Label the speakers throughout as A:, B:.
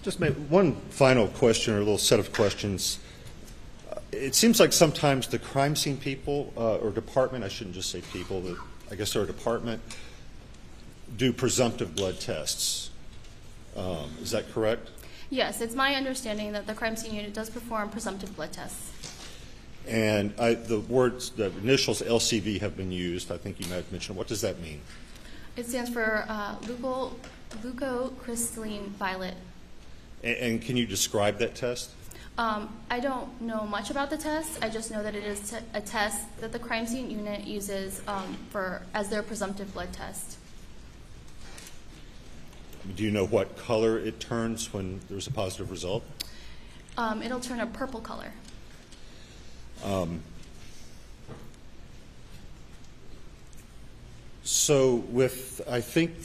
A: Just maybe one final question or a little set of questions. It seems like sometimes the crime scene people or department, I shouldn't just say people, but I guess they're a department, do presumptive blood tests. Is that correct?
B: Yes, it's my understanding that the crime scene unit does perform presumptive blood tests.
A: And the initials LCV have been used. I think you might have mentioned. What does that mean?
B: It stands for leucocrystalline violet.
A: And can you describe that test?
B: I don't know much about the test. I just know that it is a test that the crime scene unit uses as their presumptive blood test.
A: Do you know what color it turns when there's a positive result?
B: It'll turn a purple color.
A: So with, I think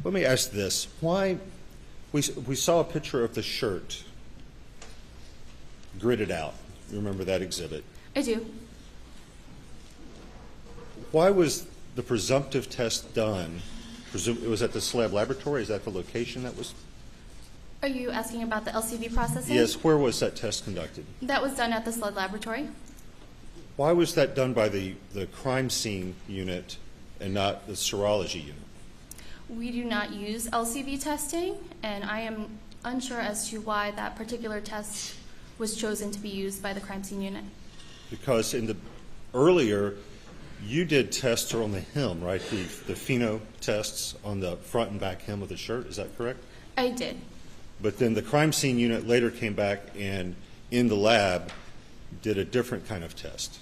A: let me ask this. Why, we saw a picture of the shirt gridded out. You remember that exhibit?
B: I do.
A: Why was the presumptive test done? It was at the Slab Laboratory? Is that the location that was?
B: Are you asking about the LCV processing?
A: Yes. Where was that test conducted?
B: That was done at the Sled Laboratory.
A: Why was that done by the crime scene unit and not the serology unit?
B: We do not use LCV testing, and I am unsure as to why that particular test was chosen to be used by the crime scene unit.
A: Because earlier, you did tests on the hem, right? The pheno tests on the front and back hem of the shirt. Is that correct?
B: I did.
A: But then the crime scene unit later came back and in the lab did a different kind of test.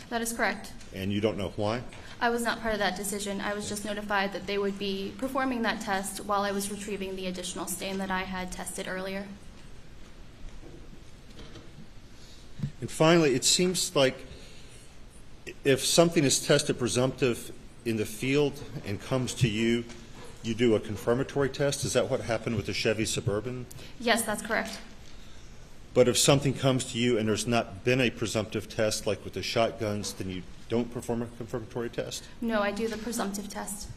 B: That is correct.
A: And you don't know why?
B: I was not part of that decision. I was just notified that they would be performing that test while I was retrieving the additional stain that I had tested earlier.
A: And finally, it seems like if something is tested presumptive in the field and comes to you, you do a confirmatory test. Is that what happened with the Chevy Suburban?
B: Yes, that's correct.
A: But if something comes to you and there's not been a presumptive test, like with the shotguns, then you don't perform a confirmatory test?
B: No, I do the presumptive test.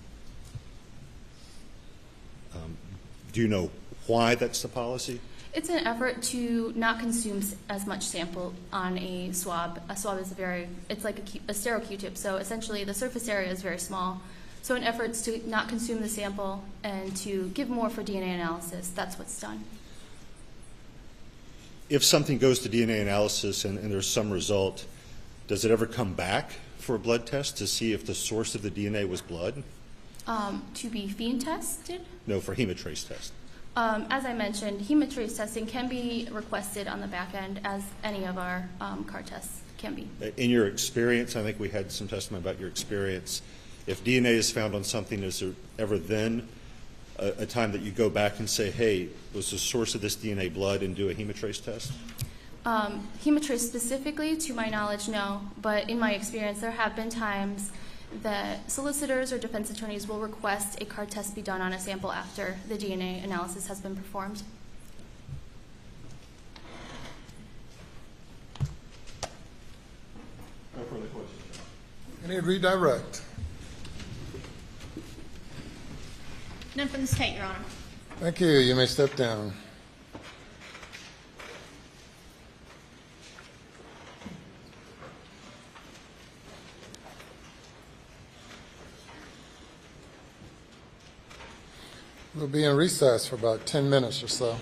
A: Do you know why that's the policy?
B: It's an effort to not consume as much sample on a swab. A swab is it's like a sterile Q-tip, so essentially the surface area is very small. So in efforts to not consume the sample and to give more for DNA analysis, that's what's done.
A: If something goes to DNA analysis and there's some result, does it ever come back for a blood test to see if the source of the DNA was blood?
B: To be phen tested?
A: No, for Hematrace test.
B: As I mentioned, Hematrace testing can be requested on the back end, as any of our CAR tests can be.
A: In your experience, I think we had some testimony about your experience. If DNA is found on something, is there ever then a time that you go back and say, hey, was the source of this DNA blood, and do a Hematrace test?
B: Hematrace specifically, to my knowledge, no. But in my experience, there have been times that solicitors or defense attorneys will request a CAR test be done on a sample after the DNA analysis has been performed.
A: No further questions.
C: Any redirect?
D: None from the state, Your Honor.
C: Thank you. You may step down. We'll be in recess for about 10 minutes or so.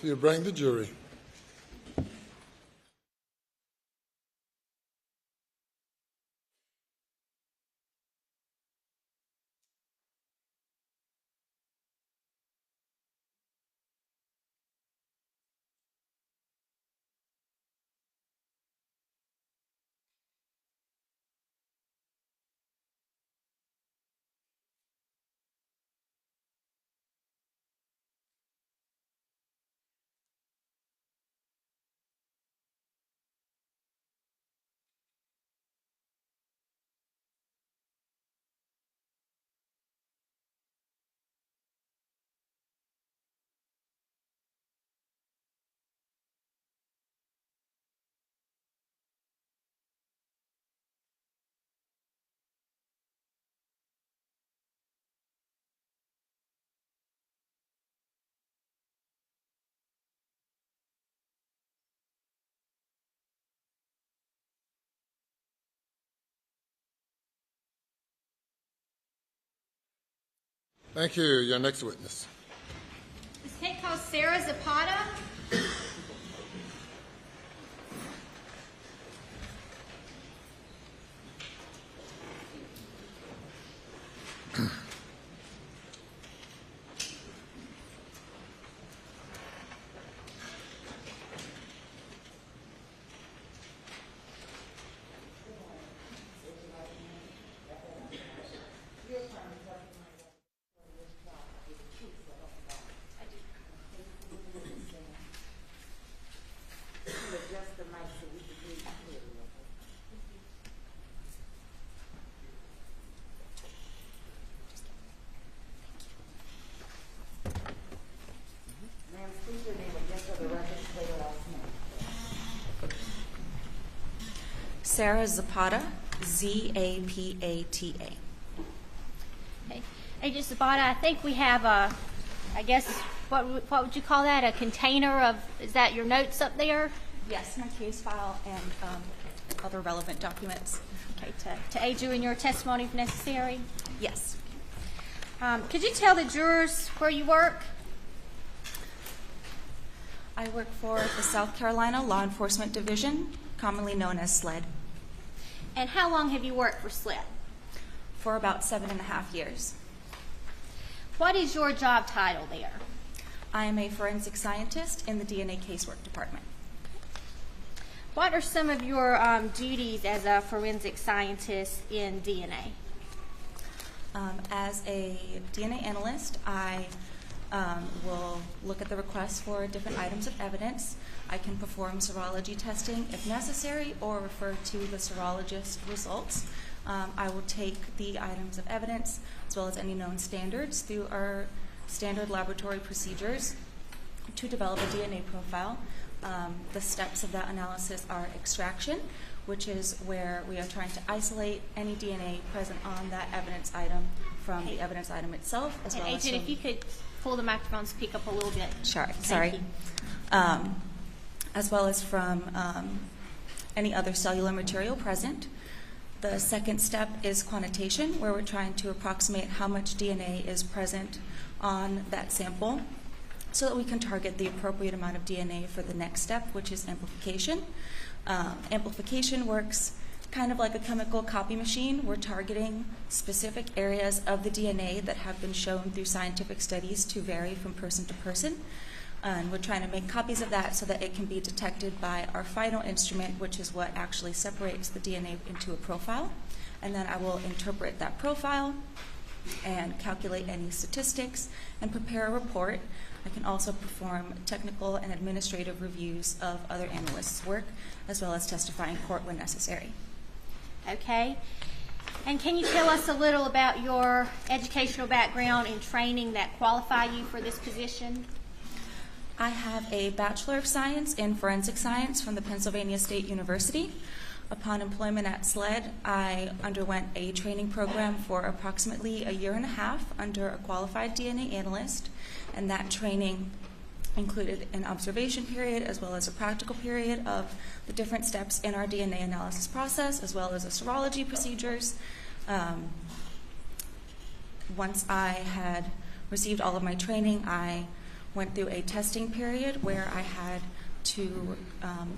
C: If you bring the jury. Thank you. Your next witness.
D: This case called Sarah Zapata.
E: Sarah Zapata, Z-A-P-A-T-A.
D: Okay. Agent Zapata, I think we have a, I guess, what would you call that? A container of, is that your notes up there?
E: Yes, my case file and other relevant documents.
D: Okay, to aid you in your testimony if necessary.
E: Yes.
D: Could you tell the jurors where you work?
E: I work for the South Carolina Law Enforcement Division, commonly known as SLED,
D: And how long have you worked for SLED?
E: for about 7.5 years.
D: What is your job title there?
E: I am a forensic scientist in the DNA casework department.
D: What are some of your duties as a forensic scientist in DNA?
E: As a DNA analyst, I will look at the requests for different items of evidence. I can perform serology testing if necessary or refer to the serologist results. I will take the items of evidence as well as any known standards through our standard laboratory procedures to develop a DNA profile. The steps of that analysis are extraction, which is where we are trying to isolate any DNA present on that evidence item from the evidence item itself, as
D: And
E: well as
D: Agent,
E: from,
D: if you could pull the microphone, speak up a little bit.
E: Sure,
D: Thank
E: sorry.
D: you.
E: As well as from any other cellular material present. The second step is quantitation, where we're trying to approximate how much DNA is present on that sample so that we can target the appropriate amount of DNA for the next step, which is amplification. Amplification works kind of like a chemical copy machine. We're targeting specific areas of the DNA that have been shown through scientific studies to vary from person to person. And we're trying to make copies of that so that it can be detected by our final instrument, which is what actually separates the DNA into a profile. And then I will interpret that profile and calculate any statistics and prepare a report. I can also perform technical and administrative reviews of other analysts' work, as well as testify in court when necessary.
D: Okay. And can you tell us a little about your educational background and training that qualify you for this position?
E: I have a Bachelor of Science in Forensic Science from the Pennsylvania-State University. Upon employment at SLED, I underwent a training program for approximately 1.5 years under a qualified DNA analyst, and that training included an observation period as well as a practical period of the different steps in our DNA analysis process, as well as the serology procedures. Once I had received all of my training, I went through a testing period where I had to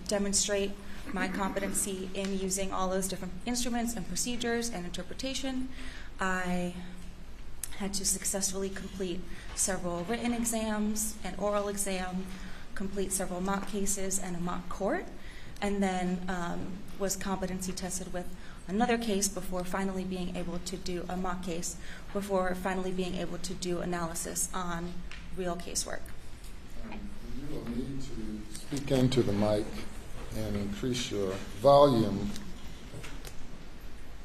E: demonstrate my competency in using all those different instruments and procedures and interpretation. I had to successfully complete several written exams, an oral exam, complete several mock cases and a mock court, and then was competency tested with another case before finally being able to do a mock case, before finally being able to do analysis on real casework.
C: You will need to speak into the mic and increase your volume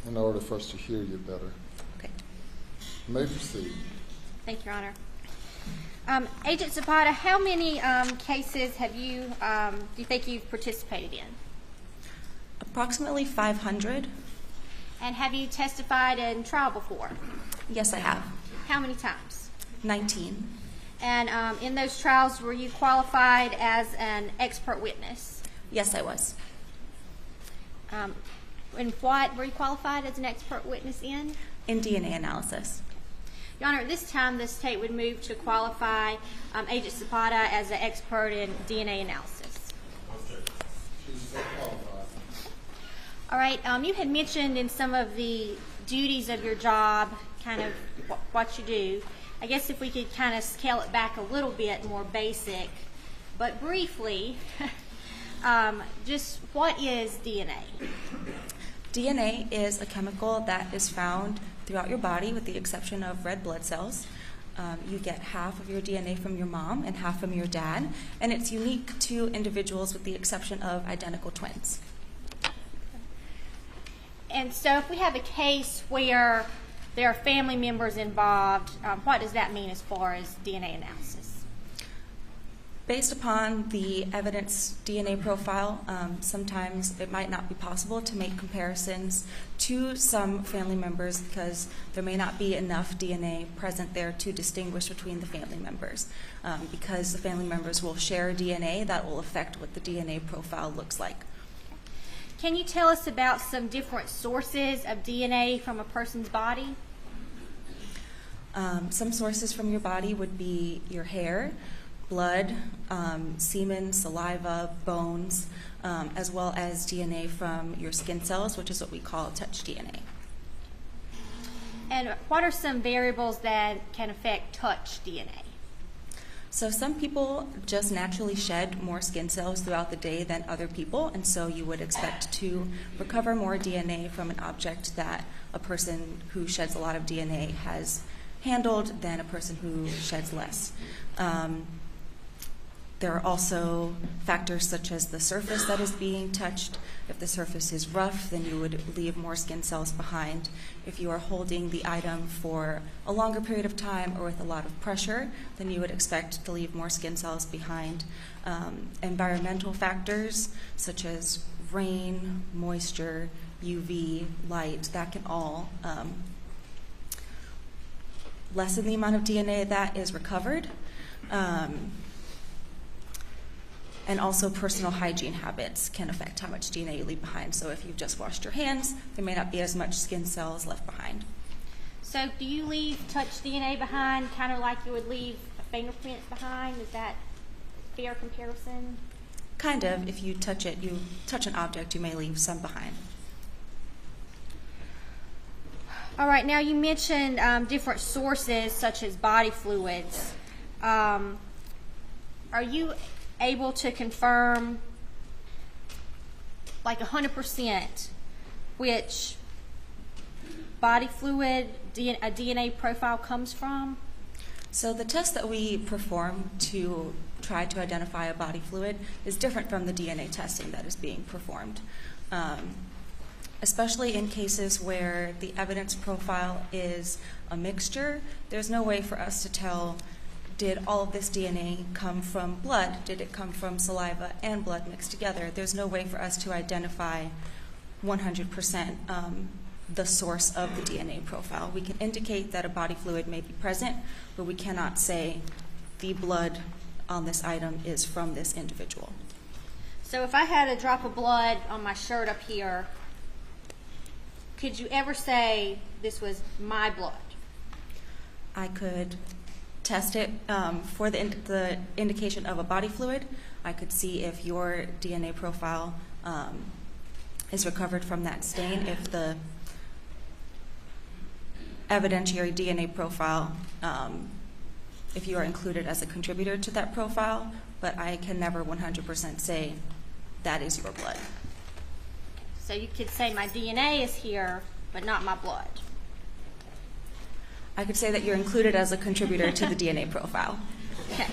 C: in order for us to hear you better.
E: Okay.
C: You may proceed.
D: Thank you, Your Honor. Agent Zapata, how many cases have you, do you think you've participated in?
E: Approximately 500.
D: And have you testified in trial before?
E: Yes, I have.
D: How many times?
E: 19.
D: And in those trials, were you qualified as an expert witness?
E: Yes, I was.
D: And what were you qualified as an expert witness in?
E: In DNA analysis.
D: Your Honor, at this time, the state would move to qualify Agent Zapata as an expert in DNA analysis. All right, you had mentioned in some of the duties of your job, kind of what you do. I guess if we could kind of scale it back a little bit more basic, but briefly, just what is DNA?
E: DNA is a chemical that is found throughout your body with the exception of red blood cells. You get half of your DNA from your mom and half from your dad, and it's unique to individuals with the exception of identical twins.
D: And so if we have a case where there are family members involved, what does that mean as far as DNA analysis?
E: Based upon the evidence DNA profile, sometimes it might not be possible to make comparisons to some family members because there may not be enough DNA present there to distinguish between the family members. Because the family members will share DNA, that will affect what the DNA profile looks like.
D: Can you tell us about some different sources of DNA from a person's body?
E: Some sources from your body would be your hair, blood, semen, saliva, bones, as well as DNA from your skin cells, which is what we call touch DNA.
D: And what are some variables that can affect touch DNA?
E: So some people just naturally shed more skin cells throughout the day than other people, and so you would expect to recover more DNA from an object that a person who sheds a lot of DNA has handled than a person who sheds less. There are also factors such as the surface that is being touched. If the surface is rough, then you would leave more skin cells behind. If you are holding the item for a longer period of time or with a lot of pressure, then you would expect to leave more skin cells behind. Environmental factors such as rain, moisture, UV, light, that can all lessen the amount of DNA that is recovered. And also personal hygiene habits can affect how much DNA you leave behind. So if you've just washed your hands, there may not be as much skin cells left behind.
D: So do you leave touch DNA behind kind of like you would leave a fingerprint behind? Is that a fair comparison?
E: Kind of. If you touch it, you touch an object, you may leave some behind.
D: All right, now you mentioned different sources such as body fluids. Are you able to confirm like 100% which body fluid a DNA profile comes from?
E: So the test that we perform to try to identify a body fluid is different from the DNA testing that is being performed. Especially in cases where the evidence profile is a mixture, there's no way for us to tell, did all of this DNA come from blood? Did it come from saliva and blood mixed together? There's no way for us to identify 100% the source of the DNA profile. We can indicate that a body fluid may be present, but we cannot say the blood on this item is from this individual.
D: So if I had a drop of blood on my shirt up here, could you ever say this was my blood?
E: I could test it for the indication of a body fluid. I could see if your DNA profile is recovered from that stain, if the evidentiary DNA profile, if you are included as a contributor to that profile, but I can never 100% say that is your blood.
D: So you could say my DNA is here, but not my blood.
E: I could say that you're included as a contributor to the DNA profile.
D: Okay.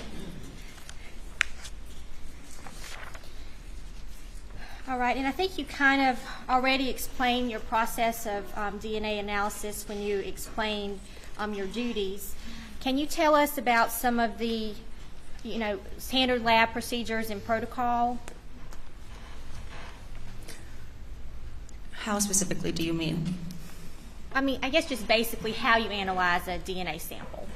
D: All right, and I think you kind of already explained your process of DNA analysis when you explained your duties. Can you tell us about some of the, standard lab procedures and protocol?
E: How specifically do you mean?
D: I guess just basically how you analyze a DNA sample.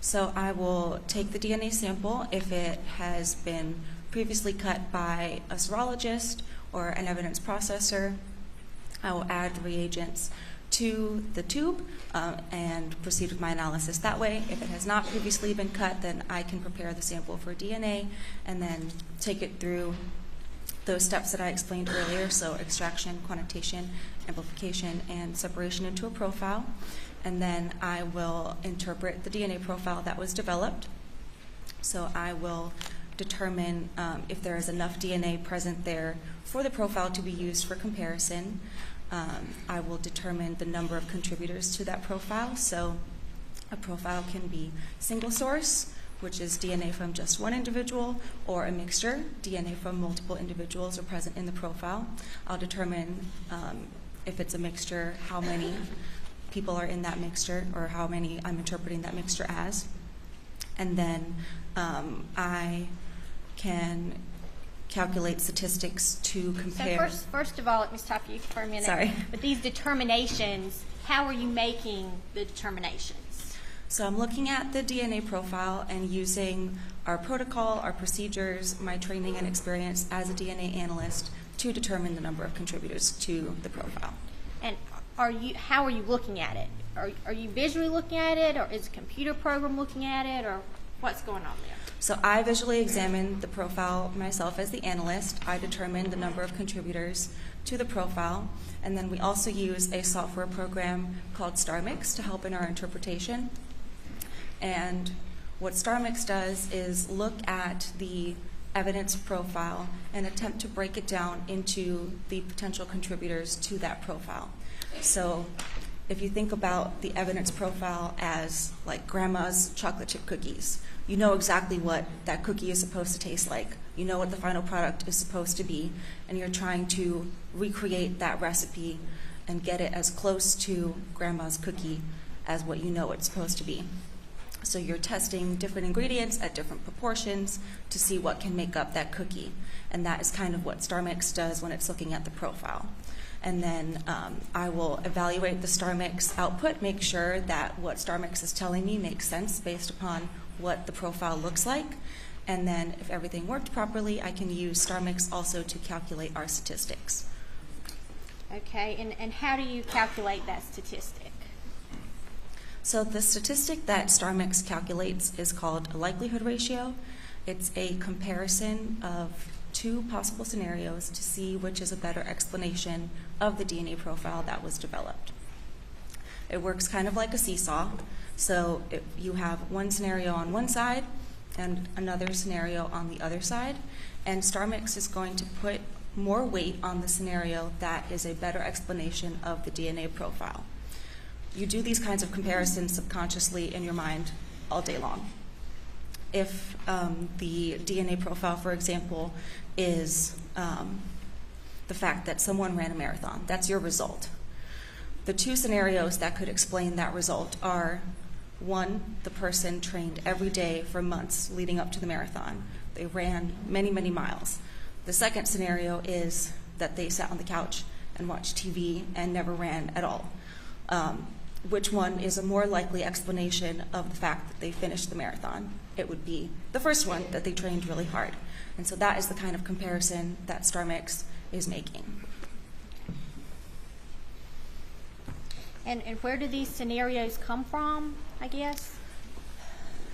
E: So I will take the DNA sample if it has been previously cut by a serologist or an evidence processor. I will add the reagents to the tube and proceed with my analysis that way. If it has not previously been cut, then I can prepare the sample for DNA and then take it through those steps that I explained earlier, so extraction, quantitation, amplification, and separation into a profile. And then I will interpret the DNA profile that was developed. So I will determine if there is enough DNA present there for the profile to be used for comparison. I will determine the number of contributors to that profile. So a profile can be single source, which is DNA from just one individual, or a mixture, DNA from multiple individuals are present in the profile. I'll determine if it's a mixture, how many people are in that mixture, or how many I'm interpreting that mixture as. And then I can calculate statistics to compare.
D: So first of all, let me stop you for a minute.
E: Sorry.
D: With these determinations, how are you making the determinations?
E: So I'm looking at the DNA profile and using our protocol, our procedures, my training and experience as a DNA analyst to determine the number of contributors to the profile.
D: And how are you looking at it? Are you visually looking at it, or is a computer program looking at it, or what's going on there?
E: So I visually examine the profile myself as the analyst. I determine the number of contributors to the profile, and then we also use a software program called StarMix to help in our interpretation. And what StarMix does is look at the evidence profile and attempt to break it down into the potential contributors to that profile. So if you think about the evidence profile as like grandma's chocolate chip cookies, you know exactly what that cookie is supposed to taste like. You know what the final product is supposed to be, and you're trying to recreate that recipe and get it as close to grandma's cookie as what you know it's supposed to be. So you're testing different ingredients at different proportions to see what can make up that cookie. And that is kind of what StarMix does when it's looking at the profile. And then I will evaluate the StarMix output, make sure that what StarMix is telling me makes sense based upon what the profile looks like. And then if everything worked properly, I can use StarMix also to calculate our statistics.
D: Okay, and how do you calculate that statistic?
E: So the statistic that StarMix calculates is called a likelihood ratio. It's a comparison of two possible scenarios to see which is a better explanation of the DNA profile that was developed. It works kind of like a seesaw. So if you have one scenario on one side and another scenario on the other side, and StarMix is going to put more weight on the scenario that is a better explanation of the DNA profile. You do these kinds of comparisons subconsciously in your mind all day long. If the DNA profile, for example, is the fact that someone ran a marathon, that's your result. The two scenarios that could explain that result are, one, the person trained every day for months leading up to the marathon. They ran many, many miles. The second scenario is that they sat on the couch and watched TV and never ran at all. Which one is a more likely explanation of the fact that they finished the marathon? It would be the first one, that they trained really hard. And so that is the kind of comparison that StarMix is making.
D: And where do these scenarios come from, I guess?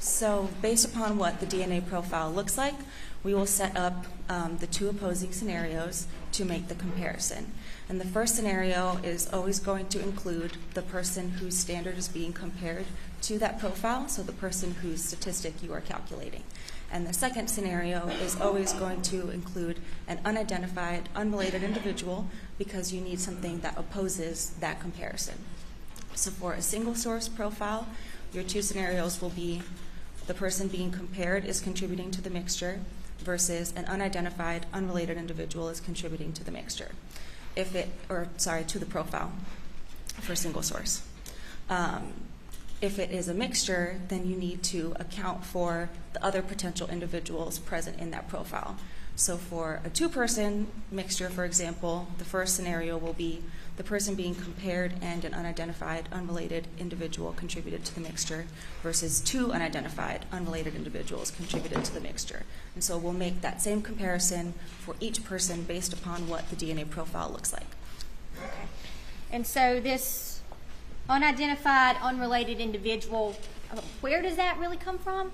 E: So based upon what the DNA profile looks like, we will set up the two opposing scenarios to make the comparison. And the first scenario is always going to include the person whose standard is being compared to that profile, so the person whose statistic you are calculating. And the second scenario is always going to include an unidentified, unrelated individual, because you need something that opposes that comparison. So for a single source profile, your two scenarios will be the person being compared is contributing to the mixture versus an unidentified, unrelated individual is contributing to the mixture. To the profile for a single source. If it is a mixture, then you need to account for the other potential individuals present in that profile. So for a two-person mixture, for example, the first scenario will be the person being compared and an unidentified, unrelated individual contributed to the mixture versus two unidentified, unrelated individuals contributed to the mixture. And so we'll make that same comparison for each person based upon what the DNA profile looks like.
D: Okay. And so this unidentified, unrelated individual, where does that really come from?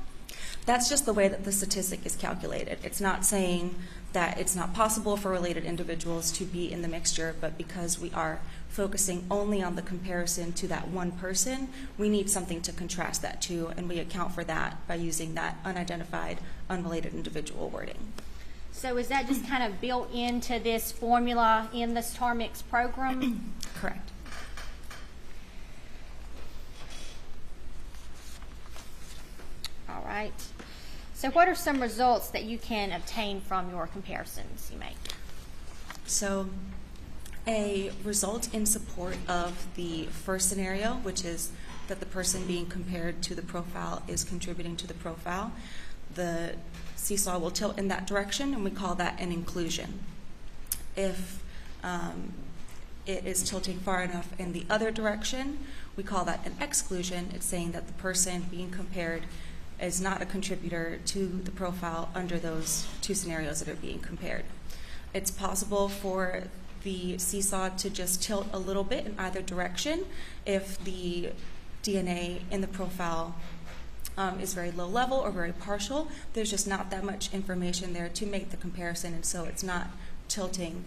E: That's just the way that the statistic is calculated. It's not saying that it's not possible for related individuals to be in the mixture, but because we are focusing only on the comparison to that one person, we need something to contrast that to, and we account for that by using that unidentified, unrelated individual wording.
D: So is that just kind of built into this formula in the STAR Mix program?
E: Correct.
D: All right. So what are some results that you can obtain from your comparisons you make?
E: So a result in support of the first scenario, which is that the person being compared to the profile is contributing to the profile, the seesaw will tilt in that direction, and we call that an inclusion. If it is tilting far enough in the other direction, we call that an exclusion. It's saying that the person being compared is not a contributor to the profile under those two scenarios that are being compared. It's possible for the seesaw to just tilt a little bit in either direction if the DNA in the profile is very low level or very partial. There's just not that much information there to make the comparison, and so it's not tilting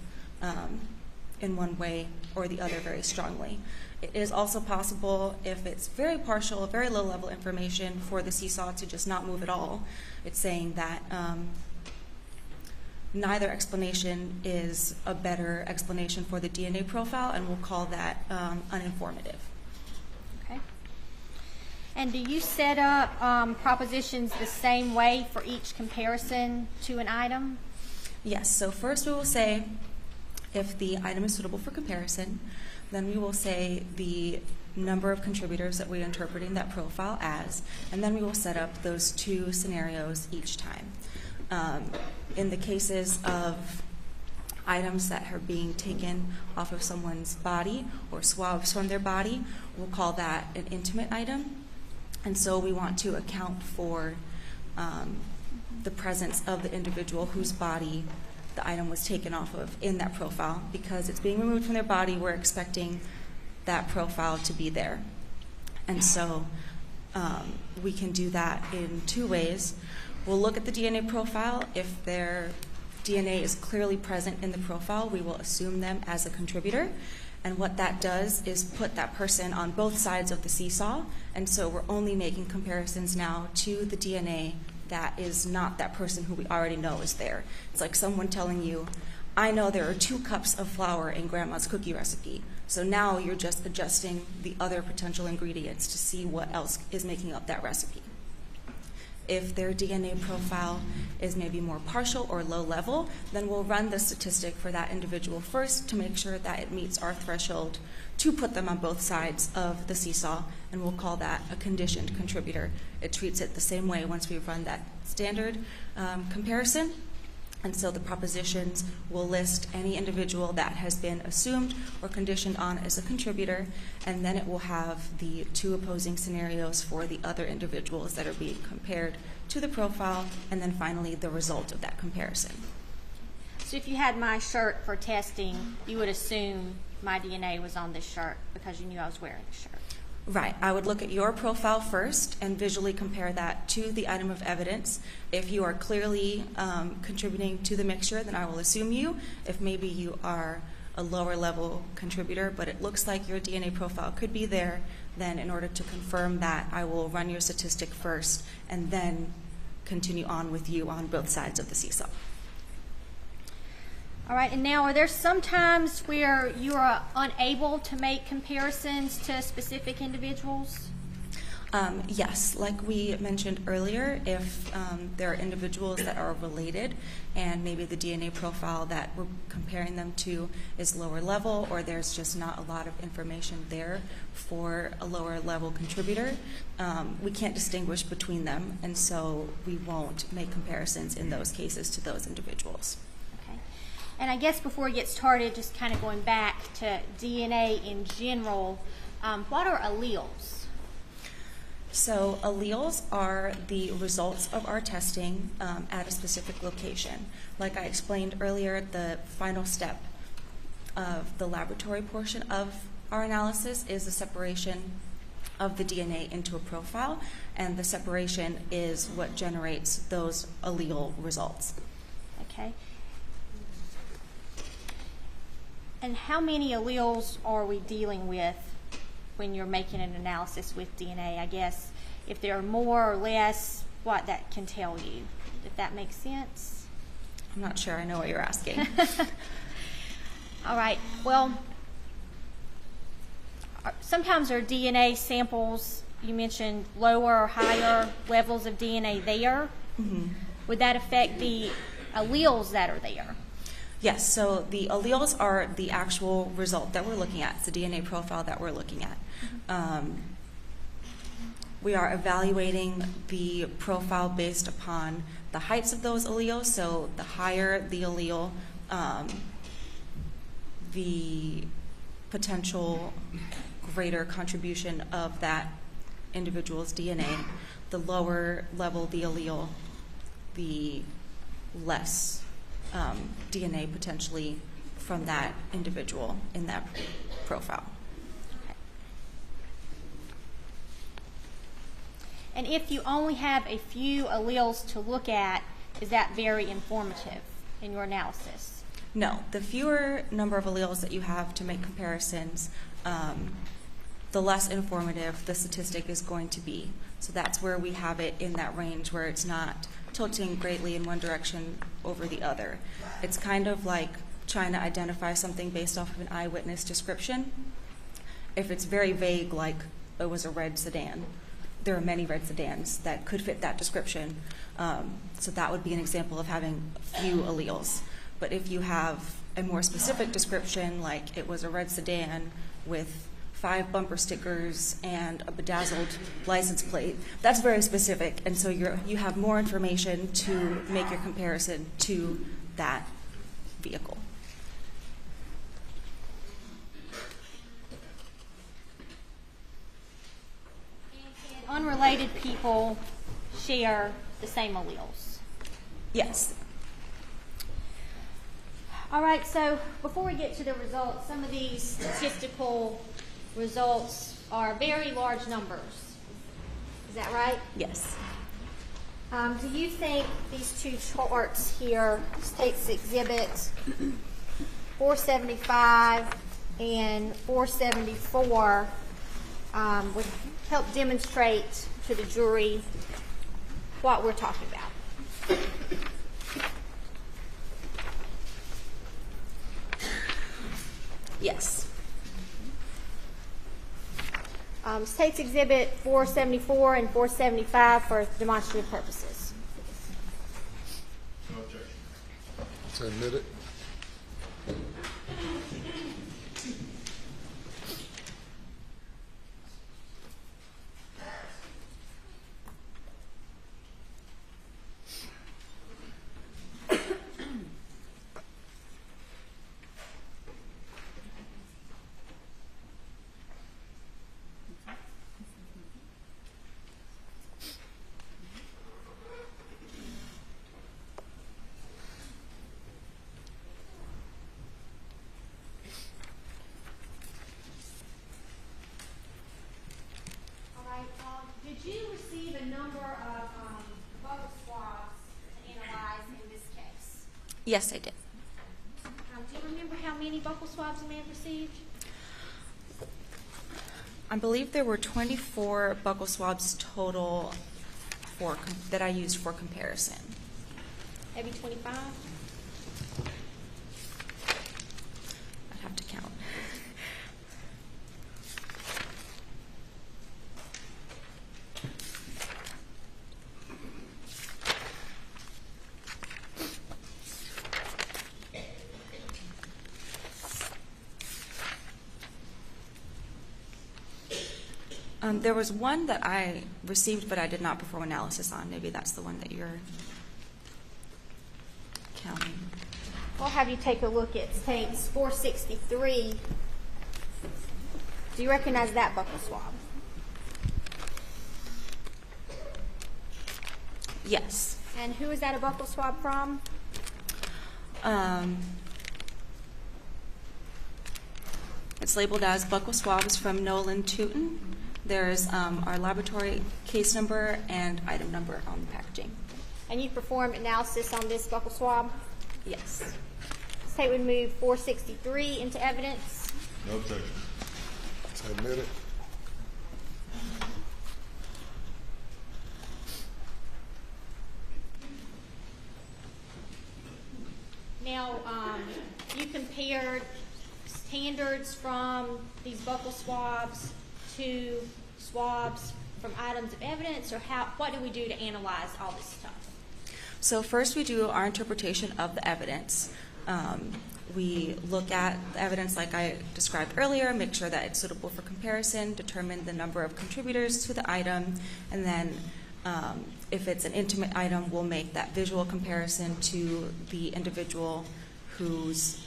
E: in one way or the other very strongly. It is also possible, if it's very partial, very low level information, for the seesaw to just not move at all. It's saying that neither explanation is a better explanation for the DNA profile, and we'll call that uninformative.
D: Okay. And do you set up propositions the same way for each comparison to an item?
E: Yes, so first we will say if the item is suitable for comparison, then we will say the number of contributors that we're interpreting that profile as, and then we will set up those two scenarios each time. In the cases of items that are being taken off of someone's body or swabs from their body, we'll call that an intimate item. And so we want to account for the presence of the individual whose body the item was taken off of in that profile. Because it's being removed from their body, we're expecting that profile to be there. And so we can do that in two ways. We'll look at the DNA profile. If their DNA is clearly present in the profile, we will assume them as a contributor. And what that does is put that person on both sides of the seesaw. And so we're only making comparisons now to the DNA that is not that person who we already know is there. It's like someone telling you, I know there are 2 cups of flour in Grandma's cookie recipe. So now you're just adjusting the other potential ingredients to see what else is making up that recipe. If their DNA profile is maybe more partial or low level, then we'll run the statistic for that individual first to make sure that it meets our threshold to put them on both sides of the seesaw, and we'll call that a conditioned contributor. It treats it the same way once we've run that standard comparison. And so the propositions will list any individual that has been assumed or conditioned on as a contributor, and then it will have the 2 opposing scenarios for the other individuals that are being compared to the profile, and then finally the result of that comparison.
D: So if you had my shirt for testing, you would assume my DNA was on this shirt because you knew I was wearing the shirt.
E: Right. I would look at your profile first and visually compare that to the item of evidence. If you are clearly contributing to the mixture, then I will assume you. If maybe you are a lower level contributor, but it looks like your DNA profile could be there, then in order to confirm that, I will run your statistic first and then continue on with you on both sides of the seesaw.
D: All right, and now are there some times where you are unable to make comparisons to specific individuals?
E: Yes, like we mentioned earlier, if there are individuals that are related and maybe the DNA profile that we're comparing them to is lower level, or there's just not a lot of information there for a lower level contributor, we can't distinguish between them, and so we won't make comparisons in those cases to those individuals.
D: Okay. And I guess before we get started, just kind of going back to DNA in general, what are alleles?
E: So alleles are the results of our testing at a specific location. Like I explained earlier, the final step of the laboratory portion of our analysis is the separation of the DNA into a profile, and the separation is what generates those allele results.
D: Okay. And how many alleles are we dealing with when you're making an analysis with DNA? I guess if there are more or less, what that can tell you, if that makes sense.
E: I'm not sure I know what you're asking.
D: All right, well, sometimes our DNA samples, you mentioned lower or higher levels of DNA there.
E: Mm-hmm.
D: Would that affect the alleles that are there?
E: Yes, so the alleles are the actual result that we're looking at. It's the DNA profile that we're looking at. We are evaluating the profile based upon the heights of those alleles. So the higher the allele, the potential greater contribution of that individual's DNA. The lower level the allele, the less DNA potentially from that individual in that profile.
D: And if you only have a few alleles to look at, is that very informative in your analysis?
E: No, the fewer number of alleles that you have to make comparisons, the less informative the statistic is going to be. So that's where we have it in that range where it's not tilting greatly in one direction over the other. It's kind of like trying to identify something based off of an eyewitness description. If it's very vague, like it was a red sedan, there are many red sedans that could fit that description. So that would be an example of having few alleles. But if you have a more specific description, like it was a red sedan with 5 bumper stickers and a bedazzled license plate, that's very specific. And so you have more information to make your comparison to that vehicle.
D: Unrelated people share the same alleles.
E: Yes.
D: All right, so before we get to the results, some of these statistical results are very large numbers. Is that right?
E: Yes.
D: Do you think these two charts here, States Exhibit 475 and 474, would help demonstrate to the jury what we're talking about?
E: Yes.
D: States Exhibit 474 and 475 for demonstrative purposes.
F: No objection.
C: It's admitted.
E: Yes, I did.
D: Do you remember how many buccal swabs you may have received?
E: I believe there were 24 buccal swabs total that I used for comparison.
D: Maybe 25?
E: I'd have to count. There was one that I received, but I did not perform analysis on. Maybe that's the one that you're counting.
D: We'll have you take a look at states 463. Do you recognize that buccal swab?
E: Yes.
D: And who is that a buccal swab from?
E: It's labeled as buccal swabs from Nolan Tootin. There's our laboratory case number and item number on the packaging.
D: And you performed analysis on this buccal swab?
E: Yes.
D: State would move 463 into evidence.
A: No objection.
C: Submit it.
D: Now, you compared standards from these buccal swabs to swabs from items of evidence, or what do we do to analyze all this stuff?
E: So first we do our interpretation of the evidence. We look at the evidence like I described earlier, make sure that it's suitable for comparison, determine the number of contributors to the item, and then if it's an intimate item, we'll make that visual comparison to the individual whose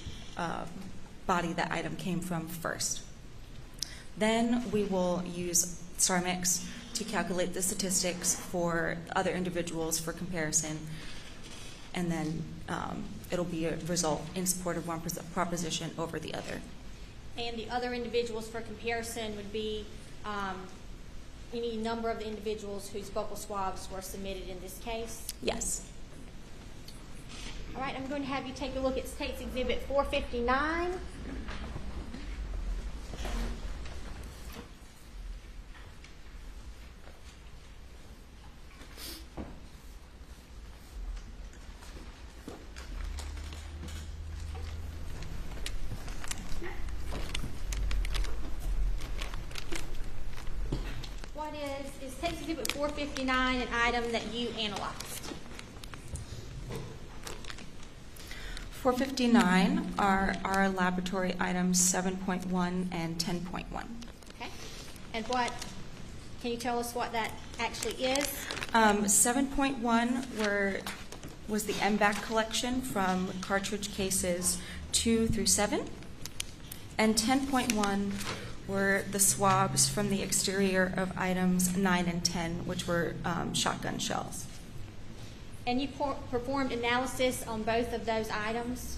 E: body that item came from first. Then we will use StarMix to calculate the statistics for other individuals for comparison, and then it'll be a result in support of one proposition over the other.
D: And the other individuals for comparison would be any number of the individuals whose buccal swabs were submitted in this case?
E: Yes.
D: All right, I'm going to have you take a look at State's Exhibit 459. What is State's Exhibit 459 an item that you analyzed?
E: 459 are our laboratory items 7.1 and 10.1.
D: Okay. And can you tell us what that actually is?
E: 7.1 was the MBAC collection from cartridge cases 2 through 7, and 10.1 were the swabs from the exterior of items 9 and 10, which were shotgun shells.
D: And you performed analysis on both of those items?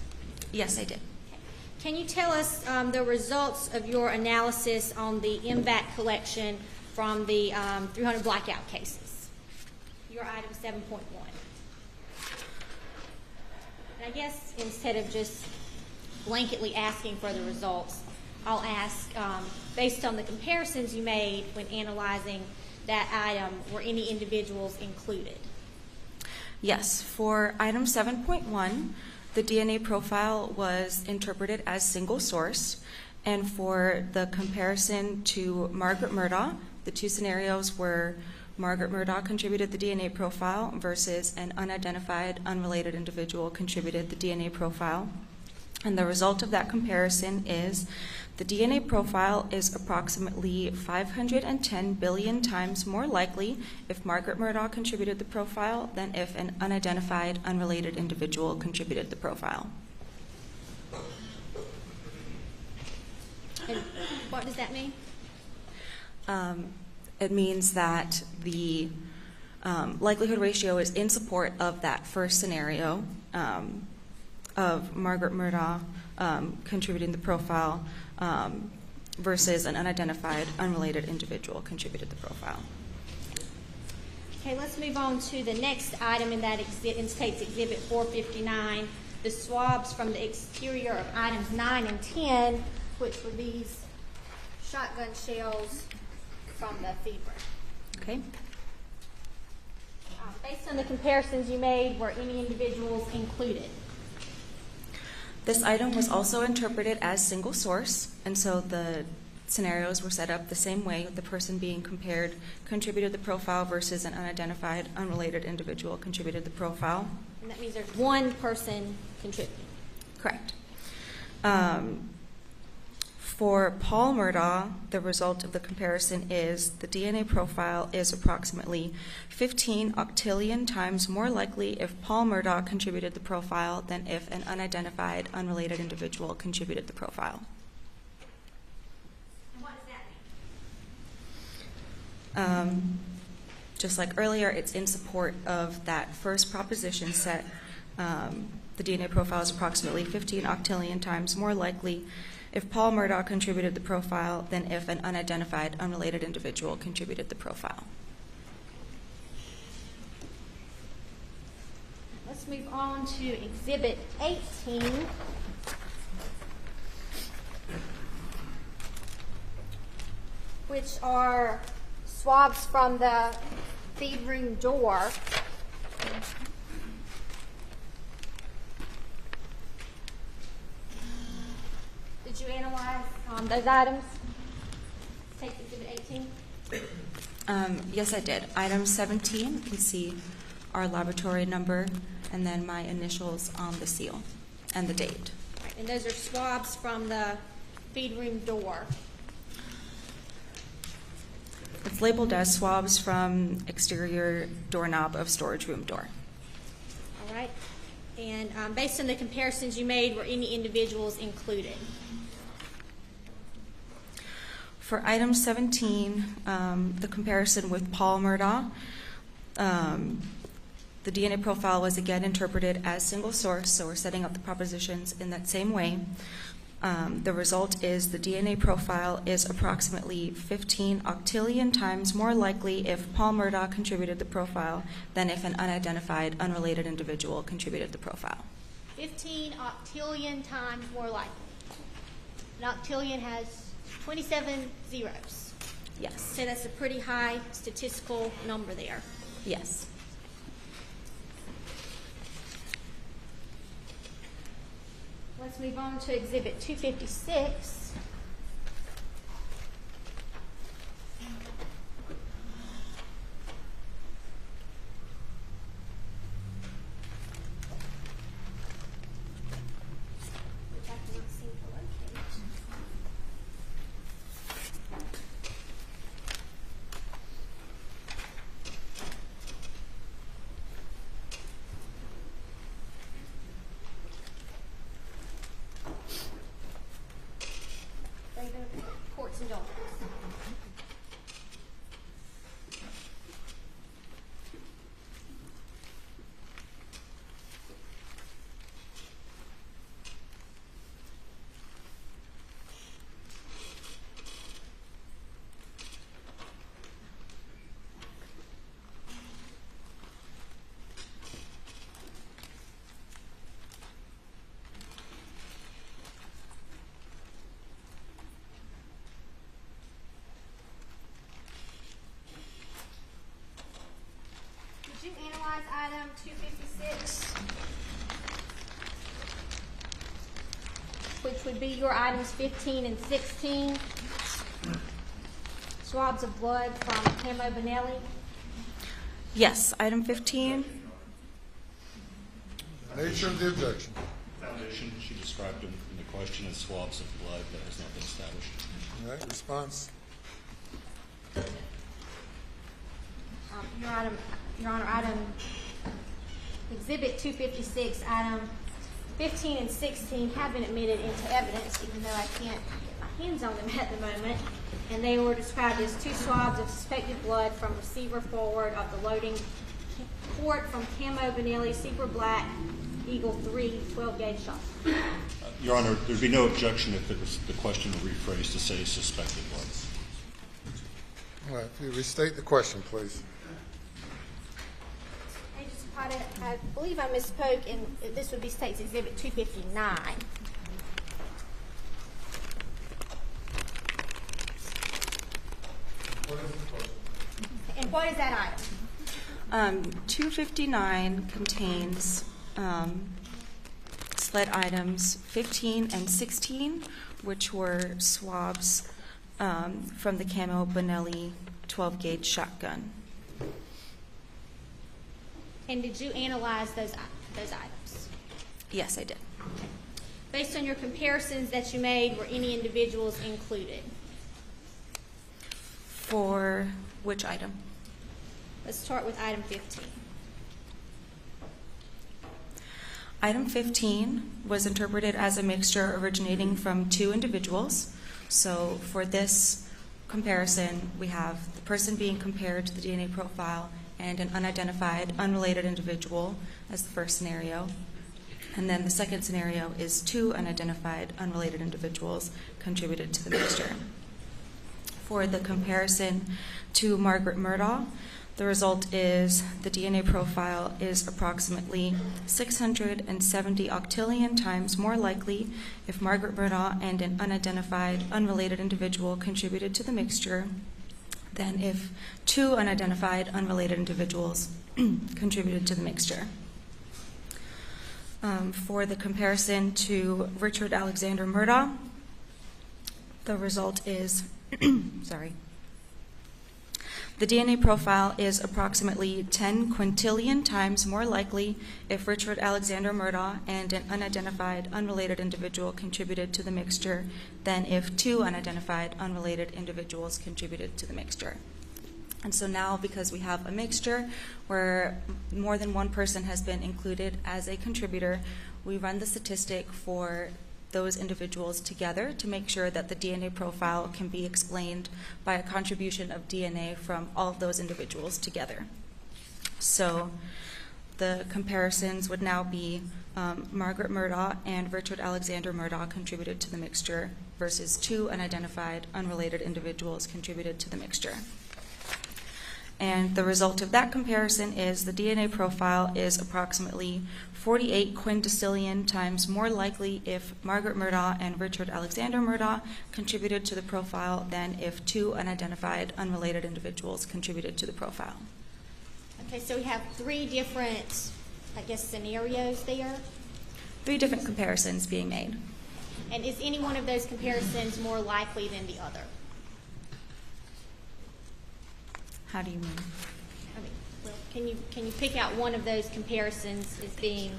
E: Yes, I did.
D: Okay. Can you tell us the results of your analysis on the MBAC collection from the 300 blackout cases? Your item 7.1. And I guess instead of just blanketly asking for the results, I'll ask, based on the comparisons you made when analyzing that item, were any individuals included?
E: Yes, for item 7.1, the DNA profile was interpreted as single source, and for the comparison to Margaret Murdaugh, the two scenarios were Margaret Murdaugh contributed the DNA profile versus an unidentified, unrelated individual contributed the DNA profile. And the result of that comparison is the DNA profile is approximately 510 billion times more likely if Margaret Murdaugh contributed the profile than if an unidentified, unrelated individual contributed the profile.
D: And what does that mean?
E: It means that the likelihood ratio is in support of that first scenario of Margaret Murdaugh contributing the profile versus an unidentified, unrelated individual contributed the profile.
D: Okay, let's move on to the next item in that in State's Exhibit 459, the swabs from the exterior of items 9 and 10, which were these shotgun shells from the feed room.
E: Okay.
D: Based on the comparisons you made, were any individuals included?
E: This item was also interpreted as single source, and so the scenarios were set up the same way, with the person being compared contributed the profile versus an unidentified, unrelated individual contributed the profile.
D: And that means there's one person contributing.
E: Correct. For Paul Murdaugh, the result of the comparison is the DNA profile is approximately 15 octillion times more likely if Paul Murdaugh contributed the profile than if an unidentified, unrelated individual contributed the profile.
D: And what does that mean?
E: Just like earlier, it's in support of that first proposition set. The DNA profile is approximately 15 octillion times more likely if Paul Murdaugh contributed the profile than if an unidentified, unrelated individual contributed the profile.
D: Let's move on to Exhibit 18. Which are swabs from the feed room door. Did you analyze those items? Take Exhibit 18.
E: Yes, I did. Item 17, you can see our laboratory number and then my initials on the seal and the date.
D: Right, and those are swabs from the feed room door.
E: It's labeled as swabs from exterior doorknob of storage room door.
D: All right. And based on the comparisons you made, were any individuals included?
E: For item 17, the comparison with Paul Murdaugh, the DNA profile was again interpreted as single source, so we're setting up the propositions in that same way. The result is the DNA profile is approximately 15 octillion times more likely if Paul Murdaugh contributed the profile than if an unidentified, unrelated individual contributed the profile.
D: 15 octillion times more likely. An octillion has 27 zeros.
E: Yes.
D: So that's a pretty high statistical number there.
E: Yes.
D: Let's move on to Exhibit 256. Which I cannot seem to locate. Courts and doctors. Did you analyze item 256? Which would be your items 15 and 16. Swabs of blood from Camo Benelli.
E: Yes, item 15.
C: Nature of the objection.
A: Foundation, she described them in the question as swabs of blood. That has not been established.
C: All right, response.
D: Your Honor, item Exhibit 256, item 15 and 16 have been admitted into evidence, even though I can't get my hands on them at the moment. And they were described as two swabs of suspected blood from receiver forward of the loading port from Camo Benelli Super Black Eagle 3 12-gauge shot.
A: Your Honor, there'd be no objection if it was the question were rephrased to say suspected blood.
C: All right, if you restate the question, please.
D: I just I believe I misspoke, and this would be State's Exhibit 259. And what is that item?
E: 259 contains SLED items 15 and 16, which were swabs from the Camo Bonelli 12-gauge shotgun.
D: And did you analyze those items?
E: Yes, I did.
D: Based on your comparisons that you made, were any individuals included?
E: For which item?
D: Let's start with item 15.
E: Item 15 was interpreted as a mixture originating from 2 individuals. So for this comparison, we have the person being compared to the DNA profile and an unidentified, unrelated individual as the first scenario. And then the second scenario is 2 unidentified, unrelated individuals contributed to the mixture. For the comparison to Margaret Murdaugh, the result is the DNA profile is approximately 670 octillion times more likely if Margaret Murdaugh and an unidentified, unrelated individual contributed to the mixture than if 2 unidentified, unrelated individuals contributed to the mixture. For the comparison to Richard Alexander Murdaugh, the result is, the DNA profile is approximately 10 quintillion times more likely if Richard Alexander Murdaugh and an unidentified, unrelated individual contributed to the mixture than if 2 unidentified, unrelated individuals contributed to the mixture. And so now, because we have a mixture where more than one person has been included as a contributor, we run the statistic for those individuals together to make sure that the DNA profile can be explained by a contribution of DNA from all of those individuals together. So the comparisons would now be Margaret Murdaugh and Richard Alexander Murdaugh contributed to the mixture versus 2 unidentified, unrelated individuals contributed to the mixture. And the result of that comparison is the DNA profile is approximately 48 quindecillion times more likely if Margaret Murdaugh and Richard Alexander Murdaugh contributed to the profile than if 2 unidentified, unrelated individuals contributed to the profile.
D: Okay, so we have 3 different, I guess, scenarios there.
E: 3 different comparisons being made.
D: And is any one of those comparisons more likely than the other?
E: How do you mean?
D: I mean, well, can you pick out one of those comparisons as being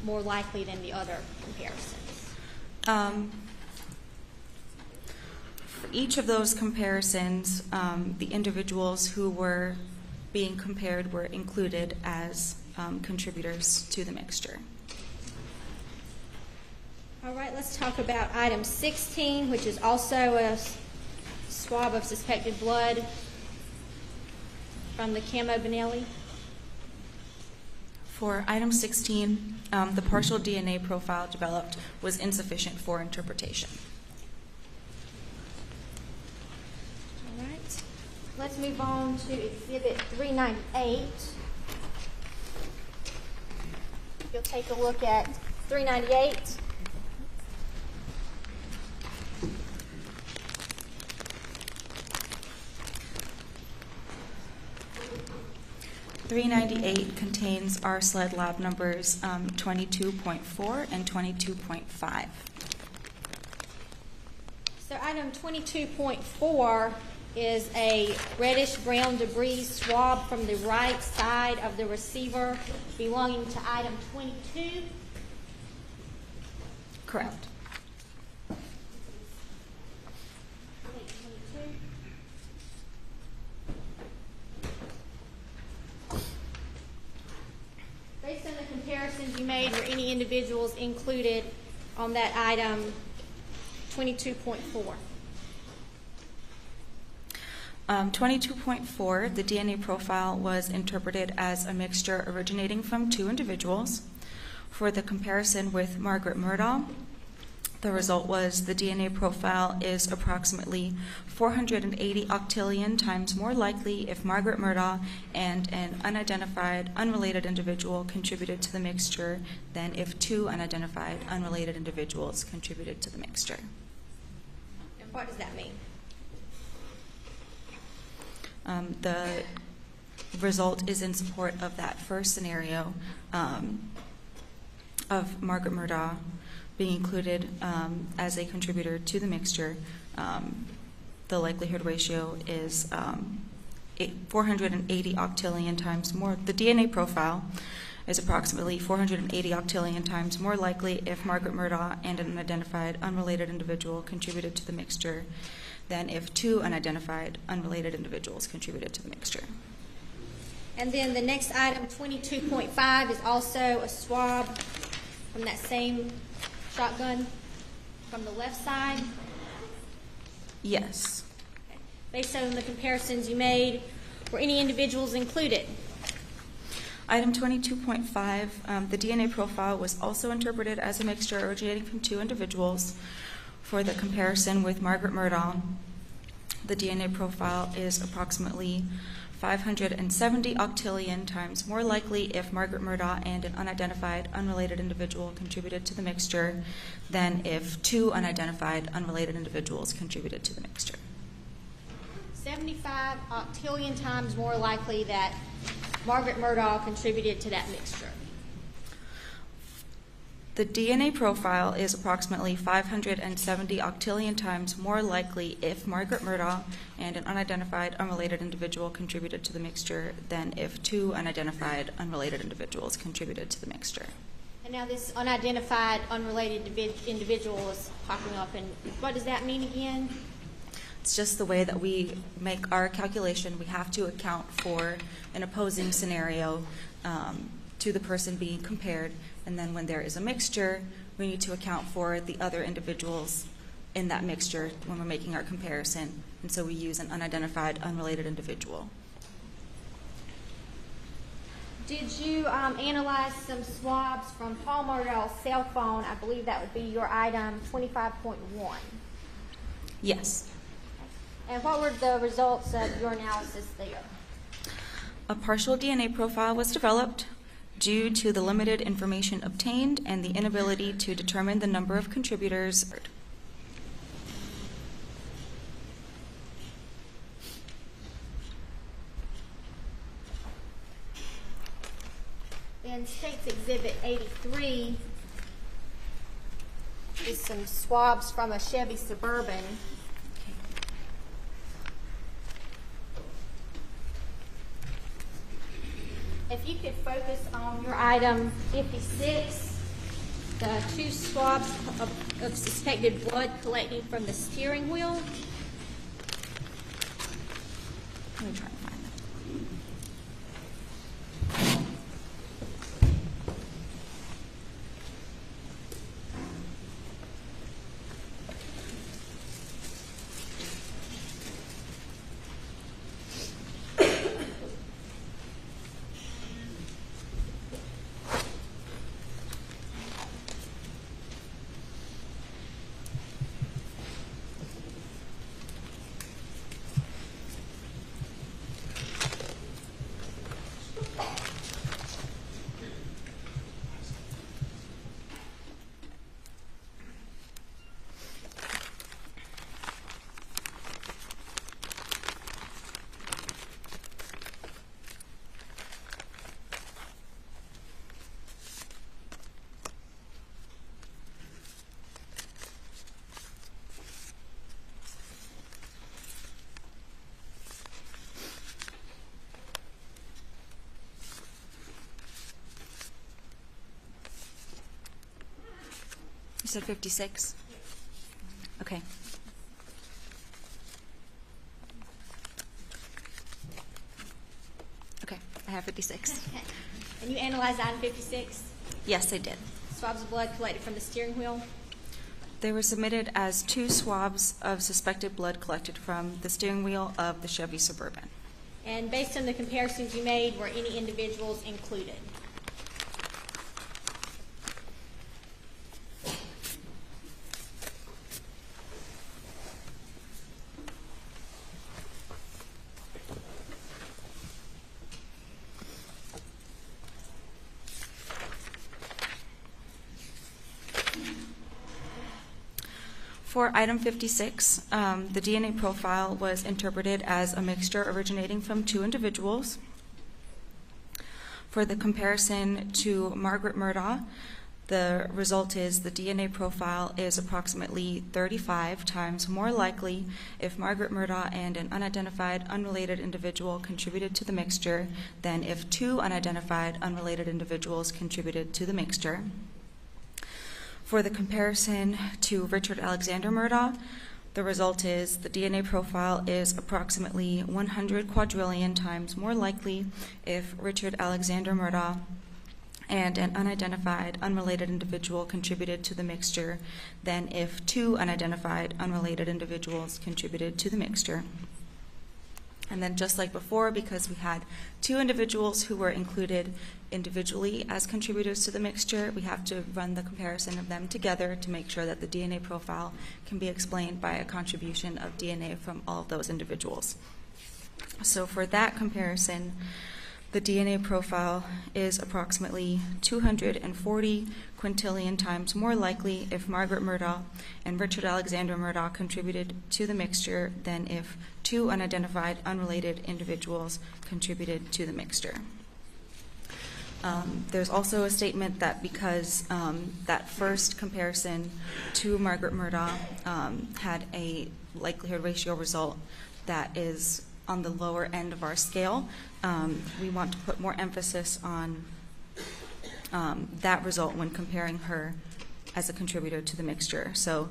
D: more likely than the other comparisons?
E: For each of those comparisons, the individuals who were being compared were included as contributors to the mixture.
D: All right, let's talk about item 16, which is also a swab of suspected blood from the Camo Bonelli.
E: For item 16, the partial DNA profile developed was insufficient for interpretation.
D: All right. Let's move on to Exhibit 398. You'll take a look at 398.
E: .398 contains our SLED lab numbers 22.4 and 22.5.
D: So item 22.4 is a reddish-brown debris swab from the right side of the receiver belonging to item 22.
E: Correct. Based on the comparisons you made, were any individuals included on that item 22.4? 22.4, the DNA profile was interpreted as a mixture originating from 2 individuals. For the comparison with Margaret Murdaugh, The result was the DNA profile is approximately 480 octillion times more likely if Margaret Murdaugh and an unidentified, unrelated individual contributed to the mixture than if 2 unidentified, unrelated individuals contributed to the mixture.
D: And what does that mean?
E: The result is in support of that first scenario of Margaret Murdaugh being included as a contributor to the mixture. The likelihood ratio is 480 octillion times more. The DNA profile is approximately 480 octillion times more likely if Margaret Murdaugh and an unidentified, unrelated individual contributed to the mixture than if 2 unidentified, unrelated individuals contributed to the mixture.
D: And then the next item, 22.5, is also a swab from that same shotgun from the left side.
E: Yes.
D: Okay. Based on the comparisons you made, were any individuals included?
E: Item 22.5, the DNA profile was also interpreted as a mixture originating from 2 individuals. For the comparison with Margaret Murdaugh, the DNA profile is approximately 570 octillion times more likely if Margaret Murdaugh and an unidentified, unrelated individual contributed to the mixture than if 2 unidentified, unrelated individuals contributed to the mixture.
D: 75 octillion times more likely that Margaret Murdaugh contributed to that mixture.
E: The DNA profile is approximately 570 octillion times more likely if Margaret Murdaugh and an unidentified, unrelated individual contributed to the mixture than if 2 unidentified, unrelated individuals contributed to the mixture.
D: And now this unidentified, unrelated individual is popping up, and what does that mean again?
E: It's just the way that we make our calculation. We have to account for an opposing scenario to the person being compared. And then when there is a mixture, we need to account for the other individuals in that mixture when we're making our comparison. And so we use an unidentified, unrelated individual.
D: Did you analyze some swabs from Paul Murdaugh's cell phone? I believe that would be your item 25.1.
E: Yes.
D: And what were the results of your analysis there?
E: A partial DNA profile was developed due to the limited information obtained and the inability to determine the number of contributors.
D: In State's Exhibit 83 is some swabs from a Chevy Suburban. If you could focus on your item 56, the 2 swabs of suspected blood collecting from the steering wheel.
E: Let me try and find them. You said 56? Okay. Okay, I have 56.
D: Okay. And you analyzed item 56?
E: Yes, I did.
D: Swabs of blood collected from the steering wheel?
E: They were submitted as 2 swabs of suspected blood collected from the steering wheel of the Chevy Suburban.
D: And based on the comparisons you made, were any individuals included?
E: For item 56, the DNA profile was interpreted as a mixture originating from 2 individuals. For the comparison to Margaret Murdaugh, the result is the DNA profile is approximately 35 times more likely if Margaret Murdaugh and an unidentified, unrelated individual contributed to the mixture than if 2 unidentified, unrelated individuals contributed to the mixture. For the comparison to Richard Alexander Murdaugh, the result is the DNA profile is approximately 100 quadrillion times more likely if Richard Alexander Murdaugh and an unidentified, unrelated individual contributed to the mixture than if 2 unidentified, unrelated individuals contributed to the mixture. And then just like before, because we had 2 individuals who were included individually as contributors to the mixture, we have to run the comparison of them together to make sure that the DNA profile can be explained by a contribution of DNA from all of those individuals. So for that comparison, the DNA profile is approximately 240 quintillion times more likely if Margaret Murdaugh and Richard Alexander Murdaugh contributed to the mixture than if 2 unidentified, unrelated individuals contributed to the mixture. There's also a statement that because that first comparison to Margaret Murdaugh had a likelihood ratio result that is on the lower end of our scale, we want to put more emphasis on that result when comparing her as a contributor to the mixture. So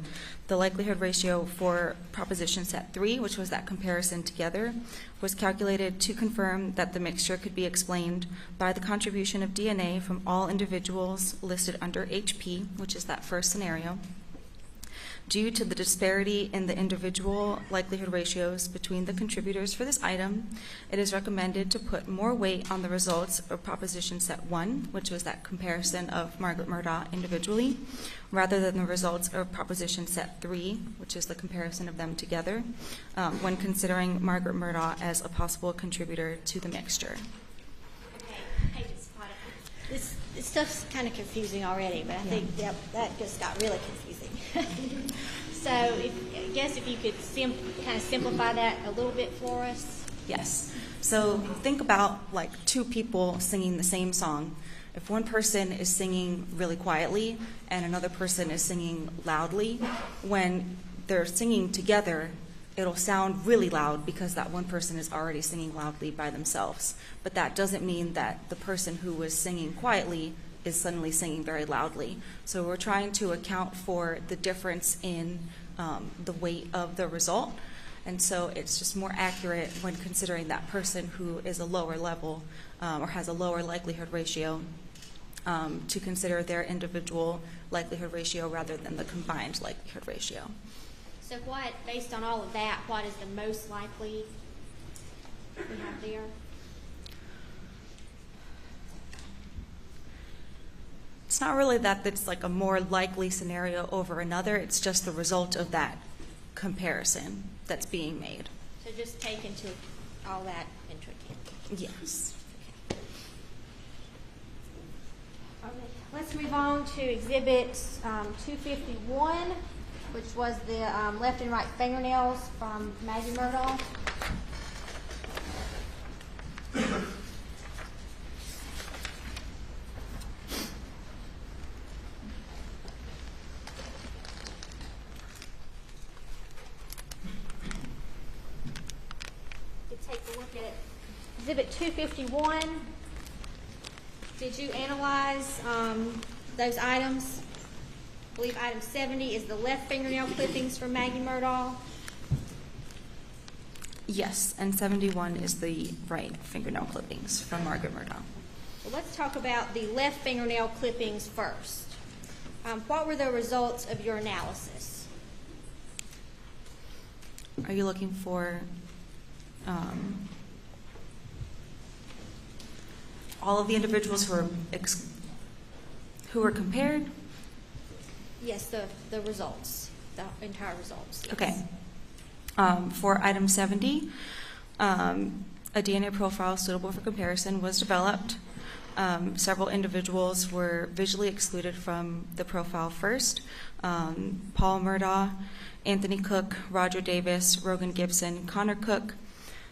E: the likelihood ratio for proposition set 3, which was that comparison together, was calculated to confirm that the mixture could be explained by the contribution of DNA from all individuals listed under HP, which is that first scenario. Due to the disparity in the individual likelihood ratios between the contributors for this item, it is recommended to put more weight on the results of proposition set 1, which was that comparison of Margaret Murdaugh individually, rather than the results of proposition set 3, which is the comparison of them together, when considering Margaret Murdaugh as a possible contributor to the mixture.
D: Okay, this stuff's kind of confusing already, but I think that just got really confusing. So I guess if you could kind of simplify that a little bit for us.
E: Yes. So think about like 2 people singing the same song. If one person is singing really quietly and another person is singing loudly, when they're singing together, it'll sound really loud because that one person is already singing loudly by themselves. But that doesn't mean that the person who was singing quietly is suddenly singing very loudly. So we're trying to account for the difference in the weight of the result. And so it's just more accurate when considering that person who is a lower level or has a lower likelihood ratio to consider their individual likelihood ratio rather than the combined likelihood ratio.
D: So what, based on all of that, what is the most likely we have there?
E: It's not really that it's like a more likely scenario over another. It's just the result of that comparison that's being made.
D: So just take all that into account.
E: Yes.
D: Okay. Let's move on to Exhibit 251, which was the left and right fingernails from Maggie Murdaugh. Take a look at Exhibit 251. Did you analyze those items? I believe item 70 is the left fingernail clippings from Maggie Murdaugh.
E: Yes, and 71 is the right fingernail clippings from Margaret Murdaugh.
D: Well, let's talk about the left fingernail clippings first. What were the results of your analysis?
E: Are you looking for all of the individuals who were compared?
D: Yes, the results, the entire results. Yes.
E: Okay. For item 70, a DNA profile suitable for comparison was developed. Several individuals were visually excluded from the profile first. Paul Murdaugh Anthony Cook, Roger Davis, Rogan Gibson, Connor Cook,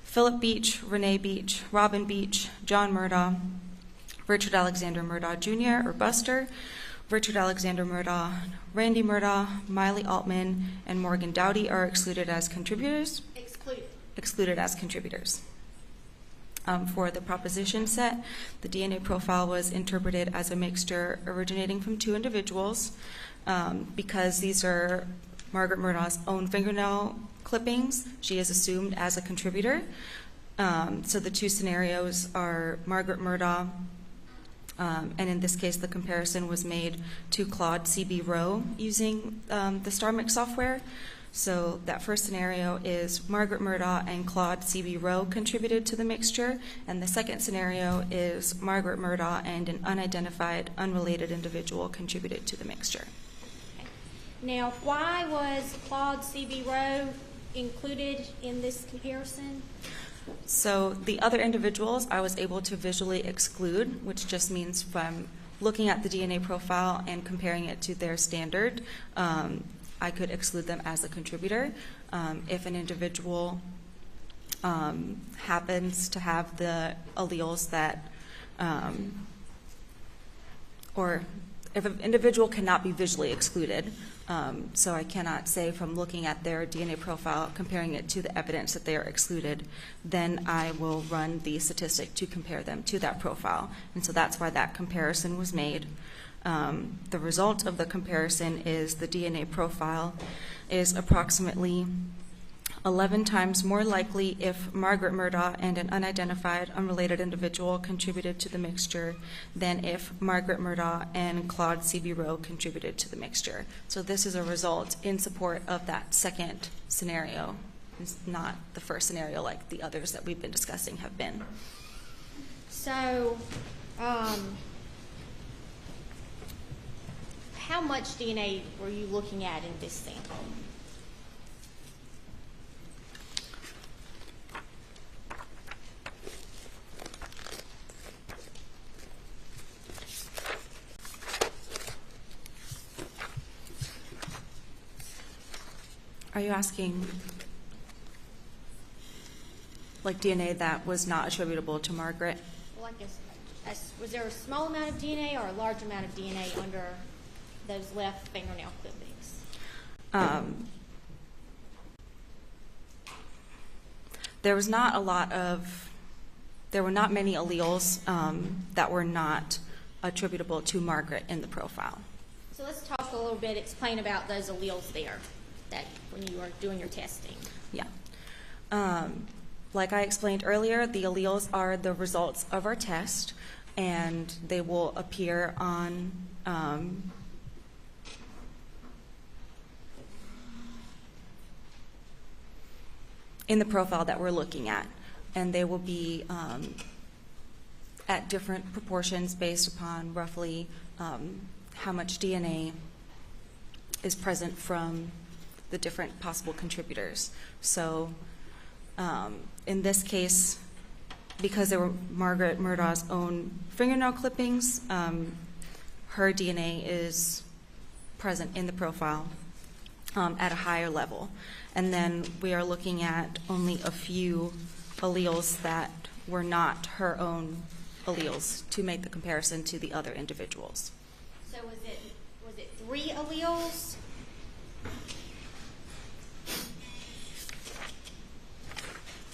E: Philip Beach, Renee Beach, Robin Beach, John Murdaugh, Richard Alexander Murdaugh Jr. or Buster, Richard Alexander Murdaugh, Randy Murdaugh, Miley Altman, and Morgan Dowdy are excluded as contributors. Excluded as contributors. For the proposition set, the DNA profile was interpreted as a mixture originating from 2 individuals. Because these are Margaret Murdaugh's own fingernail clippings, she is assumed as a contributor. So the 2 scenarios are Margaret Murdaugh, and in this case the comparison was made to Claude CB Rowe using the StarMix software. So that first scenario is Margaret Murdaugh and Claude CB Rowe contributed to the mixture, and the second scenario is Margaret Murdaugh and an unidentified, unrelated individual contributed to the mixture.
D: Now, why was Claude CB Rowe included in this comparison?
E: So the other individuals I was able to visually exclude, which just means from looking at the DNA profile and comparing it to their standard, I could exclude them as a contributor. If an individual happens to have the alleles that, or if an individual cannot be visually excluded, so I cannot say from looking at their DNA profile, comparing it to the evidence that they are excluded, then I will run the statistic to compare them to that profile. And so that's why that comparison was made. The result of the comparison is the DNA profile is approximately 11 times more likely if Margaret Murdaugh and an unidentified, unrelated individual contributed to the mixture than if Margaret Murdaugh and Claude CB Rowe contributed to the mixture. So this is a result in support of that second scenario. It's not the first scenario like the others that we've been discussing have been.
D: So, how much DNA were you looking at in this sample?
E: Are you asking like DNA that was not attributable to Margaret?
D: Well, I guess, was there a small amount of DNA or a large amount of DNA under those left fingernail clippings?
E: There was not a lot of, there were not many alleles that were not attributable to Margaret in the profile.
D: So let's talk a little bit, explain about those alleles there that when you were doing your testing.
E: Yeah. Like I explained earlier, the alleles are the results of our test, and they will appear on in the profile that we're looking at, and they will be at different proportions based upon roughly how much DNA is present from the different possible contributors. So in this case, because they were Margaret Murdaugh's own fingernail clippings, her DNA is present in the profile at a higher level. And then we are looking at only a few alleles that were not her own alleles to make the comparison to the other individuals.
D: So was it 3 alleles?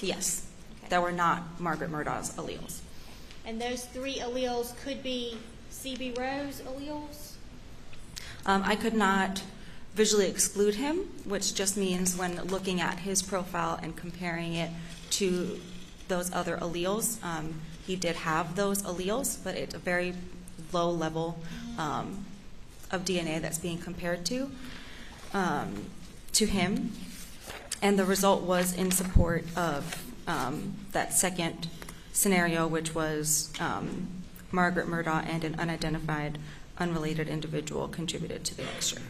E: Yes, that were not Margaret Murdaugh's alleles.
D: And those 3 alleles could be CB Rowe's alleles?
E: I could not visually exclude him, which just means when looking at his profile and comparing it to those other alleles, he did have those alleles, but at a very low level of DNA that's being compared to him. And the result was in support of that second scenario, which was Margaret Murdaugh and an unidentified, unrelated individual contributed to the mixture.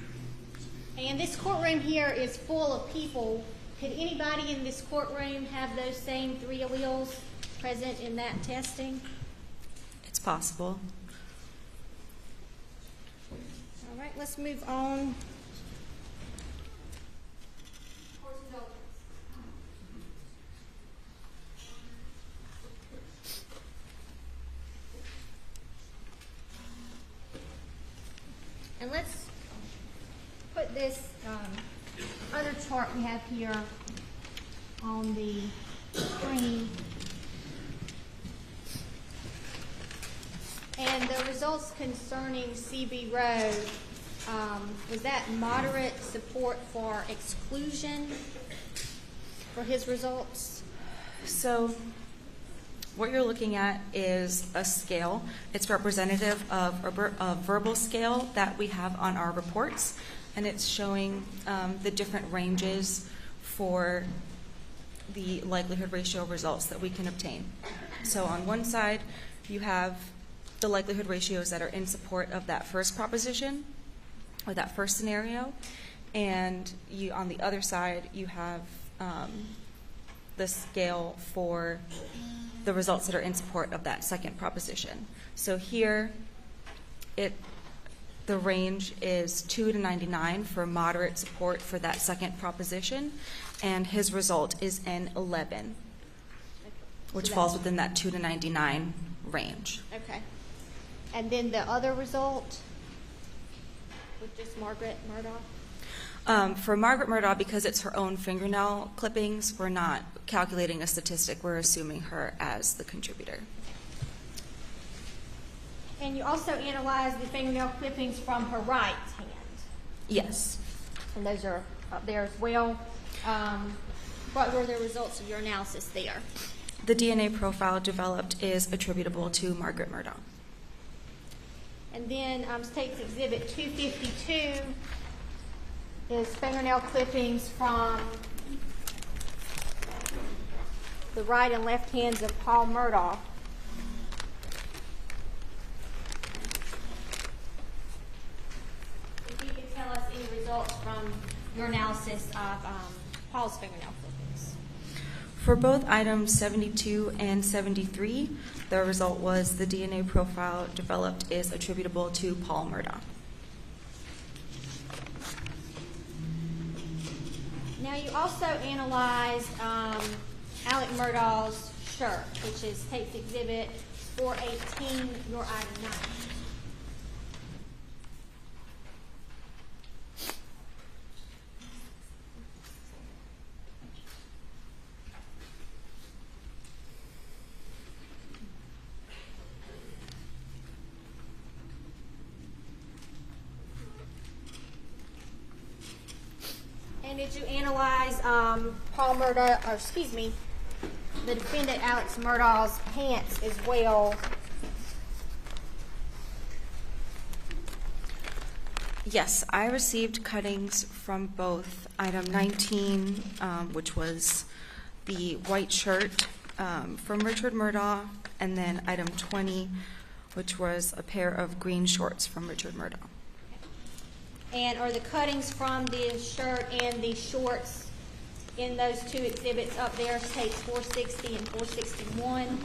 D: And this courtroom here is full of people. Could anybody in this courtroom have those same 3 alleles present in that testing?
E: It's possible.
D: All right, let's move on. this other chart we have here on the screen. And the results concerning CB Road, was that moderate support for exclusion for his results?
E: So what you're looking at is a scale. It's representative of a verbal scale that we have on our reports, and it's showing the different ranges for the likelihood ratio results that we can obtain. So on one side, you have the likelihood ratios that are in support of that first proposition or that first scenario, and on the other side, you have the scale for the results that are in support of that second proposition. So here, the range is 2 to 99 for moderate support for that second proposition, and his result is an 11, which falls within that 2 to 99 range.
D: Okay. And then the other result with just Margaret Murdaugh?
E: For Margaret Murdaugh, because it's her own fingernail clippings, we're not calculating a statistic. We're assuming her as the contributor.
D: And you also analyzed the fingernail clippings from her right hand.
E: Yes.
D: And those are up there as well. What were the results of your analysis there?
E: The DNA profile developed is attributable to Margaret Murdaugh.
D: And then State's Exhibit 252 is fingernail clippings from the right and left hands of Paul Murdaugh. If you could tell us any results from your analysis of Paul's fingernail clippings.
E: For both items 72 and 73, the result was the DNA profile developed is attributable to Paul Murdaugh.
D: Now you also analyzed Alec Murdaugh's shirt, which is State's Exhibit 418, your item 9. And did you analyze Paul Murdaugh, or excuse me, the defendant Alex Murdaugh's pants as well?
E: Yes, I received cuttings from both item 19, which was the white shirt from Richard Murdaugh, and then item 20, which was a pair of green shorts from Richard Murdaugh.
D: And are the cuttings from the shirt and the shorts in those two exhibits up there, States 460 and 461?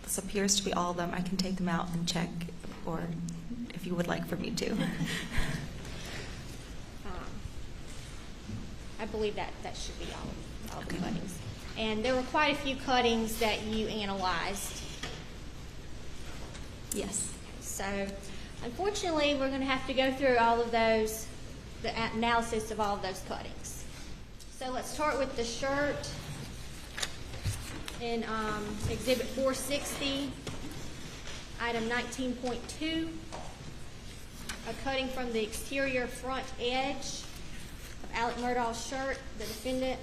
E: This appears to be all of them. I can take them out and check, or if you would like for me to.
D: I believe that should be all the cuttings. And there were quite a few cuttings that you analyzed.
E: Yes.
D: So, unfortunately, we're going to have to go through all of those, the analysis of all of those cuttings. So let's start with the shirt in Exhibit 460, item 19.2, a cutting from the exterior front edge of Alec Murdaugh's shirt, the defendant.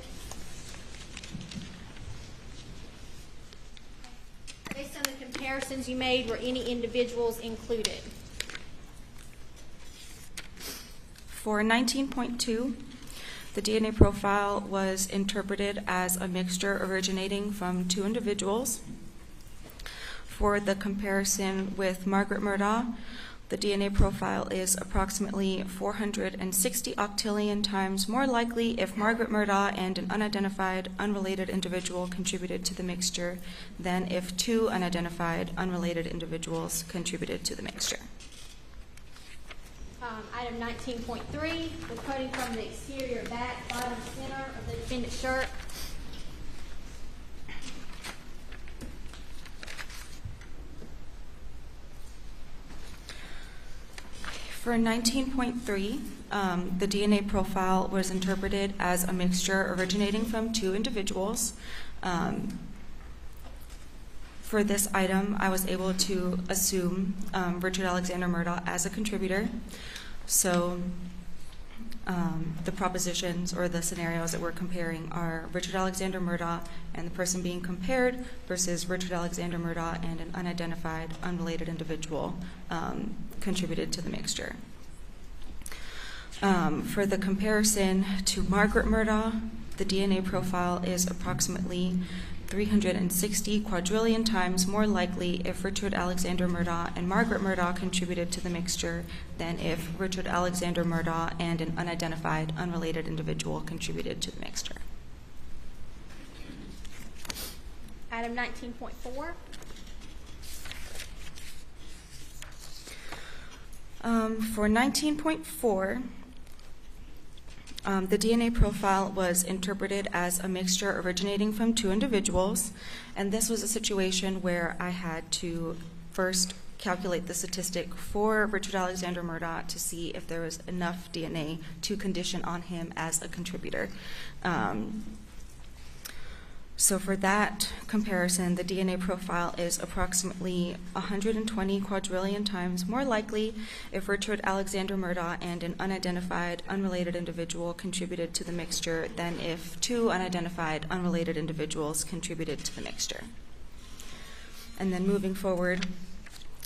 D: Based on the comparisons you made, were any individuals included?
E: For 19.2, the DNA profile was interpreted as a mixture originating from two individuals. For the comparison with Margaret Murdaugh, the DNA profile is approximately 460 octillion times more likely if Margaret Murdaugh and an unidentified, unrelated individual contributed to the mixture than if two unidentified, unrelated individuals contributed to the mixture.
D: Item 19.3, the cutting from the exterior back, bottom center of the defendant's shirt.
E: For 19.3, the DNA profile was interpreted as a mixture originating from two individuals. For this item, I was able to assume Richard Alexander Murdaugh as a contributor. So the propositions or the scenarios that we're comparing are Richard Alexander Murdaugh and the person being compared versus Richard Alexander Murdaugh and an unidentified, unrelated individual contributed to the mixture. For the comparison to Margaret Murdaugh, the DNA profile is approximately 360 quadrillion times more likely if Richard Alexander Murdaugh and Margaret Murdaugh contributed to the mixture than if Richard Alexander Murdaugh and an unidentified, unrelated individual contributed to the mixture.
D: Item 19.4.
E: For 19.4, the DNA profile was interpreted as a mixture originating from two individuals, and this was a situation where I had to first calculate the statistic for Richard Alexander Murdaugh to see if there was enough DNA to condition on him as a contributor. So for that comparison, the DNA profile is approximately 120 quadrillion times more likely if Richard Alexander Murdaugh and an unidentified, unrelated individual contributed to the mixture than if two unidentified, unrelated individuals contributed to the mixture. And then moving forward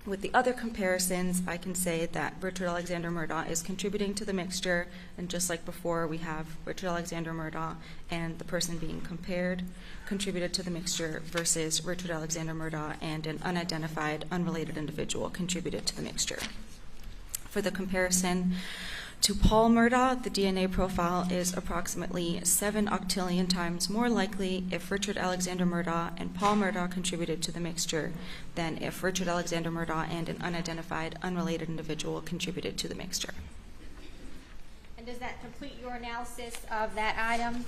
E: with the other comparisons, I can say that Richard Alexander Murdaugh is contributing to the mixture, and just like before, we have Richard Alexander Murdaugh and the person being compared contributed to the mixture versus Richard Alexander Murdaugh and an unidentified, unrelated individual contributed to the mixture. For the comparison to Paul Murdaugh, the DNA profile is approximately 7 octillion times more likely if Richard Alexander Murdaugh and Paul Murdaugh contributed to the mixture than if Richard Alexander Murdaugh and an unidentified, unrelated individual contributed to the mixture.
D: And does that complete your analysis of that item?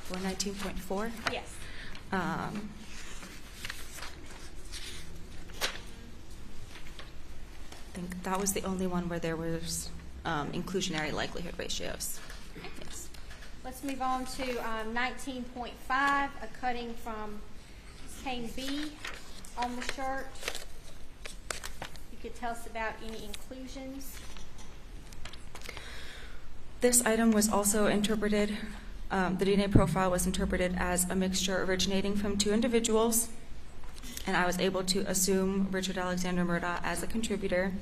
E: For 19.4?
D: Yes.
E: I think that was the only one where there was inclusionary likelihood ratios. Yes.
D: Let's move on to 19.5, a cutting from stain B on the shirt. You could tell us about any inclusions.
E: This item was also interpreted, the DNA profile was interpreted as a mixture originating from two individuals, and I was able to assume Richard Alexander Murdaugh as a contributor.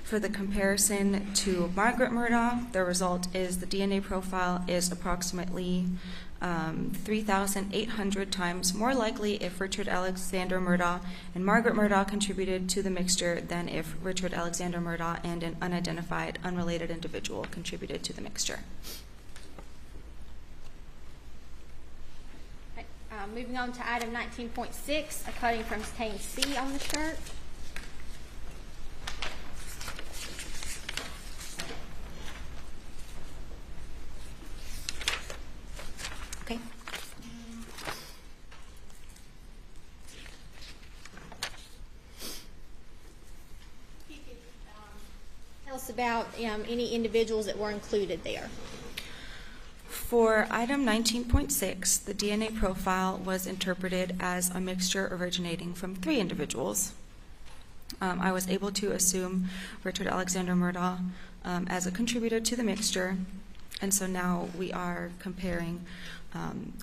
E: For the comparison to Margaret Murdaugh, the result is the DNA profile is approximately 3,800 times more likely if Richard Alexander Murdaugh and Margaret Murdaugh contributed to the mixture than if Richard Alexander Murdaugh and an unidentified, unrelated individual contributed to the mixture.
D: Moving on to item 19.6, a cutting from stain C on the shirt.
E: Okay.
D: You could tell us about any individuals that were included there.
E: For item 19.6, the DNA profile was interpreted as a mixture originating from three individuals. I was able to assume Richard Alexander Murdaugh as a contributor to the mixture, and so now we are comparing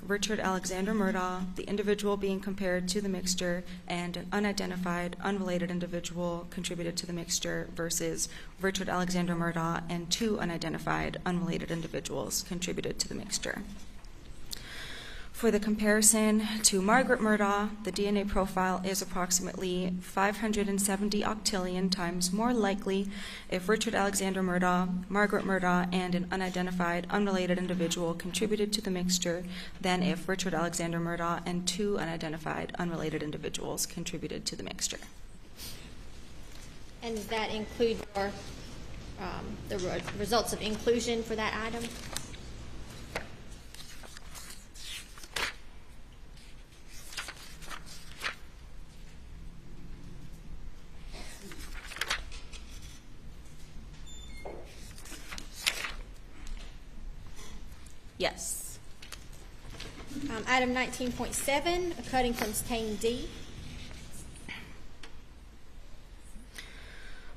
E: Richard Alexander Murdaugh, the individual being compared to the mixture, and an unidentified, unrelated individual contributed to the mixture versus Richard Alexander Murdaugh and two unidentified, unrelated individuals contributed to the mixture. For the comparison to Margaret Murdaugh, the DNA profile is approximately 570 octillion times more likely if Richard Alexander Murdaugh, Margaret Murdaugh, and an unidentified, unrelated individual contributed to the mixture than if Richard Alexander Murdaugh and two unidentified, unrelated individuals contributed to the mixture.
D: And does that include your, results of inclusion for that item?
E: Yes.
D: Item 19.7, a cutting from stain D.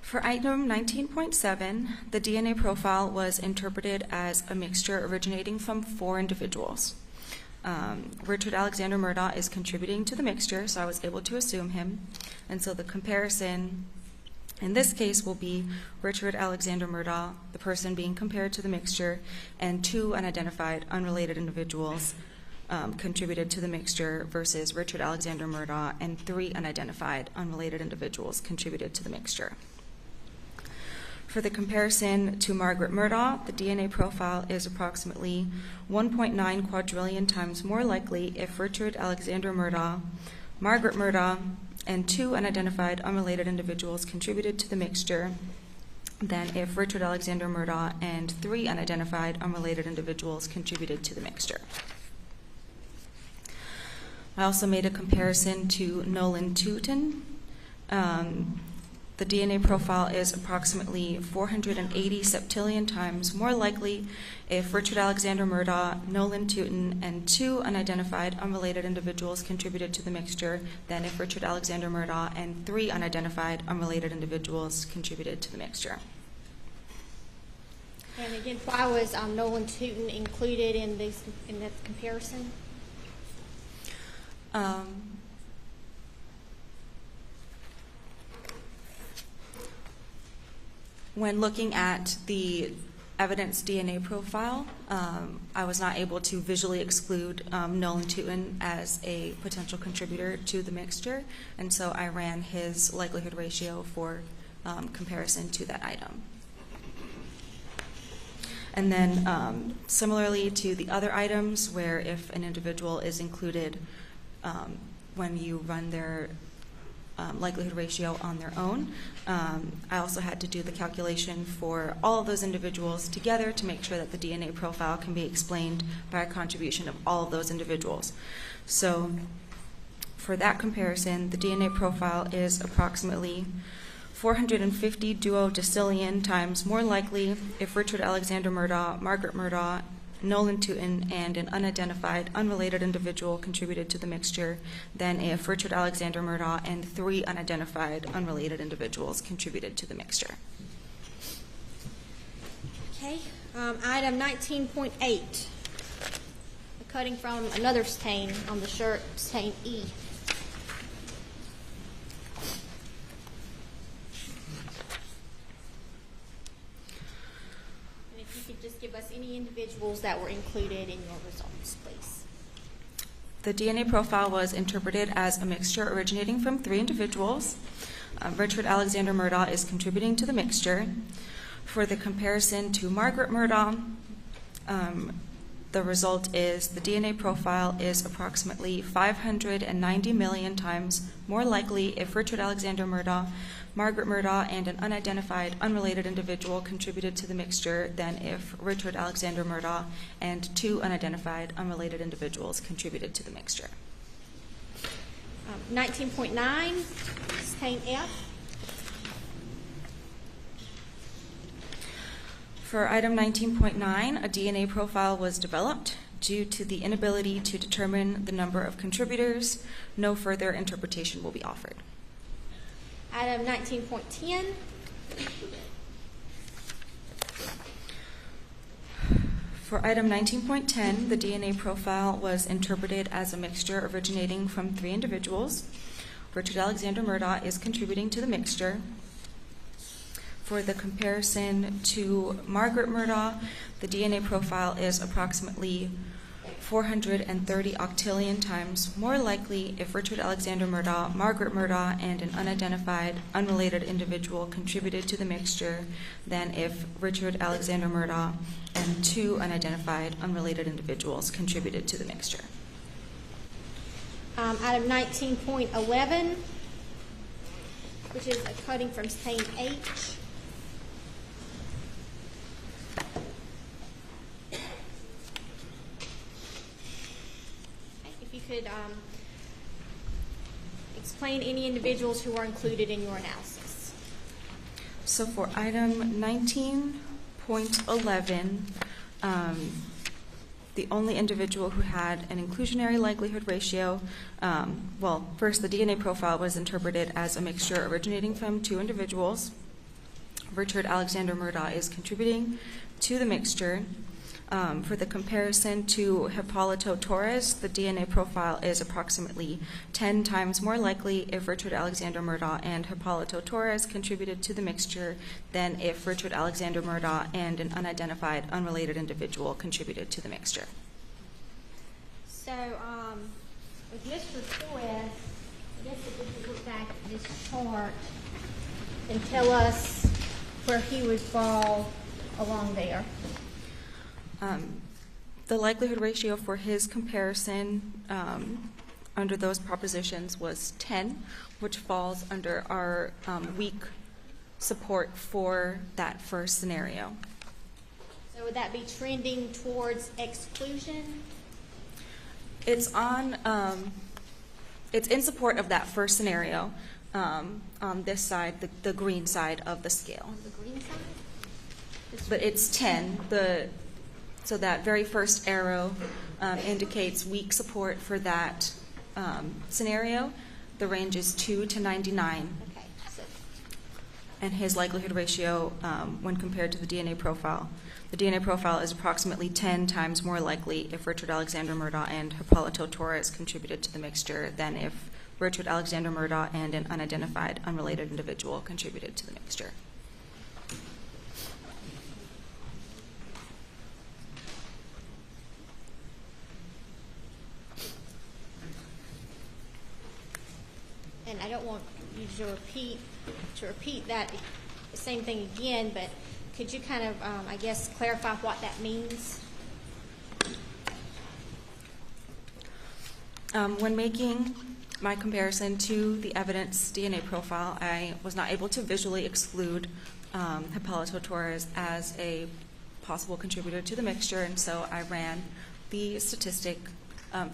E: For item 19.7, the DNA profile was interpreted as a mixture originating from 4 individuals. Richard Alexander Murdaugh is contributing to the mixture, so I was able to assume him. And so the comparison in this case will be Richard Alexander Murdaugh, the person being compared to the mixture, and 2 unidentified, unrelated individuals contributed to the mixture versus Richard Alexander Murdaugh and 3 unidentified, unrelated individuals contributed to the mixture. For the comparison to Margaret Murdaugh, the DNA profile is approximately 1.9 quadrillion times more likely if Richard Alexander Murdaugh, Margaret Murdaugh, and 2 unidentified unrelated individuals contributed to the mixture than if Richard Alexander Murdaugh and 3 unidentified unrelated individuals contributed to the mixture. I also made a comparison to Nolan Tootin. The DNA profile is approximately 480 septillion times more likely if Richard Alexander Murdaugh, Nolan Tootin, and 2 unidentified unrelated individuals contributed to the mixture than if Richard Alexander Murdaugh and 3 unidentified unrelated individuals contributed to the mixture.
D: And again, why was Nolan Tootin included in the comparison?
E: When looking at the evidence DNA profile, I was not able to visually exclude Nolan Tootin as a potential contributor to the mixture, and so I ran his likelihood ratio for comparison to that item. And then similarly to the other items where if an individual is included when you run their likelihood ratio on their own, I also had to do the calculation for all of those individuals together to make sure that the DNA profile can be explained by a contribution of all of those individuals. So for that comparison, the DNA profile is approximately 450 duodecillion times more likely if Richard Alexander Murdaugh, Margaret Murdaugh, Nolan Tootin, and an unidentified, unrelated individual contributed to the mixture than if Richard Alexander Murdaugh and 3 unidentified, unrelated individuals contributed to the mixture.
D: Okay. Item 19.8, a cutting from another stain on the shirt, stain E. Just give us any individuals that were included in your results, please.
E: The DNA profile was interpreted as a mixture originating from 3 individuals. Richard Alexander Murdaugh is contributing to the mixture. For the comparison to Margaret Murdaugh, the result is the DNA profile is approximately 590 million times more likely if Richard Alexander Murdaugh, Margaret Murdaugh, and an unidentified, unrelated individual contributed to the mixture than if Richard Alexander Murdaugh and 2 unidentified, unrelated individuals contributed to the mixture.
D: 19.9, stain F.
E: For item 19.9, a DNA profile was developed. Due to the inability to determine the number of contributors, no further interpretation will be offered.
D: Item 19.10.
E: For item 19.10, the DNA profile was interpreted as a mixture originating from 3 individuals. Richard Alexander Murdaugh is contributing to the mixture. For the comparison to Margaret Murdaugh, the DNA profile is approximately 430 octillion times more likely if Richard Alexander Murdaugh, Margaret Murdaugh, and an unidentified, unrelated individual contributed to the mixture than if Richard Alexander Murdaugh and 2 unidentified, unrelated individuals contributed to the mixture.
D: Item 19.11. which is a cutting from stain H. If you could explain any individuals who are included in your analysis.
E: So for item 19.11, the only individual who had an inclusionary likelihood ratio, well, first the DNA profile was interpreted as a mixture originating from 2 individuals. Richard Alexander Murdaugh is contributing to the mixture. For the comparison to Hipólito Torres, the DNA profile is approximately 10 times more likely if Richard Alexander Murdaugh and Hipólito Torres contributed to the mixture than if Richard Alexander Murdaugh and an unidentified, unrelated individual contributed to the mixture.
D: So, with Mr. Torres, I guess if we could look back at this chart and tell us where he would fall along there.
E: The likelihood ratio for his comparison under those propositions was 10, which falls under our weak support for that first scenario.
D: So would that be trending towards exclusion?
E: It's on. It's in support of that first scenario on this side, the green side of the scale.
D: On the green side?
E: But it's 10. So that very first arrow indicates weak support for that scenario. The range is 2 to 99.
D: Okay. So,
E: And his likelihood ratio, when compared to the DNA profile, the DNA profile is approximately 10 times more likely if Richard Alexander Murdaugh and Hipólito Torres contributed to the mixture than if Richard Alexander Murdaugh and an unidentified, unrelated individual contributed to the mixture.
D: and I don't want you to repeat that same thing again, but could you kind of, I guess, clarify what that means?
E: When making my comparison to the evidence DNA profile, I was not able to visually exclude Hipólito Torres as a possible contributor to the mixture, and so I ran the statistic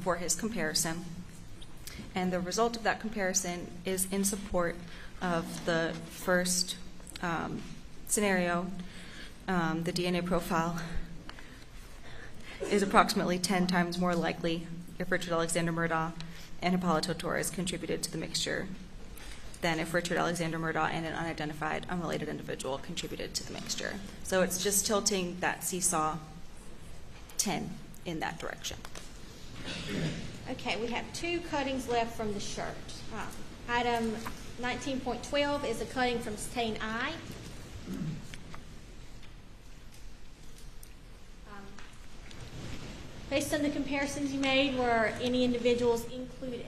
E: for his comparison. And the result of that comparison is in support of the first scenario. The DNA profile is approximately 10 times more likely if Richard Alexander Murdaugh and Hipólito Torres contributed to the mixture than if Richard Alexander Murdaugh and an unidentified, unrelated individual contributed to the mixture. So it's just tilting that seesaw 10 in that direction.
D: Okay, we have two cuttings left from the shirt. Item 19.12 is a cutting from stain I. Based on the comparisons you made, were any individuals included?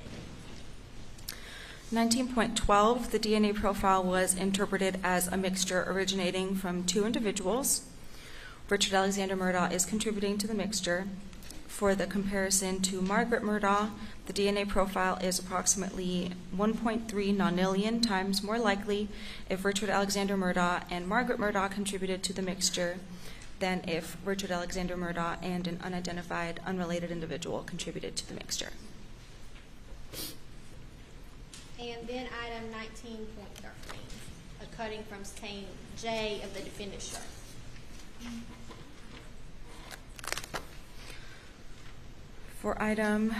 E: 19.12, the DNA profile was interpreted as a mixture originating from two individuals. Richard Alexander Murdaugh is contributing to the mixture. For the comparison to Margaret Murdaugh, the DNA profile is approximately 1.3 nonillion times more likely if Richard Alexander Murdaugh and Margaret Murdaugh contributed to the mixture than if Richard Alexander Murdaugh and an unidentified, unrelated individual contributed to the mixture.
D: And then item 19.13, a cutting from stain J of the defendant's shirt.
E: For item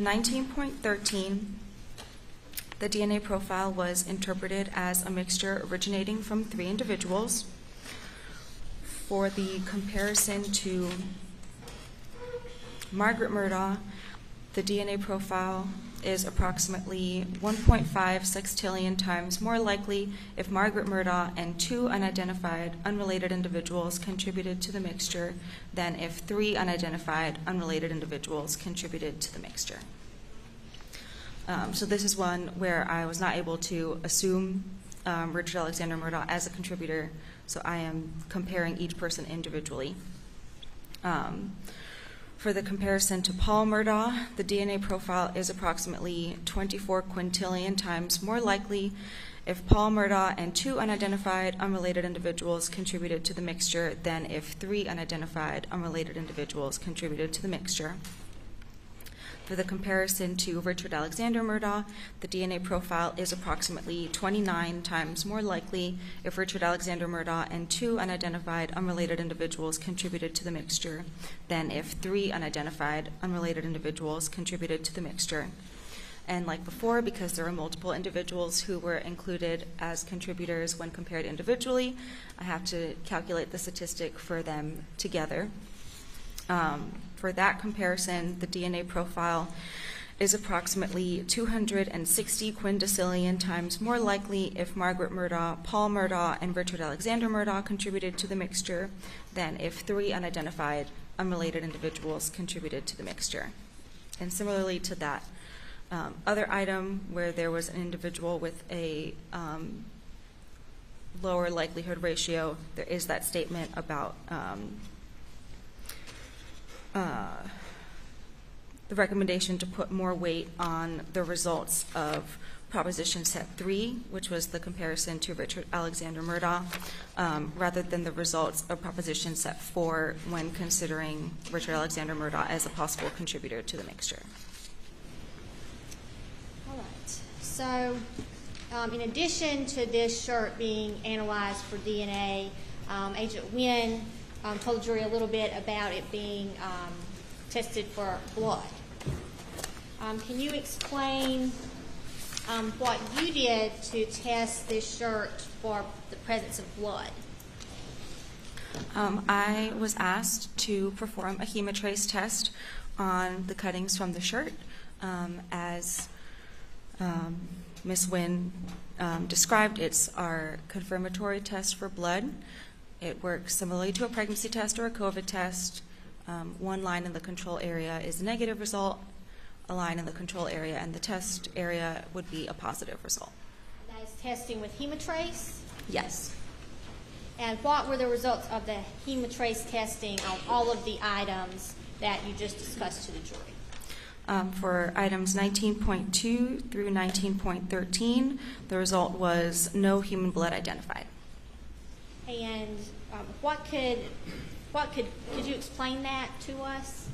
E: 19.13, the DNA profile was interpreted as a mixture originating from three individuals. For the comparison to Margaret Murdaugh, the DNA profile is approximately 1.5 sextillion times more likely if Margaret Murdaugh and two unidentified, unrelated individuals contributed to the mixture than if three unidentified, unrelated individuals contributed to the mixture. So this is one where I was not able to assume Richard Alexander Murdaugh as a contributor, so I am comparing each person individually. For the comparison to Paul Murdaugh, the DNA profile is approximately 24 quintillion times more likely if Paul Murdaugh and 2 unidentified unrelated individuals contributed to the mixture than if 3 unidentified unrelated individuals contributed to the mixture. For the comparison to Richard Alexander Murdaugh, the DNA profile is approximately 29 times more likely if Richard Alexander Murdaugh and 2 unidentified unrelated individuals contributed to the mixture than if 3 unidentified unrelated individuals contributed to the mixture. And like before, because there are multiple individuals who were included as contributors when compared individually, I have to calculate the statistic for them together. For that comparison, the DNA profile is approximately 260 quindecillion times more likely if Margaret Murdaugh, Paul Murdaugh, and Richard Alexander Murdaugh contributed to the mixture than if 3 unidentified unrelated individuals contributed to the mixture. And similarly to that other item where there was an individual with a lower likelihood ratio, there is that statement about the recommendation to put more weight on the results of Proposition Set 3, which was the comparison to Richard Alexander Murdaugh, rather than the results of Proposition Set 4 when considering Richard Alexander Murdaugh as a possible contributor to the mixture.
D: All right. So, in addition to this shirt being analyzed for DNA, Agent Wynn told the jury a little bit about it being tested for blood. Can you explain what you did to test this shirt for the presence of blood?
E: I was asked to perform a Hematrace test on the cuttings from the shirt. As Ms. Wynn described, it's our confirmatory test for blood. It works similarly to a pregnancy test or a COVID test. One line in the control area is a negative result, a line in the control area and the test area would be a positive result.
D: That is testing with Hematrace?
E: Yes.
D: And what were the results of the Hematrace testing on all of the items that you just discussed to the jury?
E: For items 19.2 through 19.13, the result was no human blood identified.
D: And could you explain that to us?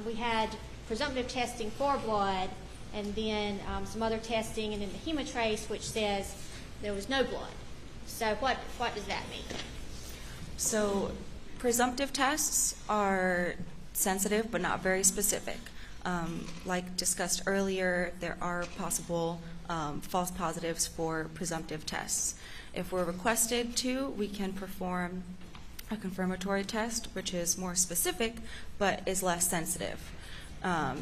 D: We had presumptive testing for blood, and then some other testing, and then the Hematrace, which says there was no blood. So what does that mean?
E: So presumptive tests are sensitive but not very specific. Like discussed earlier, there are possible false positives for presumptive tests. If we're requested to, we can perform a confirmatory test, which is more specific but is less sensitive.
D: So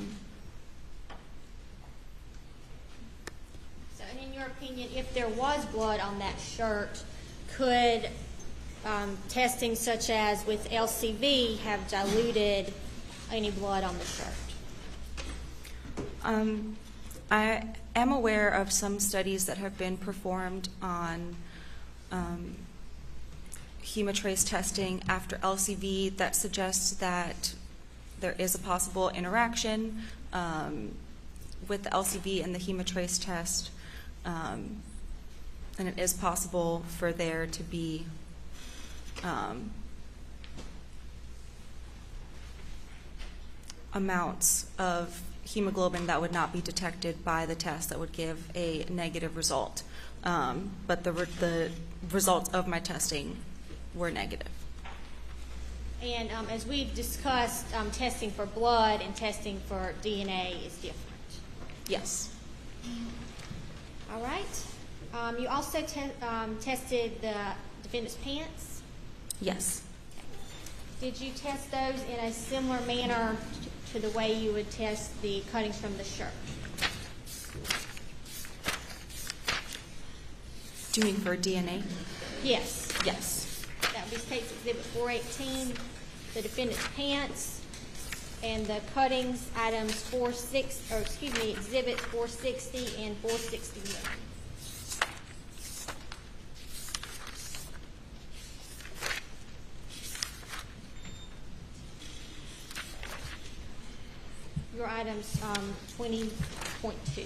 D: in your opinion, if there was blood on that shirt, could testing such as with LCV have diluted any blood on the shirt?
E: I am aware of some studies that have been performed on Hematrace testing after LCV that suggests that there is a possible interaction with the LCV and the Hematrace test, and it is possible for there to be amounts of hemoglobin that would not be detected by the test that would give a negative result. But the results of my testing were negative.
D: And as we've discussed, testing for blood and testing for DNA is different.
E: Yes.
D: All right. You also tested the defendant's pants?
E: Yes.
D: Did you test those in a similar manner to the way you would test the cuttings from the shirt?
E: Do you mean for DNA?
D: Yes.
E: Yes.
D: That would be State's Exhibit 418, the defendant's pants, and the cuttings, items Exhibits 460 and 461. your items 20.2.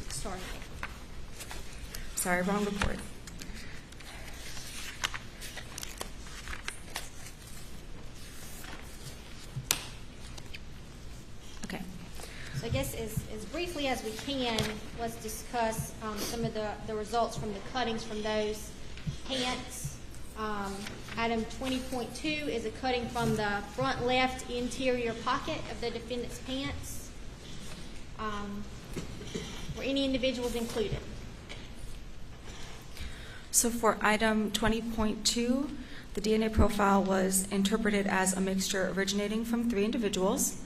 D: Sorry.
E: Sorry, wrong report. Okay.
D: So I guess as briefly as we can, let's discuss some of the results from the cuttings from those pants. Item 20.2 is a cutting from the front left interior pocket of the defendant's pants. Were any individuals included?
E: So for item 20.2, the DNA profile was interpreted as a mixture originating from 3 individuals.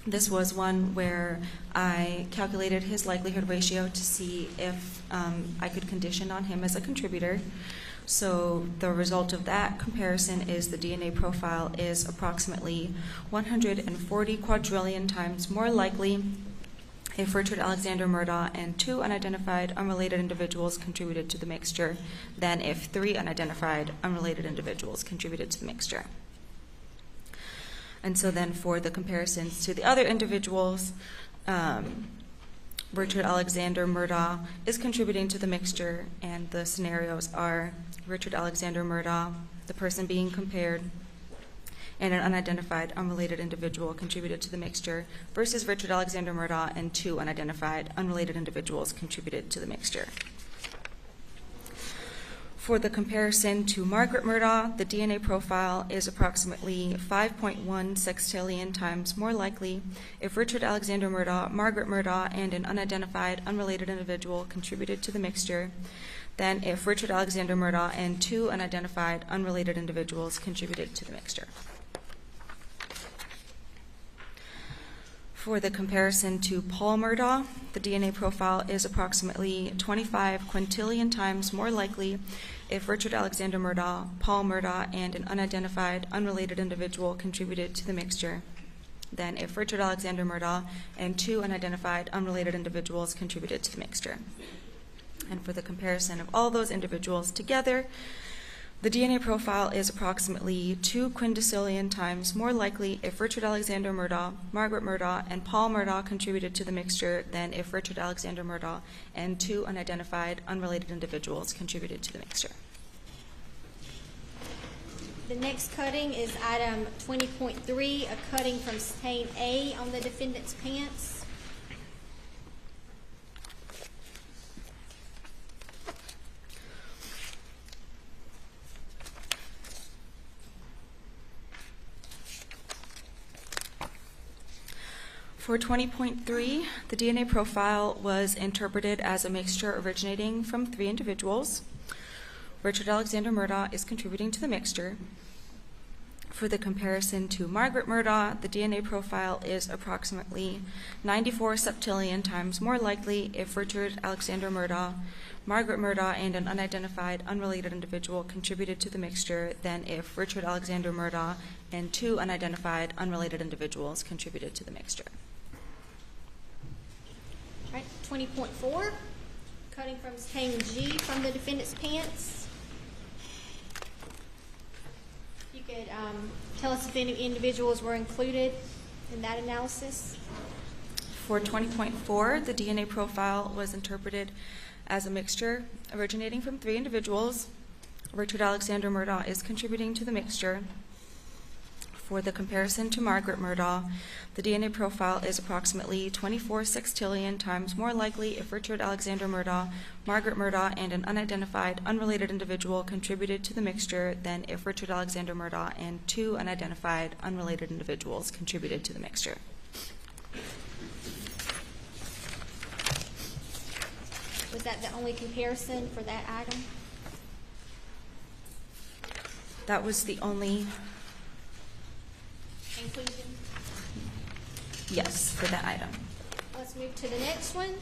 E: This was one where I calculated his likelihood ratio to see if I could condition on him as a contributor. So the result of that comparison is the DNA profile is approximately 140 quadrillion times more likely if Richard Alexander Murdaugh and 2 unidentified unrelated individuals contributed to the mixture than if 3 unidentified unrelated individuals contributed to the mixture. And so then for the comparisons to the other individuals, Richard Alexander Murdaugh is contributing to the mixture, and the scenarios are Richard Alexander Murdaugh, the person being compared, and an unidentified unrelated individual contributed to the mixture, versus Richard Alexander Murdaugh and 2 unidentified unrelated individuals contributed to the mixture. For the comparison to Margaret Murdaugh, the DNA profile is approximately 5.1 sextillion times more likely if Richard Alexander Murdaugh, Margaret Murdaugh, and an unidentified unrelated individual contributed to the mixture than if Richard Alexander Murdaugh and 2 unidentified unrelated individuals contributed to the mixture. For the comparison to Paul Murdaugh, the DNA profile is approximately 25 quintillion times more likely if Richard Alexander Murdaugh, Paul Murdaugh, and an unidentified unrelated individual contributed to the mixture than if Richard Alexander Murdaugh and 2 unidentified unrelated individuals contributed to the mixture. And for the comparison of all those individuals together, the DNA profile is approximately 2 quindecillion times more likely if Richard Alexander Murdaugh, Margaret Murdaugh, and Paul Murdaugh contributed to the mixture than if Richard Alexander Murdaugh and 2 unidentified unrelated individuals contributed to the mixture.
D: The next cutting is item 20.3, a cutting from stain A on the defendant's pants.
E: For 20.3, the DNA profile was interpreted as a mixture originating from 3 individuals. Richard Alexander Murdaugh is contributing to the mixture. For the comparison to Margaret Murdaugh, the DNA profile is approximately 94 septillion times more likely if Richard Alexander Murdaugh, Margaret Murdaugh, and an unidentified unrelated individual contributed to the mixture than if Richard Alexander Murdaugh and 2 unidentified unrelated individuals contributed to the mixture.
D: All right, 20.4, cutting from stain G from the defendant's pants. You could tell us if any individuals were included in that analysis.
E: For 20.4, the DNA profile was interpreted as a mixture originating from 3 individuals. Richard Alexander Murdaugh is contributing to the mixture. For the comparison to Margaret Murdaugh, the DNA profile is approximately 24 sextillion times more likely if Richard Alexander Murdaugh, Margaret Murdaugh, and an unidentified unrelated individual contributed to the mixture than if Richard Alexander Murdaugh and 2 unidentified unrelated individuals contributed to the mixture.
D: Was that the only comparison for that item?
E: That was the only,
D: Inclusion?
E: yes, for that item.
D: Let's move to the next one. I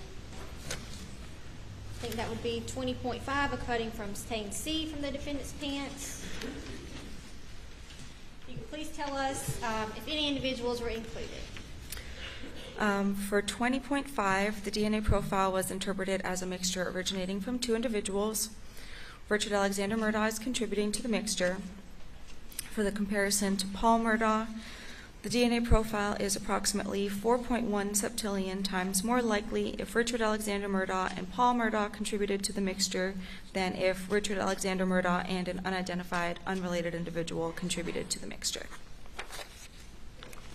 D: think that would be 20.5, a cutting from stain C from the defendant's pants. You can please tell us if any individuals were included.
E: For 20.5, the DNA profile was interpreted as a mixture originating from 2 individuals. Richard Alexander Murdaugh is contributing to the mixture. For the comparison to Paul Murdaugh, The DNA profile is approximately 4.1 septillion times more likely if Richard Alexander Murdaugh and Paul Murdaugh contributed to the mixture than if Richard Alexander Murdaugh and an unidentified, unrelated individual contributed to the mixture.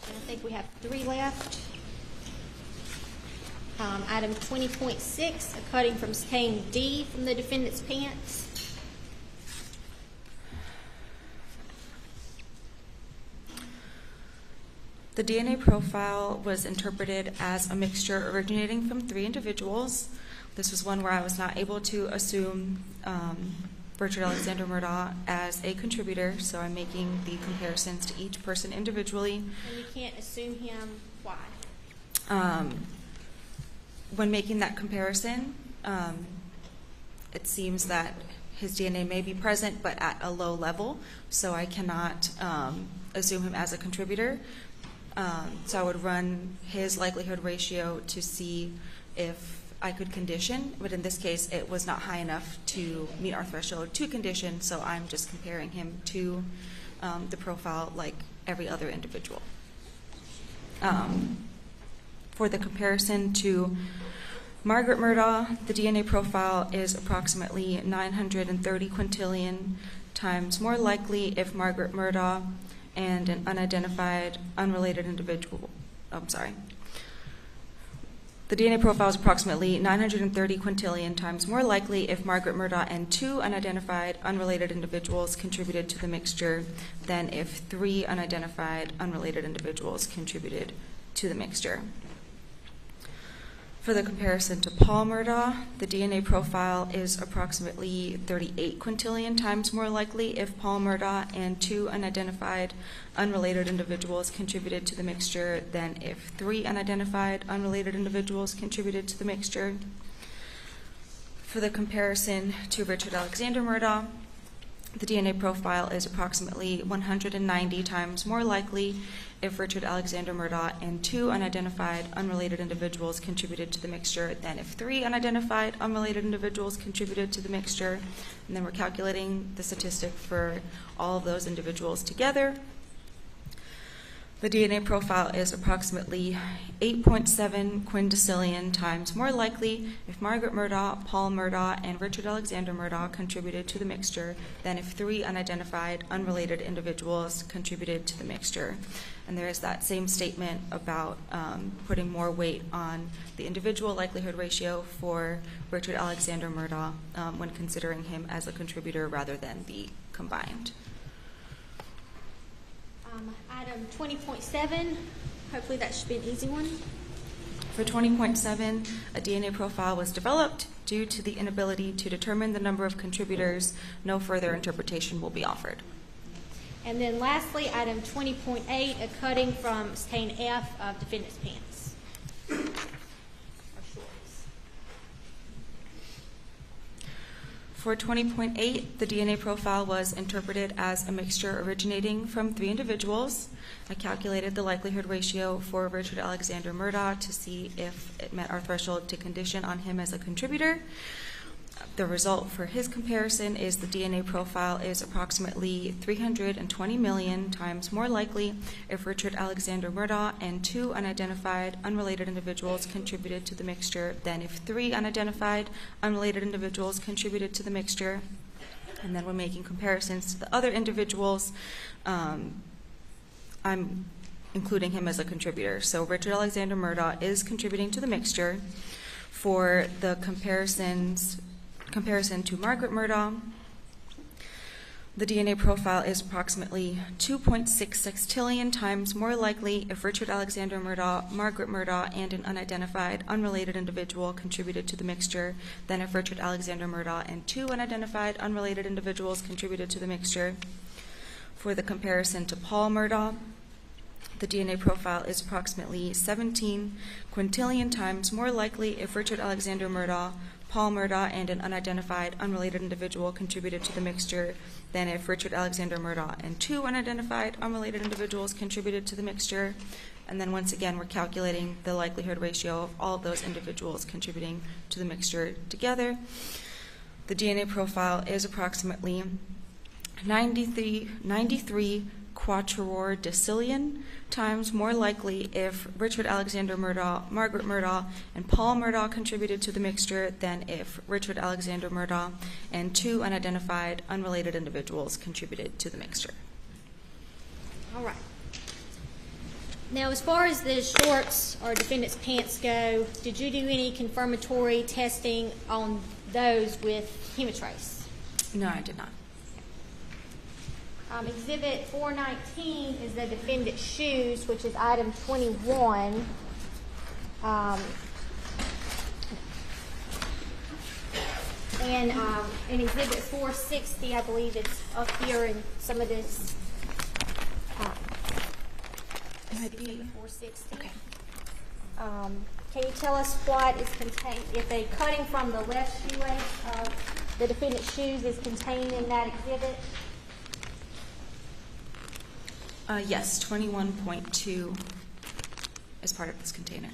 D: And I think we have 3 left. Item 20.6, a cutting from stain D from the defendant's pants.
E: The DNA profile was interpreted as a mixture originating from 3 individuals. This was one where I was not able to assume Richard Alexander Murdaugh as a contributor, so I'm making the comparisons to each person individually.
D: And you can't assume him. Why?
E: When making that comparison, it seems that his DNA may be present but at a low level, so I cannot assume him as a contributor. So I would run his likelihood ratio to see if I could condition, but in this case it was not high enough to meet our threshold to condition, so I'm just comparing him to the profile like every other individual. For the comparison to Margaret Murdaugh, the DNA profile is approximately 930 quintillion times more likely if Margaret Murdaugh and an unidentified, unrelated individual, The DNA profile is approximately 930 quintillion times more likely if Margaret Murdaugh and 2 unidentified, unrelated individuals contributed to the mixture than if 3 unidentified, unrelated individuals contributed to the mixture. For the comparison to Paul Murdaugh, the DNA profile is approximately 38 quintillion times more likely if Paul Murdaugh and 2 unidentified, unrelated individuals contributed to the mixture than if 3 unidentified, unrelated individuals contributed to the mixture. For the comparison to Richard Alexander Murdaugh, the DNA profile is approximately 190 times more likely if Richard Alexander Murdaugh and 2 unidentified, unrelated individuals contributed to the mixture than if 3 unidentified, unrelated individuals contributed to the mixture. And then we're calculating the statistic for all of those individuals together. The DNA profile is approximately 8.7 quindecillion times more likely if Margaret Murdaugh, Paul Murdaugh, and Richard Alexander Murdaugh contributed to the mixture than if 3 unidentified, unrelated individuals contributed to the mixture. And there is that same statement about putting more weight on the individual likelihood ratio for Richard Alexander Murdaugh when considering him as a contributor rather than the combined.
D: Item 20.7, hopefully that should be an easy one.
E: For 20.7, a DNA profile was developed. Due to the inability to determine the number of contributors, no further interpretation will be offered.
D: And then lastly, item 20.8, a cutting from stain F of defendant's pants. Or shorts.
E: For 20.8, the DNA profile was interpreted as a mixture originating from 3 individuals. I calculated the likelihood ratio for Richard Alexander Murdaugh to see if it met our threshold to condition on him as a contributor. The result for his comparison is the DNA profile is approximately 320 million times more likely if Richard Alexander Murdaugh and 2 unidentified, unrelated individuals contributed to the mixture than if 3 unidentified, unrelated individuals contributed to the mixture. And then when making comparisons to the other individuals, I'm including him as a contributor. So Richard Alexander Murdaugh is contributing to the mixture. For the comparison to Margaret Murdaugh, the DNA profile is approximately 2.6 sextillion times more likely if Richard Alexander Murdaugh, Margaret Murdaugh, and an unidentified, unrelated individual contributed to the mixture than if Richard Alexander Murdaugh and 2 unidentified, unrelated individuals contributed to the mixture. For the comparison to Paul Murdaugh, the DNA profile is approximately 17 quintillion times more likely if Richard Alexander Murdaugh, Paul Murdaugh, and an unidentified, unrelated individual contributed to the mixture than if Richard Alexander Murdaugh and 2 unidentified, unrelated individuals contributed to the mixture. And then once again, we're calculating the likelihood ratio of all of those individuals contributing to the mixture together. The DNA profile is approximately 93 quattuor decillion times more likely if Richard Alexander Murdaugh, Margaret Murdaugh, and Paul Murdaugh contributed to the mixture than if Richard Alexander Murdaugh and 2 unidentified, unrelated individuals contributed to the mixture.
D: All right. Now, as far as the shorts or defendant's pants go, did you do any confirmatory testing on those with Hematrace?
E: No, I did not.
D: Exhibit 419 is the defendant's shoes, which is item 21. And in Exhibit 460, I believe it's up here in some of this. Exhibit 460.
E: Okay.
D: Can you tell us what is contained, if a cutting from the left shoelace of the defendant's shoes is contained in that exhibit?
E: Yes, 21.2 is part of this container.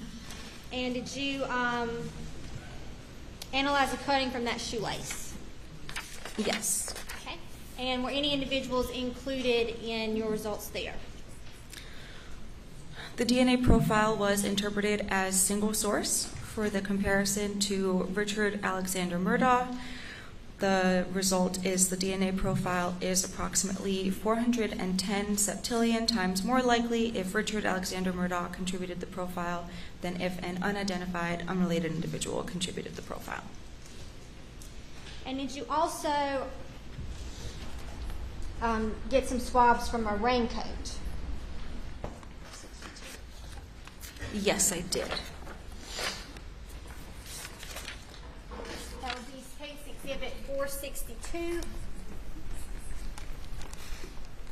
D: And did you analyze the cutting from that shoelace?
E: Yes.
D: Okay. And were any individuals included in your results there?
E: The DNA profile was interpreted as single source for the comparison to Richard Alexander Murdaugh. The result is the DNA profile is approximately 410 septillion times more likely if Richard Alexander Murdaugh contributed the profile than if an unidentified, unrelated individual contributed the profile.
D: And did you also get some swabs from a raincoat?
E: Yes, I did.
D: That would be case exhibit 462.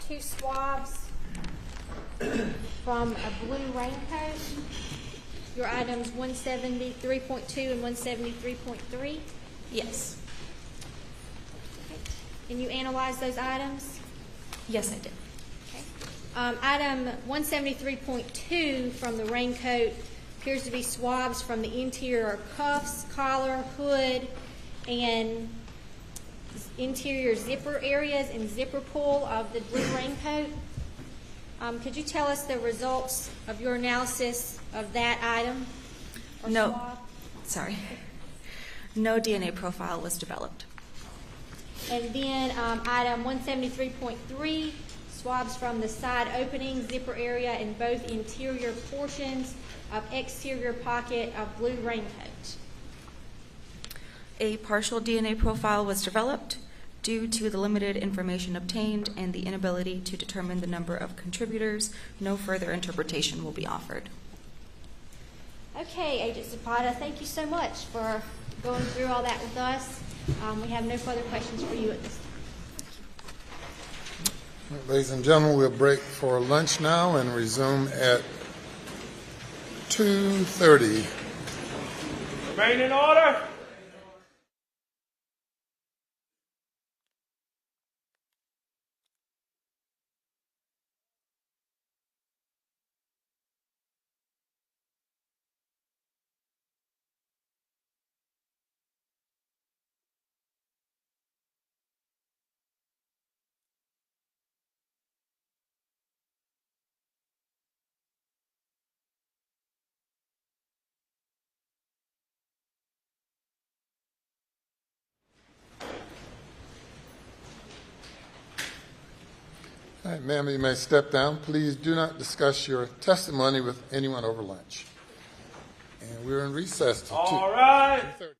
D: 2 swabs from a blue raincoat. Your items 173.2 and 173.3.
E: Yes.
D: Okay. And you analyzed those items?
E: Yes, I did.
D: Okay. Item 173.2 from the raincoat appears to be swabs from the interior cuffs, collar, hood, and interior zipper areas and zipper pull of the blue raincoat. Could you tell us the results of your analysis of that item? Or
E: No.
D: swab?
E: Sorry. No DNA profile was developed.
D: And then item 173.3, swabs from the side opening, zipper area, and both interior portions of exterior pocket of blue raincoat.
E: A partial DNA profile was developed due to the limited information obtained and the inability to determine the number of contributors. No further interpretation will be offered.
D: Okay, Agent Zapata, thank you so much for going through all that with us. We have no further questions for you at this time.
C: Ladies and gentlemen, we'll break for lunch now and resume at 2:30.
F: Remain in order.
C: All right, ma'am, you may step down. Please do not discuss your testimony with anyone over lunch. And we're in recess till
F: All right.
C: 2:30.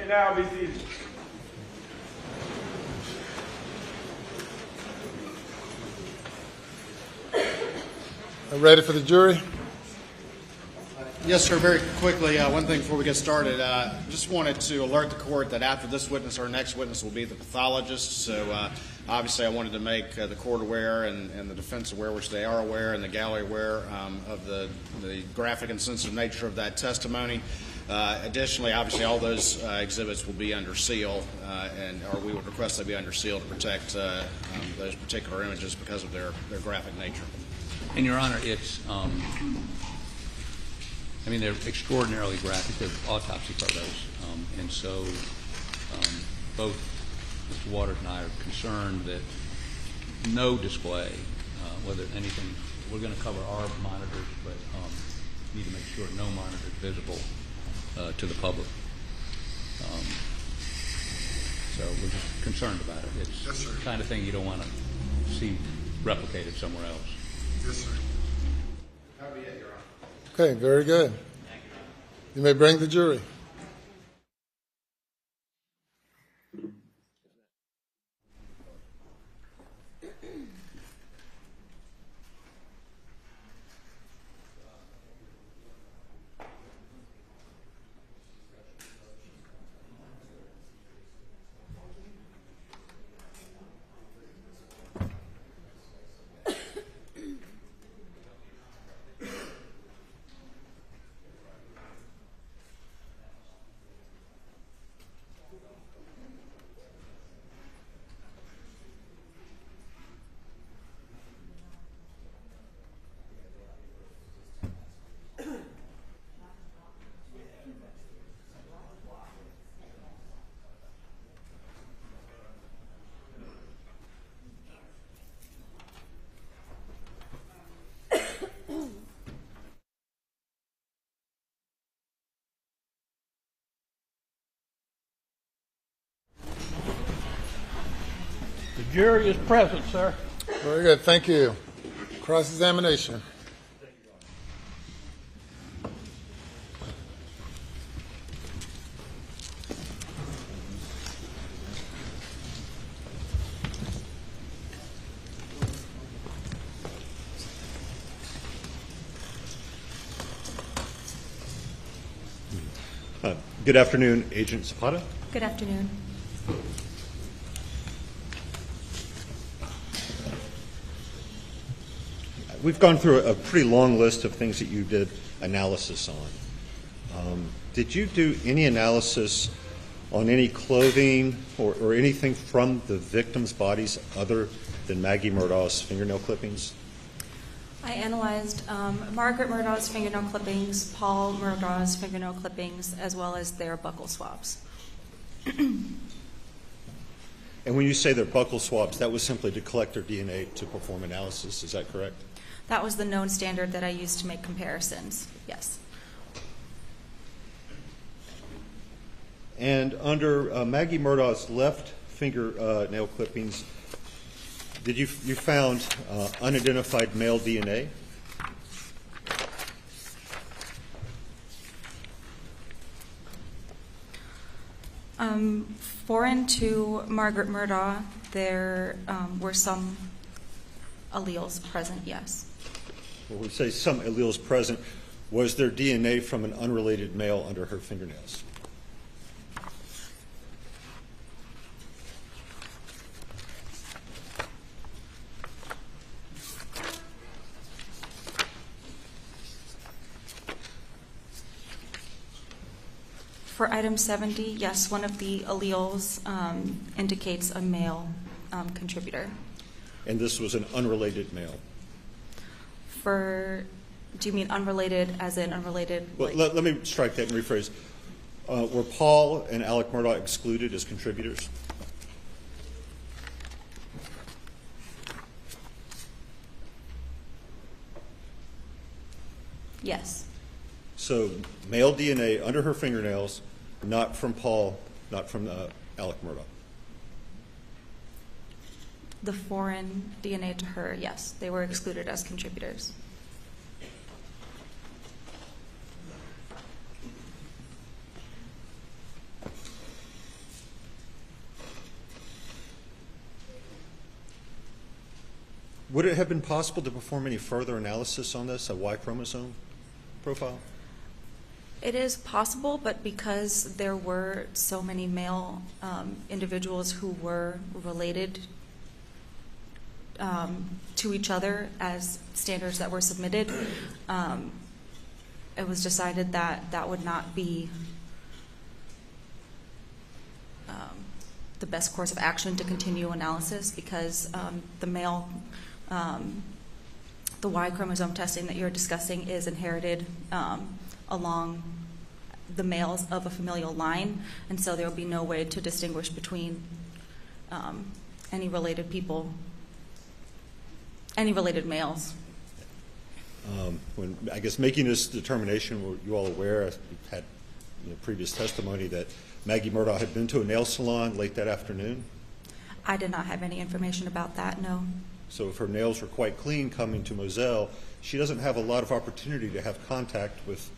F: may now be seated.
C: Ready for the jury?
G: Yes, sir. Very quickly, one thing before we get started, just wanted to alert the court that after this witness, our next witness will be the pathologist. So obviously I wanted to make the court aware and the defense aware, which they are aware, and the gallery aware of the graphic and sensitive nature of that testimony. Additionally, obviously all those exhibits will be under seal, or we would request they be under seal to protect those particular images because of their graphic nature.
H: And, Your Honor, it's, they're extraordinarily graphic. They're autopsy photos. And so both Mr. Waters and I are concerned that no display, whether anything, we're going to cover our monitors, but need to make sure no monitor is visible to the public. So we're just concerned about it. It's
C: Yes, sir.
H: the kind of thing you don't want to see replicated somewhere else.
C: Yes, sir. Okay, very good. You may bring the jury.
F: The jury is present, sir.
C: Very good, thank you. Cross-examination.
A: Good afternoon, Agent Zapata.
B: Good afternoon.
A: We've gone through a pretty long list of things that you did analysis on. Did you do any analysis on any clothing or anything from the victims' bodies other than Maggie Murdaugh's fingernail clippings?
E: I analyzed Margaret Murdaugh's fingernail clippings, Paul Murdaugh's fingernail clippings, as well as their buccal swabs.
A: And when you say they're buccal swabs, that was simply to collect their DNA to perform analysis. Is that correct?
E: That was the known standard that I used to make comparisons, yes.
A: And under Maggie Murdaugh's left fingernail clippings, you found unidentified male DNA?
E: Foreign to Margaret Murdaugh, there were some alleles present, yes.
A: When we say some alleles present, was there DNA from an unrelated male under her fingernails?
E: For item 70, yes, one of the alleles indicates a male contributor.
A: And this was an unrelated male?
E: Do you mean unrelated as in unrelated?
A: Well, let me strike that and rephrase. Were Paul and Alec Murdaugh excluded as contributors?
E: Yes.
A: So male DNA under her fingernails, not from Paul, not from Alec Murdaugh.
E: The foreign DNA to her, yes, they were excluded as contributors.
A: Would it have been possible to perform any further analysis on this, a Y chromosome profile?
E: It is possible, but because there were so many male individuals who were related to each other as standards that were submitted, it was decided that that would not be the best course of action to continue analysis, because the Y chromosome testing that you're discussing is inherited along the males of a familial line, and so there will be no way to distinguish between any related people, any related males.
A: When, I guess, making this determination, were you all aware, we've had previous testimony that Maggie Murdaugh had been to a nail salon late that afternoon?
E: I did not have any information about that, no.
A: So if her nails were quite clean coming to Moselle, she doesn't have a lot of opportunity to have contact with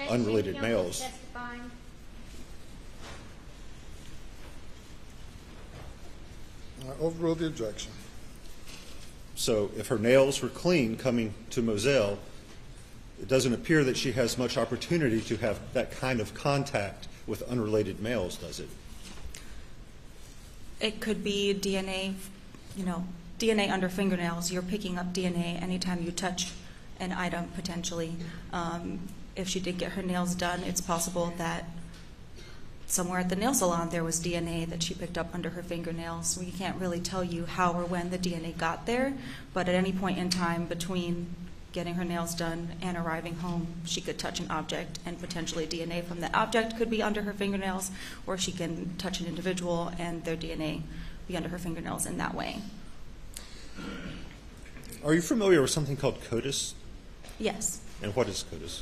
A: unrelated males.
C: Overrule the objection.
A: So if her nails were clean coming to Moselle, it doesn't appear that she has much opportunity to have that kind of contact with unrelated males, does it?
E: It could be DNA, DNA under fingernails. You're picking up DNA anytime you touch an item, potentially. If she did get her nails done, it's possible that somewhere at the nail salon there was DNA that she picked up under her fingernails. We can't really tell you how or when the DNA got there, but at any point in time between getting her nails done and arriving home, she could touch an object, and potentially DNA from that object could be under her fingernails, or she can touch an individual and their DNA be under her fingernails in that way.
A: Are you familiar with something called CODIS?
E: Yes.
A: And what is CODIS?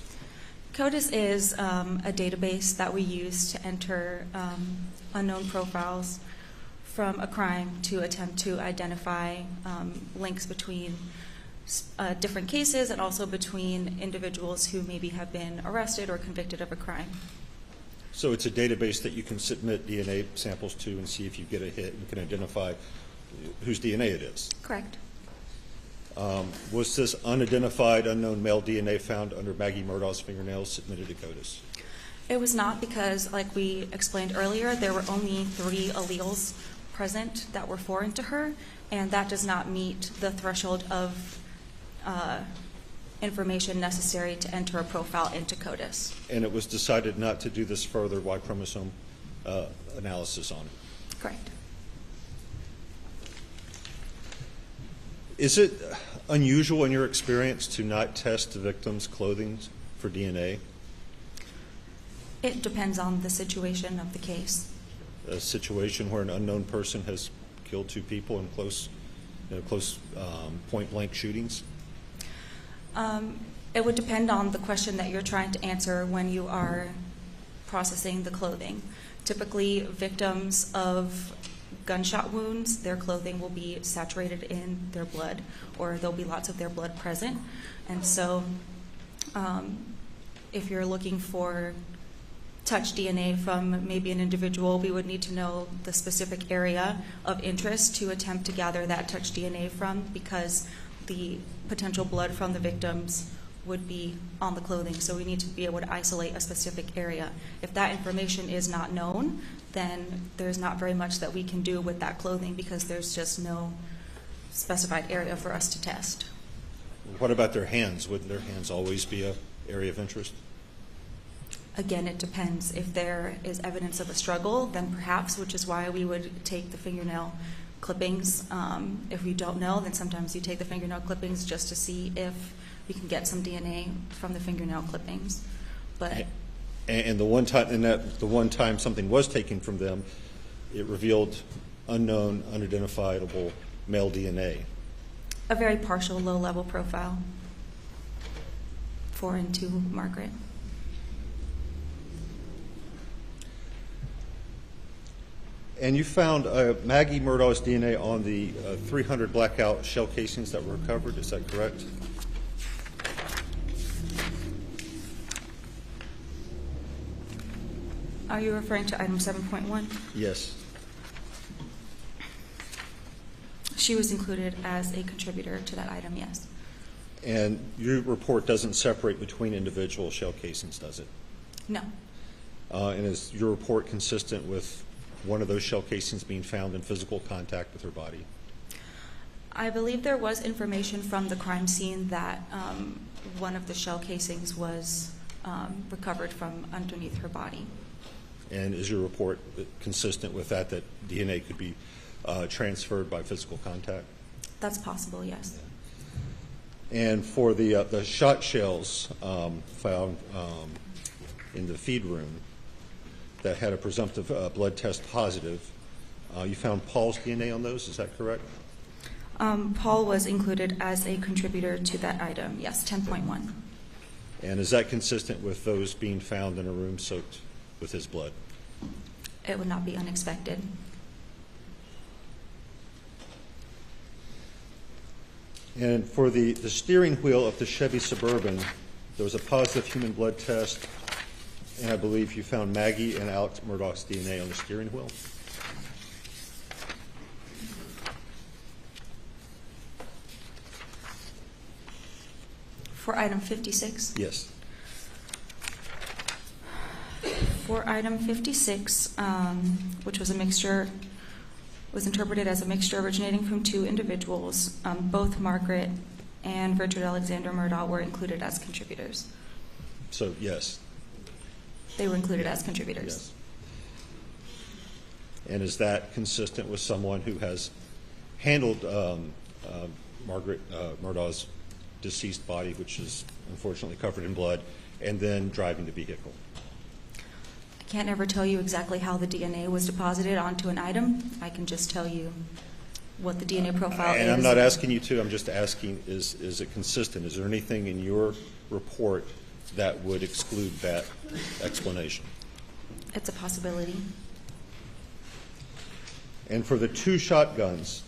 E: CODIS is a database that we use to enter unknown profiles from a crime to attempt to identify links between different cases and also between individuals who maybe have been arrested or convicted of a crime.
A: So it's a database that you can submit DNA samples to and see if you get a hit and can identify whose DNA it is.
E: Correct.
A: Was this unidentified unknown male DNA found under Maggie Murdaugh's fingernails submitted to CODIS?
E: It was not, because, like we explained earlier, there were only 3 alleles present that were foreign to her, and that does not meet the threshold of information necessary to enter a profile into CODIS.
A: And it was decided not to do this further Y chromosome analysis on it?
E: Correct.
A: Is it unusual in your experience to not test the victim's clothing for DNA?
E: It depends on the situation of the case.
A: A situation where an unknown person has killed 2 people in close point-blank shootings?
E: It would depend on the question that you're trying to answer when you are processing the clothing. Typically, victims of gunshot wounds, their clothing will be saturated in their blood, or there'll be lots of their blood present. And so if you're looking for touch DNA from maybe an individual, we would need to know the specific area of interest to attempt to gather that touch DNA from, because the potential blood from the victims would be on the clothing. So we need to be able to isolate a specific area. If that information is not known, then there's not very much that we can do with that clothing, because there's just no specified area for us to test.
A: What about their hands? Wouldn't their hands always be an area of interest?
E: Again, it depends. If there is evidence of a struggle, then perhaps, which is why we would take the fingernail clippings. If we don't know, then sometimes you take the fingernail clippings just to see if you can get some DNA from the fingernail clippings. But
A: and the one time something was taken from them, it revealed unknown, unidentifiable male DNA.
E: A very partial, low-level profile, foreign to Margaret.
A: And you found Maggie Murdaugh's DNA on the 300 blackout shell casings that were recovered. Is that correct?
E: Are you referring to item 7.1?
A: Yes.
E: She was included as a contributor to that item, yes.
A: And your report doesn't separate between individual shell casings, does it?
E: No.
A: And is your report consistent with one of those shell casings being found in physical contact with her body?
E: I believe there was information from the crime scene that one of the shell casings was recovered from underneath her body.
A: And is your report consistent with that DNA could be transferred by physical contact?
E: That's possible, yes.
A: And for the shot shells found in the feed room that had a presumptive blood test positive, you found Paul's DNA on those, is that correct?
E: Paul was included as a contributor to that item, yes, 10.1.
A: And is that consistent with those being found in a room soaked with his blood?
E: It would not be unexpected.
A: And for the steering wheel of the Chevy Suburban, there was a positive human blood test, and I believe you found Maggie and Alex Murdaugh's DNA on the steering wheel.
E: For item 56?
A: Yes.
E: For item 56, which was a mixture, was interpreted as a mixture originating from two individuals, both Margaret and Richard Alexander Murdaugh were included as contributors.
A: So, yes.
E: They were included as contributors.
A: Yes. And is that consistent with someone who has handled Margaret Murdaugh's deceased body, which is unfortunately covered in blood, and then driving the vehicle?
E: I can't ever tell you exactly how the DNA was deposited onto an item. I can just tell you what the DNA profile is.
A: And I'm not asking you to, I'm just asking, is it consistent? Is there anything in your report that would exclude that explanation?
E: It's a possibility.
A: And for the two shotguns,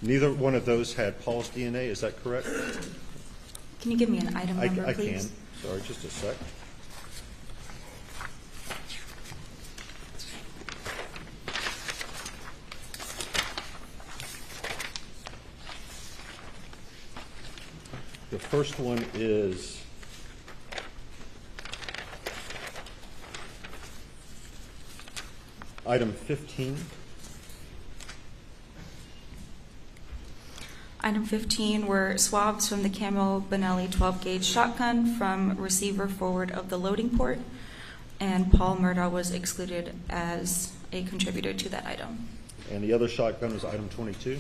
A: neither one of those had Paul's DNA, is that correct?
E: Can you give me an item number,
A: I
E: please?
A: can. Sorry, just a sec. The first one is item 15.
E: Item 15 were swabs from the Camo Benelli 12-gauge shotgun from receiver forward of the loading port, and Paul Murdaugh was excluded as a contributor to that item.
A: And the other shotgun was item 22.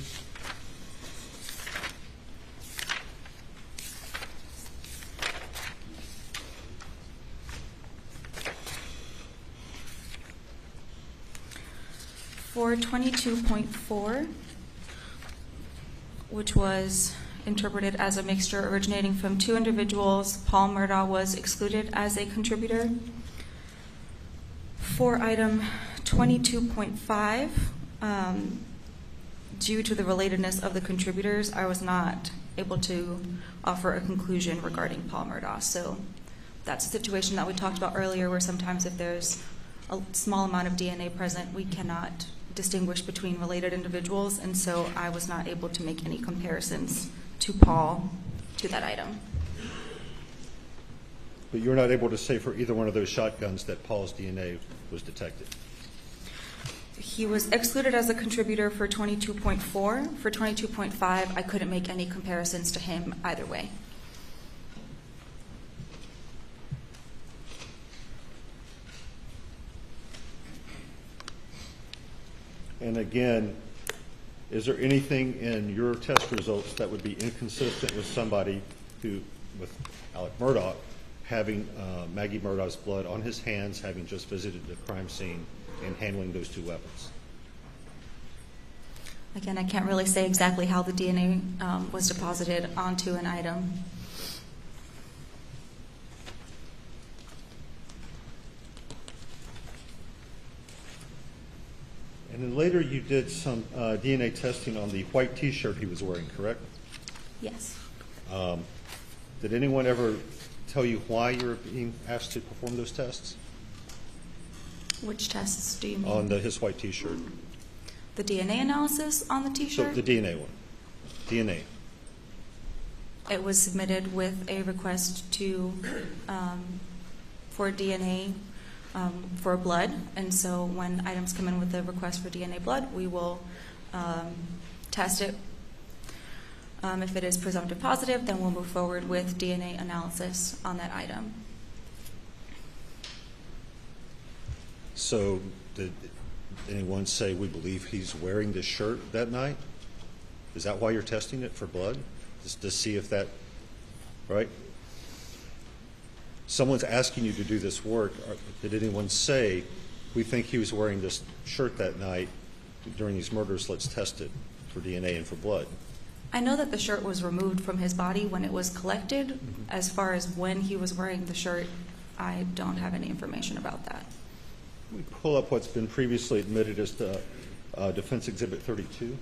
E: For 22.4, which was interpreted as a mixture originating from two individuals, Paul Murdaugh was excluded as a contributor. For item 22.5, due to the relatedness of the contributors, I was not able to offer a conclusion regarding Paul Murdaugh. So that's a situation that we talked about earlier, where sometimes if there's a small amount of DNA present, we cannot distinguish between related individuals, and so I was not able to make any comparisons to Paul to that item.
A: But you're not able to say for either one of those shotguns that Paul's DNA was detected?
E: He was excluded as a contributor for 22.4. For 22.5, I couldn't make any comparisons to him either way.
A: And again, is there anything in your test results that would be inconsistent with somebody who, with Alec Murdaugh, having Maggie Murdaugh's blood on his hands, having just visited the crime scene, and handling those two weapons?
E: Again, I can't really say exactly how the DNA was deposited onto an item.
A: And then later you did some DNA testing on the white T-shirt he was wearing, correct?
E: Yes.
A: Did anyone ever tell you why you were being asked to perform those tests?
E: Which tests do you mean?
A: On his white T-shirt.
E: The DNA analysis on the
A: So
E: T-shirt?
A: the DNA one. DNA?
E: It was submitted with a request to, for DNA for blood, and so when items come in with a request for DNA blood, we will test it. If it is presumptive positive, then we'll move forward with DNA analysis on that item.
A: So did anyone say we believe he's wearing this shirt that night? Is that why you're testing it for blood? Just to see if that, right? Someone's asking you to do this work. Did anyone say, we think he was wearing this shirt that night during these murders, let's test it for DNA and for blood?
E: I know that the shirt was removed from his body when it was collected.
A: Mm-hmm.
E: As far as when he was wearing the shirt, I don't have any information about that.
A: We pull up what's been previously admitted as the Defense Exhibit 32.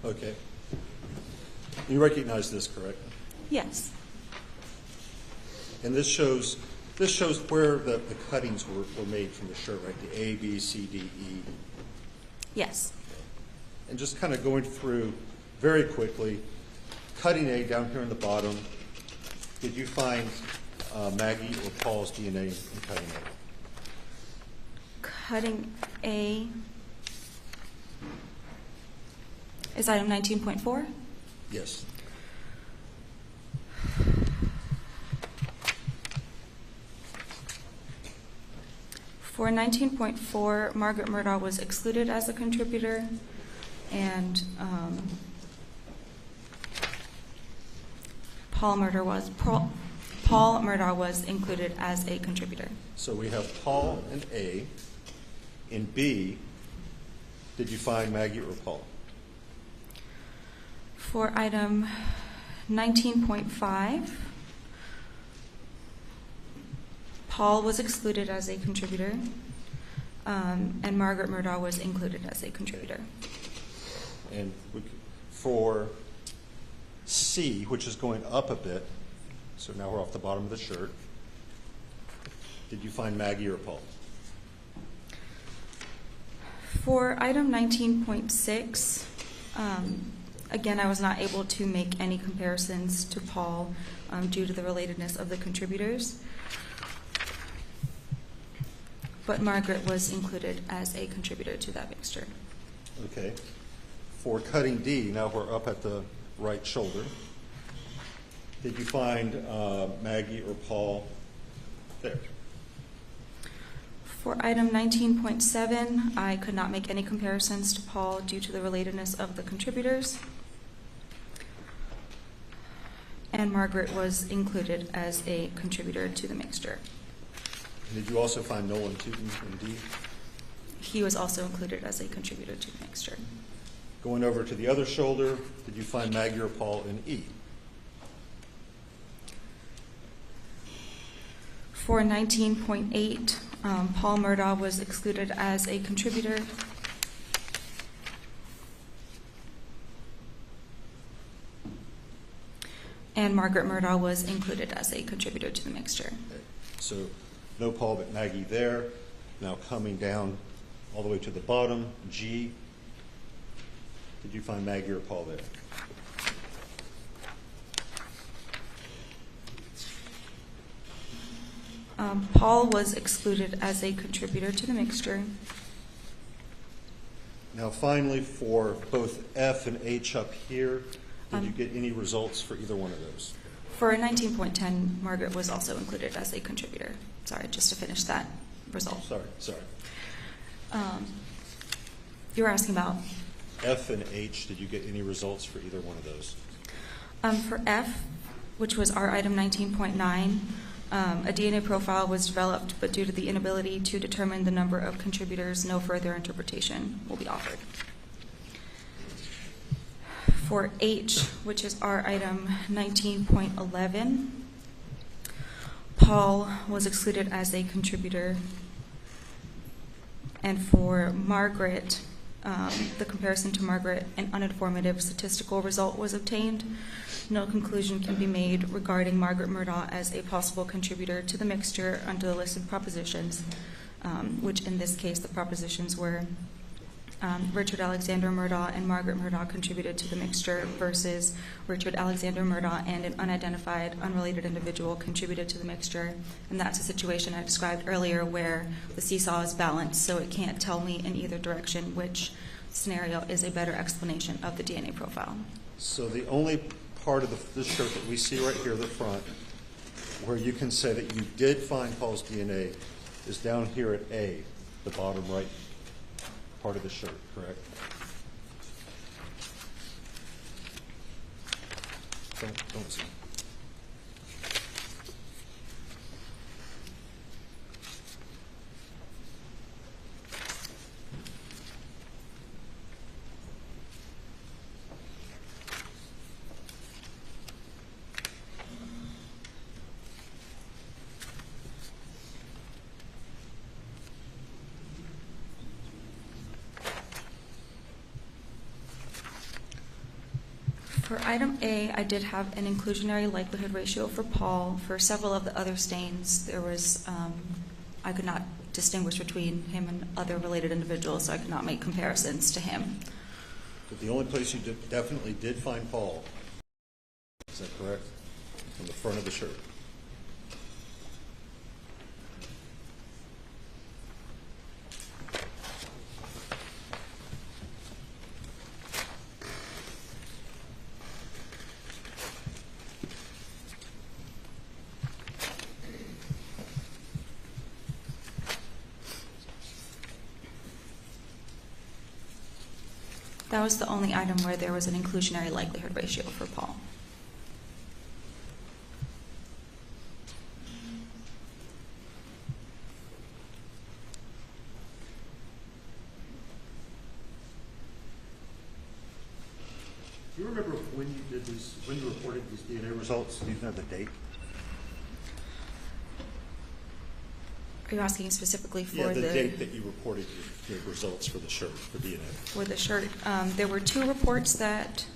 A: Okay. You recognize this, correct?
E: Yes.
A: And this shows where the cuttings were made from the shirt, right? The A, B, C, D, E.
E: Yes.
A: And just kind of going through very quickly, cutting A down here in the bottom, did you find Maggie or Paul's DNA in cutting A?
E: Cutting A is item 19.4.
A: Yes.
E: For 19.4, Margaret Murdaugh was excluded as a contributor, and Paul Murdaugh was included as a contributor.
A: So we have Paul and A. In B, did you find Maggie or Paul?
E: For item 19.5, Paul was excluded as a contributor, and Margaret Murdaugh was included as a contributor.
A: And for C, which is going up a bit, so now we're off the bottom of the shirt, did you find Maggie or Paul?
E: For item 19.6, again, I was not able to make any comparisons to Paul due to the relatedness of the contributors, but Margaret was included as a contributor to that mixture.
A: Okay. For cutting D, now we're up at the right shoulder. Did you find Maggie or Paul there?
E: For item 19.7, I could not make any comparisons to Paul due to the relatedness of the contributors, and Margaret was included as a contributor to the mixture.
A: Did you also find Nolan Tootin in D?
E: He was also included as a contributor to the mixture.
A: Going over to the other shoulder, did you find Maggie or Paul in E?
E: For 19.8, Paul Murdaugh was excluded as a contributor. And Margaret Murdaugh was included as a contributor to the mixture.
A: Okay. So no Paul but Maggie there. Now coming down all the way to the bottom, G. Did you find Maggie or Paul there?
E: Paul was excluded as a contributor to the mixture.
A: Now finally, for both F and H up here, did you get any results for either one of those?
E: For 19.10, Margaret was also included as a contributor. Sorry, just to finish that. result.
A: Sorry.
E: You were asking about?
A: F and H, did you get any results for either one of those?
E: For F, which was our item 19.9, a DNA profile was developed, but due to the inability to determine the number of contributors, no further interpretation will be offered. For H, which is our item 19.11, Paul was excluded as a contributor. And for Margaret, the comparison to Margaret, an uninformative statistical result was obtained. No conclusion can be made regarding Margaret Murdaugh as a possible contributor to the mixture under the listed propositions, which in this case the propositions were Richard Alexander Murdaugh and Margaret Murdaugh contributed to the mixture versus Richard Alexander Murdaugh and an unidentified, unrelated individual contributed to the mixture. And that's a situation I described earlier where the seesaw is balanced, so it can't tell me in either direction which scenario is a better explanation of the DNA profile.
A: So the only part of this shirt that we see right here, the front, where you can say that you did find Paul's DNA is down here at A, the bottom right part of the shirt, correct? Don't see.
E: For item A, I did have an inclusionary likelihood ratio for Paul. For several of the other stains, there was, I could not distinguish between him and other related individuals, so I could not make comparisons to him.
A: But the only place you definitely did find Paul, is that correct? On the front of the shirt.
E: That was the only item where there was an inclusionary likelihood ratio for Paul.
A: Do you remember when you did these, when you reported these DNA results? Do you know the date?
E: Are you asking specifically for
A: Yeah, the date that you reported your results for the shirt, for DNA.
E: For the shirt, there were two reports that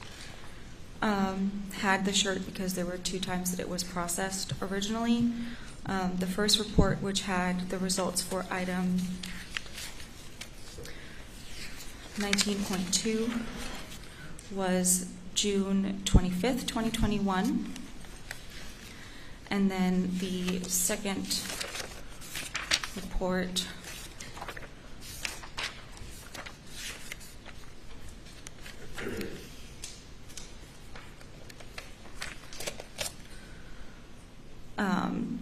E: had the shirt because there were two times that it was processed originally. The first report, which had the results for item 19.2, was June 25th, 2021. And then the second report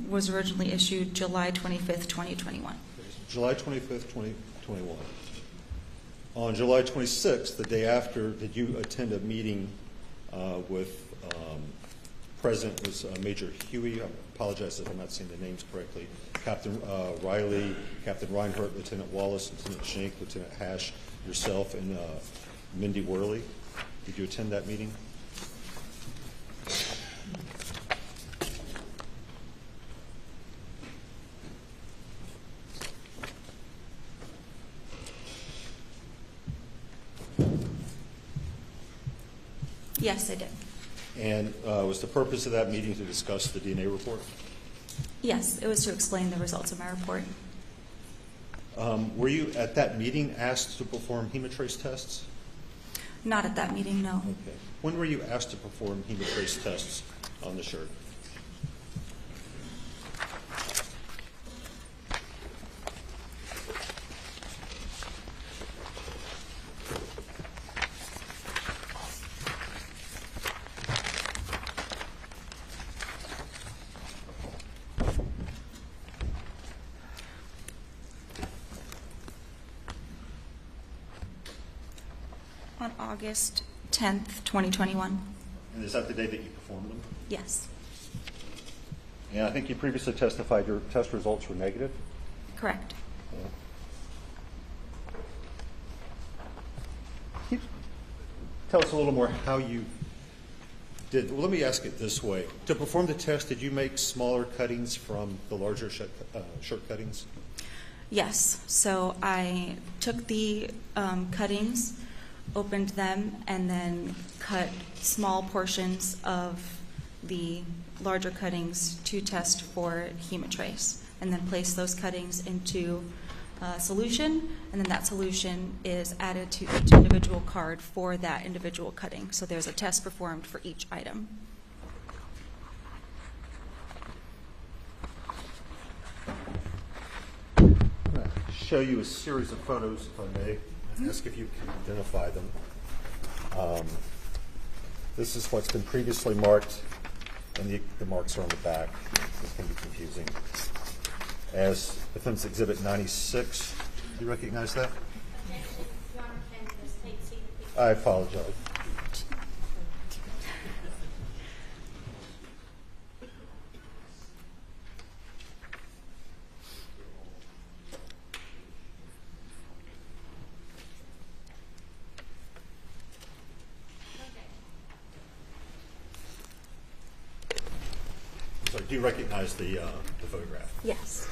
E: was originally issued July 25th, 2021.
A: July 25th, 2021. On July 26th, the day after, did you attend a meeting with President was Major Huey? I apologize if I'm not saying the names correctly. Captain Riley, Captain Reinhardt, Lieutenant Wallace, Lieutenant Schenck, Lieutenant Hash, yourself, and Mindy Worley. Did you attend that meeting?
E: Yes, I did.
A: And was the purpose of that meeting to discuss the DNA report?
E: Yes, it was to explain the results of my report.
A: Were you at that meeting asked to perform Hematrace tests?
E: Not at that meeting, no.
A: Okay. When were you asked to perform Hematrace tests on the shirt?
E: On August 10th, 2021.
A: And is that the day that you performed them?
E: Yes,
A: And I think you previously testified your test results were negative.
E: correct.
A: Can you tell us a little more how you did? Well, let me ask it this way: to perform the test, did you make smaller cuttings from the larger shirt cuttings?
E: Yes, so I took the cuttings, opened them, and then cut small portions of the larger cuttings to test for Hematrace, and then place those cuttings into a solution, and then that solution is added to each individual card for that individual cutting. So there's a test performed for each item.
A: I'm going to show you a series of photos, if I may. Ask if you can identify them. This is what's been previously marked, and the marks are on the back. This can be confusing. As Defense Exhibit 96. Do you recognize that? I apologize. So do you recognize the photograph?
E: Yes.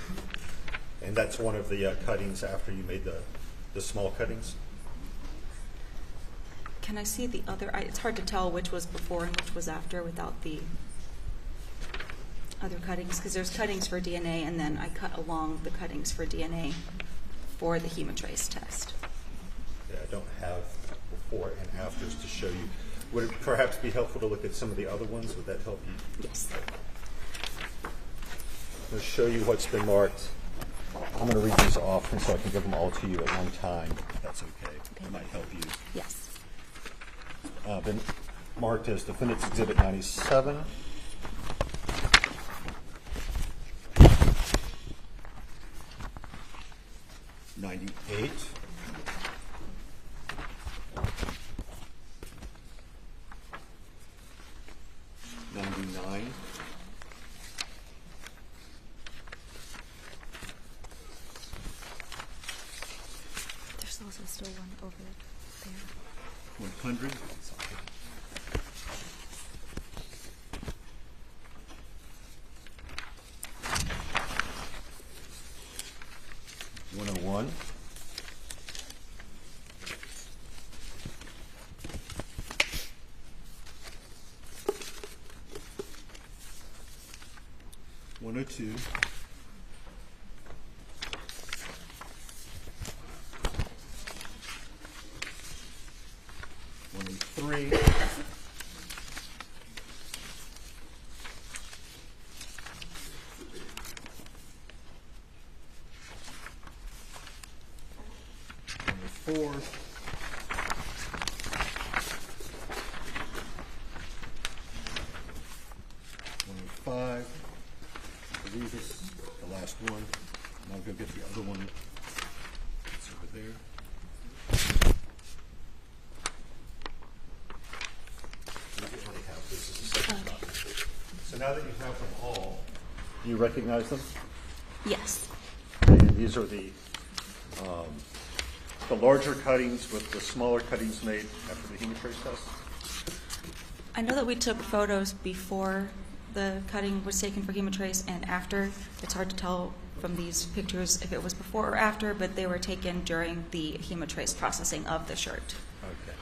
A: And that's one of the cuttings after you made the small cuttings?
E: Can I see the other? It's hard to tell which was before and which was after without the other cuttings, because there's cuttings for DNA, and then I cut along the cuttings for DNA for the Hematrace test.
A: Yeah, I don't have before and afters to show you. Would it perhaps be helpful to look at some of the other ones? Would that help you?
E: Yes.
A: I'm going to show you what's been marked. I'm going to read these off so I can give them all to you at one time, if that's okay. It might help you.
E: Yes.
A: Been marked as Defendant's Exhibit 97. '98. '99.
E: There's also still one over there.
A: 100. 101. 102. 103. 104. 105. I believe this is the last one. And I'll go get the other one. It's over there. So now that you have them all, do you recognize them?
E: Yes.
A: And these are the larger cuttings with the smaller cuttings made after the Hematrace test?
E: I know that we took photos before the cutting was taken for Hematrace and after. It's hard to tell from these pictures if it was before or after, but they were taken during the Hematrace processing of the shirt.
A: Okay.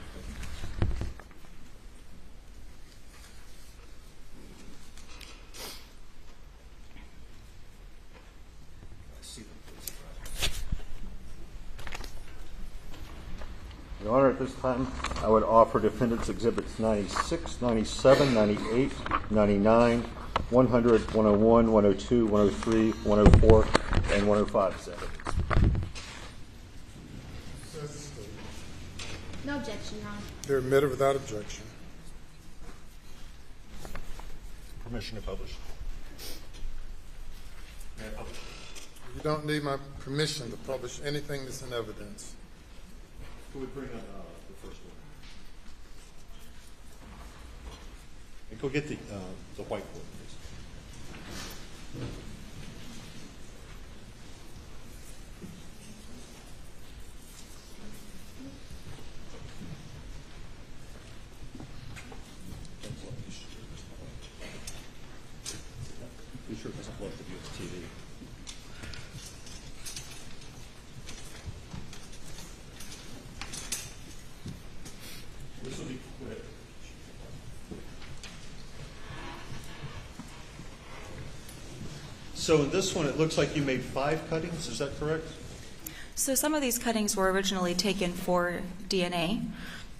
A: Your Honor, at this time, I would offer Defendants Exhibits 96, 97, 98, 99, 100, 101, 102, 103, 104, and 105 as evidence.
D: No objection, Your Honor.
C: They're admitted without objection.
A: Permission to publish. May I publish?
C: You don't need my permission to publish anything that's in evidence.
A: Who would bring up the first one? Go get the whiteboard, please. Be sure it doesn't blow up the view of the TV. This will be quick. So in this one, it looks like you made 5 cuttings, is that correct?
E: So some of these cuttings were originally taken for DNA.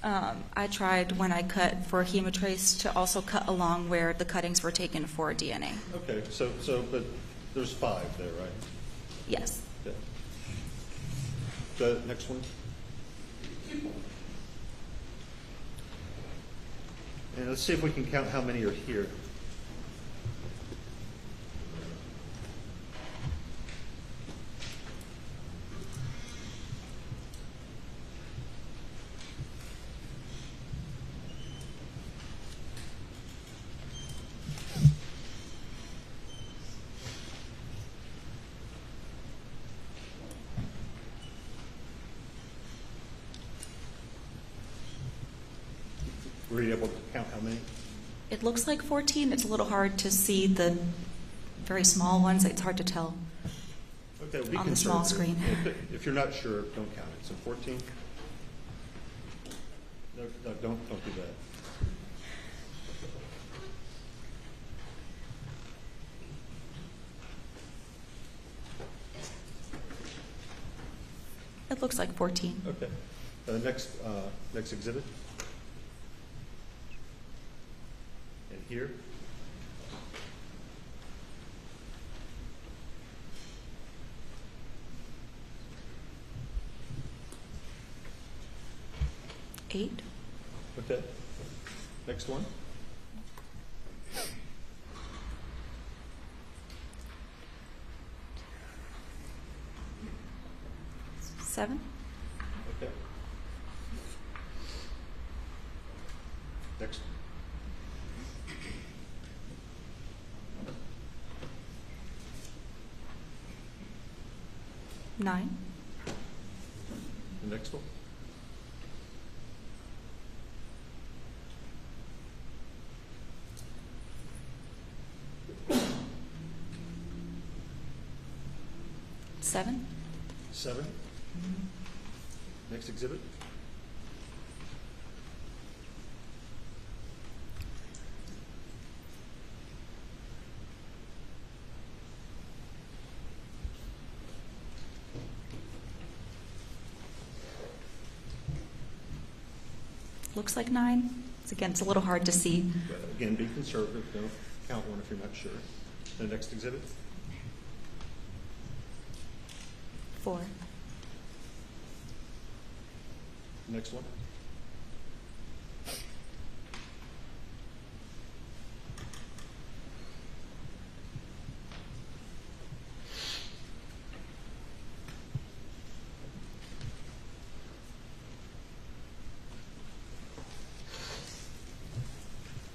E: I tried when I cut for Hematrace to also cut along where the cuttings were taken for DNA.
A: Okay, but there's 5 there, right?
E: Yes.
A: Okay. The next one. And let's see if we can count how many are here. Were you able to count how many?
E: It looks like 14. It's a little hard to see the very small ones. It's hard to tell
A: Okay, well, be
E: on the small
A: conservative.
E: screen.
A: If you're not sure, don't count it. So 14? No, don't do that.
E: It looks like 14.
A: Okay. Next exhibit. And here.
E: Eight.
A: Okay. Next one.
E: Seven.
A: Okay. Next.
E: Nine.
A: The next one.
E: Seven.
A: 7. Next exhibit.
E: Looks like 9. Again, it's a little hard to see.
A: Again, be conservative. Don't count one if you're not sure. The next exhibit.
E: 4.
A: Next one.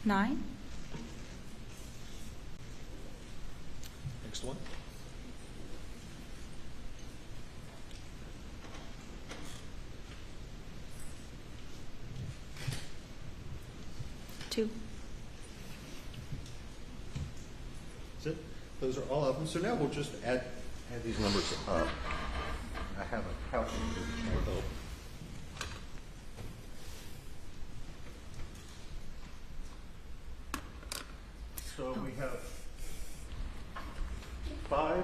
E: Nine.
A: Next one.
E: Two.
A: That's it. Those are all of them. So now we'll just add these numbers up. I have a calculator. So we have 5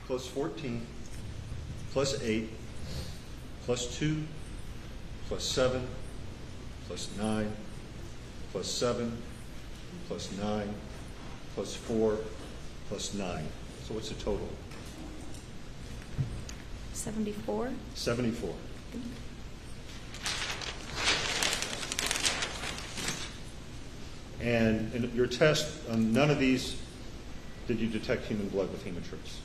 A: plus 14 plus 8 plus 2 plus 7 plus 9 plus 7 plus 9 plus 4 plus 9. So what's the total?
E: 74.
A: 74. And in your test, none of these did you detect human blood with Hematrace.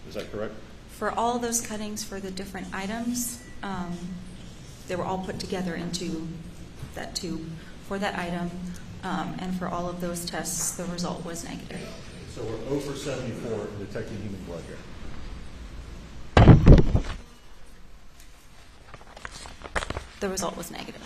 A: Is that correct?
E: For all those cuttings for the different items, they were all put together into that tube for that item. And for all of those tests, the result was negative.
A: So we're 0 for 74 in detecting human blood here.
E: The result was negative.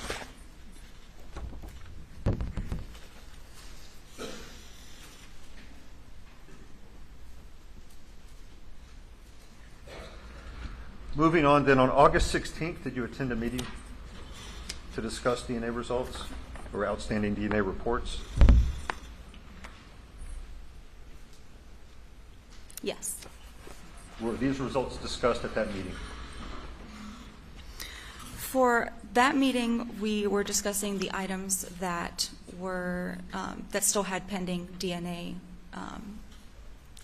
A: Moving on, then, on August 16th, did you attend a meeting to discuss DNA results or outstanding DNA reports?
E: Yes.
A: Were these results discussed at that meeting?
E: For that meeting, we were discussing the items that were that still had pending DNA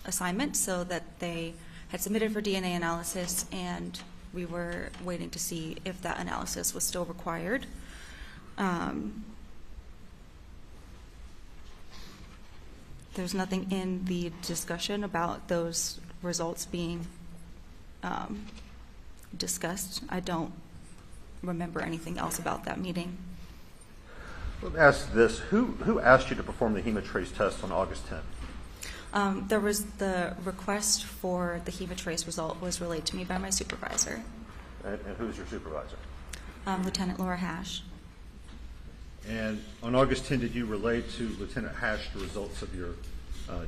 E: assignment, so that they had submitted for DNA analysis, and we were waiting to see if that analysis was still required. There's nothing in the discussion about those results being discussed. I don't remember anything else about that meeting.
A: Let me ask this. Who asked you to perform the Hematrace test on August 10th?
E: There was the request for the Hematrace result was relayed to me by my supervisor,
A: And who's your supervisor?
E: Lieutenant Laura Hash.
A: And on August 10th, did you relay to Lieutenant Hash the results of your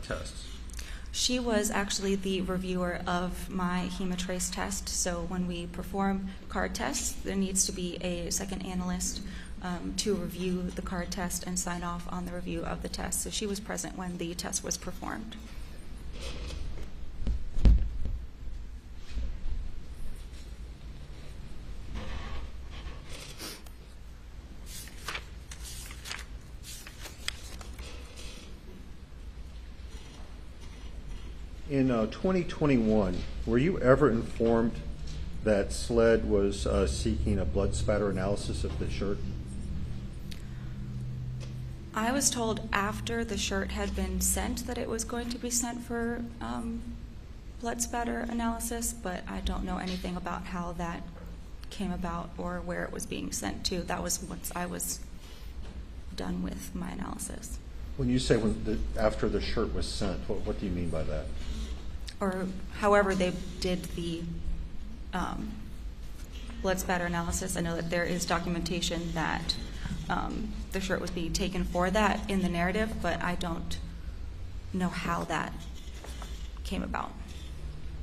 A: tests?
E: She was actually the reviewer of my Hematrace test, so when we perform card tests, there needs to be a second analyst to review the card test and sign off on the review of the test. So she was present when the test was performed.
A: In 2021, were you ever informed that SLED was seeking a blood spatter analysis of the shirt?
E: I was told after the shirt had been sent that it was going to be sent for blood spatter analysis, but I don't know anything about how that came about or where it was being sent to. That was once I was done with my analysis.
A: When you say after the shirt was sent, what do you mean by that?
E: Or however they did the blood spatter analysis. I know that there is documentation that the shirt was being taken for that in the narrative, but I don't know how that came about.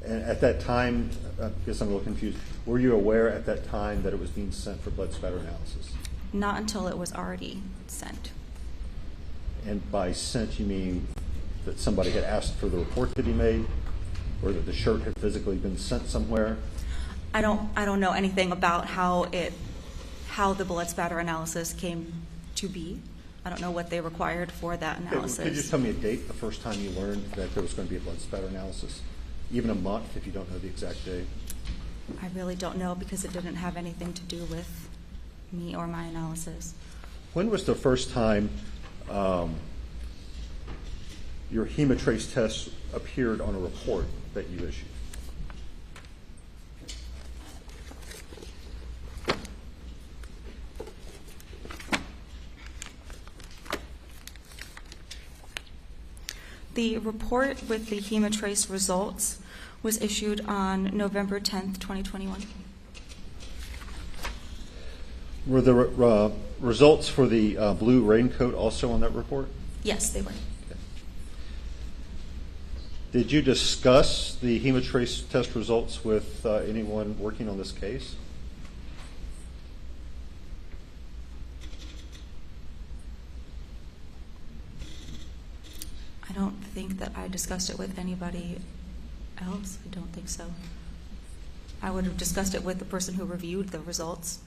A: And at that time, I guess I'm a little confused, were you aware at that time that it was being sent for blood spatter analysis?
E: Not until it was already sent.
A: And by sent, you mean that somebody had asked for the report to be made, or that the shirt had physically been sent somewhere?
E: I don't know anything about how the blood spatter analysis came to be. I don't know what they required for that analysis.
A: Could you just tell me a date, the first time you learned that there was going to be a blood spatter analysis? Even a month, if you don't know the exact date?
E: I really don't know because it didn't have anything to do with me or my analysis.
A: When was the first time your Hematrace test appeared on a report that you issued?
E: The report with the Hematrace results was issued on November 10th, 2021.
A: Were the results for the blue raincoat also on that report?
E: Yes, they were.
A: Okay. Did you discuss the Hematrace test results with anyone working on this case?
E: I don't think that I discussed it with anybody else. I don't think so. I would have discussed it with the person who reviewed the results.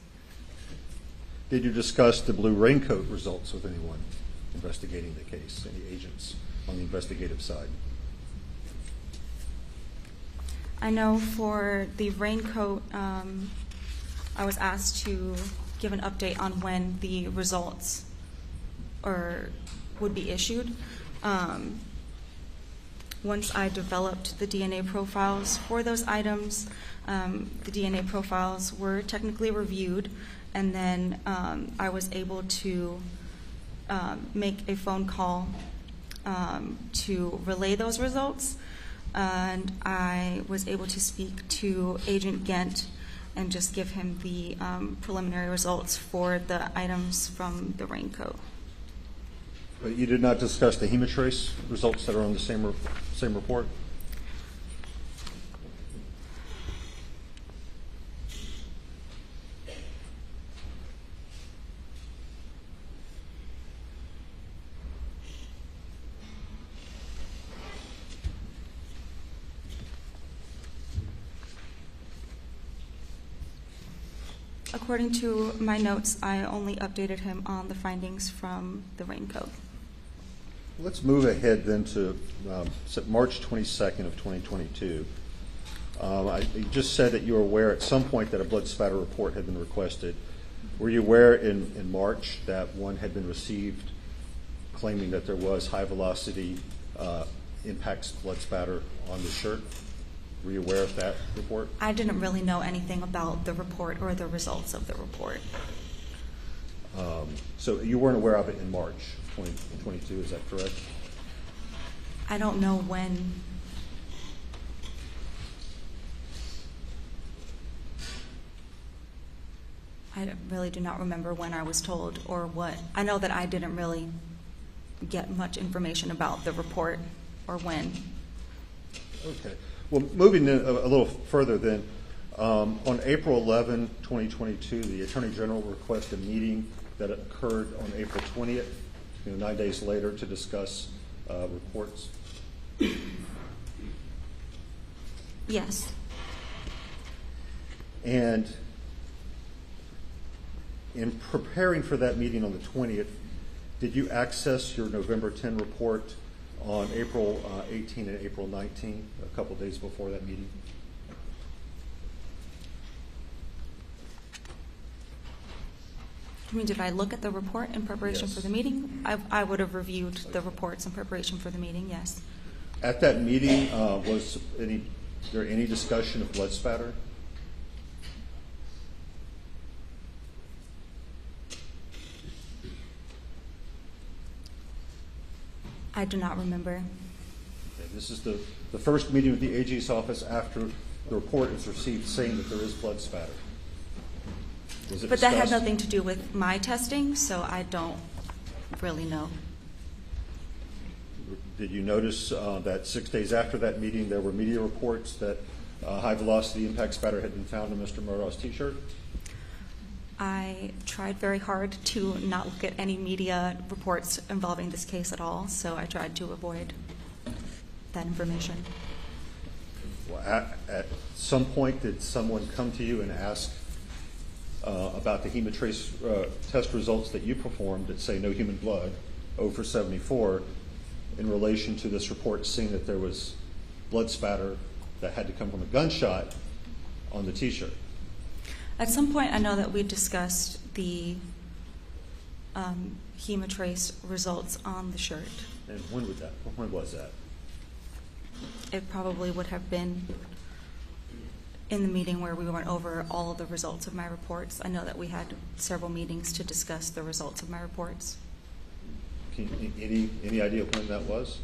A: Did you discuss the blue raincoat results with anyone investigating the case, any agents on the investigative side?
E: I know for the raincoat, I was asked to give an update on when the results would be issued. Once I developed the DNA profiles for those items, the DNA profiles were technically reviewed, and then I was able to make a phone call to relay those results, and I was able to speak to Agent Gent and just give him the preliminary results for the items from the raincoat.
A: But you did not discuss the Hematrace results that are on the same report?
E: According to my notes, I only updated him on the findings from the raincoat.
A: Let's move ahead then to March 22nd of 2022. You just said that you were aware at some point that a blood spatter report had been requested. Were you aware in March that one had been received claiming that there was high-velocity impacts blood spatter on the shirt? Were you aware of that report?
E: I didn't really know anything about the report or the results of the report.
A: So you weren't aware of it in March 2022, is that correct?
E: I don't know when. I really do not remember when I was told or what. I know that I didn't really get much information about the report or when.
A: Okay. Well, moving a little further then, on April 11, 2022, the Attorney General requested a meeting that occurred on April 20th, 9 days later, to discuss reports.
E: Yes.
A: And in preparing for that meeting on the 20th, did you access your November 10 report on April 18 and April 19, a couple days before that meeting?
E: You mean, did I look at the report in preparation
A: Yes.
E: for the meeting? I would have reviewed the reports in preparation for the meeting, yes.
A: At that meeting, was there any discussion of blood spatter?
E: I do not remember.
A: Okay, this is the first meeting with the AG's office after the report is received saying that there is blood spatter. Was it
E: But that had
A: discussed?
E: nothing to do with my testing, so I don't really know.
A: Did you notice that 6 days after that meeting there were media reports that high-velocity impact spatter had been found in Mr. Murdaugh's T-shirt?
E: I tried very hard to not look at any media reports involving this case at all, so I tried to avoid that information.
A: Well, at some point, did someone come to you and ask about the Hematrace test results that you performed that say no human blood, 0 for 74, in relation to this report saying that there was blood spatter that had to come from a gunshot on the T-shirt?
E: At some point, I know that we discussed the Hematrace results on the shirt.
A: And when was that?
E: It probably would have been in the meeting where we went over all of the results of my reports. I know that we had several meetings to discuss the results of my reports.
A: Any idea when that was?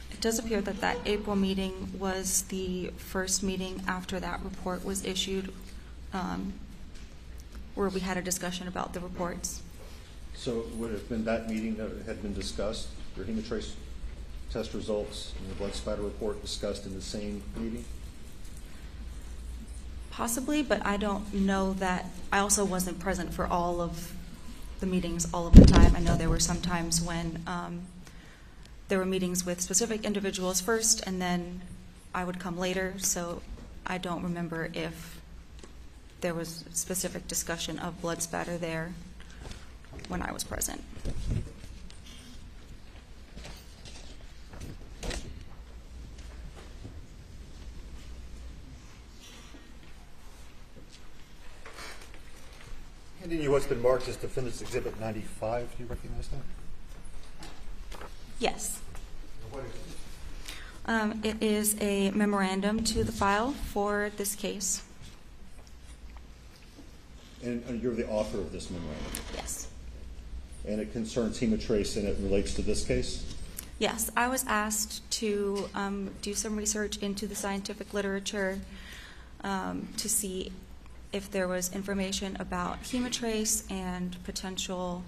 E: It does appear that that April meeting was the first meeting after that report was issued, where we had a discussion about the reports.
A: So it would have been that meeting that had been discussed, your Hematrace test results and the blood spatter report discussed in the same meeting?
E: Possibly, but I don't know that. I also wasn't present for all of the meetings all of the time. I know there were some times when there were meetings with specific individuals first, and then I would come later, so I don't remember if there was specific discussion of blood spatter there when I was present.
A: Handing you what's been marked as Defendant's Exhibit 95. Do you recognize that?
E: Yes.
A: What is it?
E: It is a memorandum to the file for this case.
A: And you're the author of this memorandum?
E: Yes.
A: And it concerns Hematrace and it relates to this case?
E: Yes, I was asked to do some research into the scientific literature to see if there was information about Hematrace and potential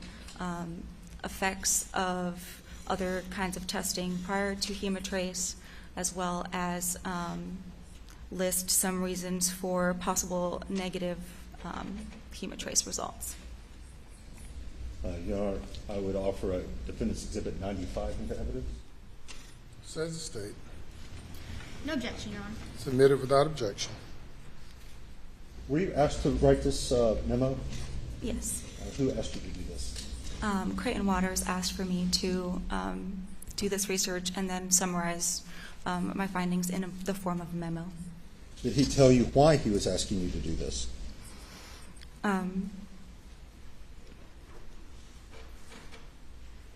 E: effects of other kinds of testing prior to Hematrace, as well as list some reasons for possible negative Hematrace results.
A: Your Honor, I would offer a Defendant's Exhibit 95 into evidence.
C: Says the state.
D: No objection, Your Honor.
C: Submitted without objection.
A: Were you asked to write this memo?
E: Yes.
A: Who asked you to do this?
E: Creighton Waters asked for me to do this research and then summarize my findings in the form of a memo.
A: Did he tell you why he was asking you to do this?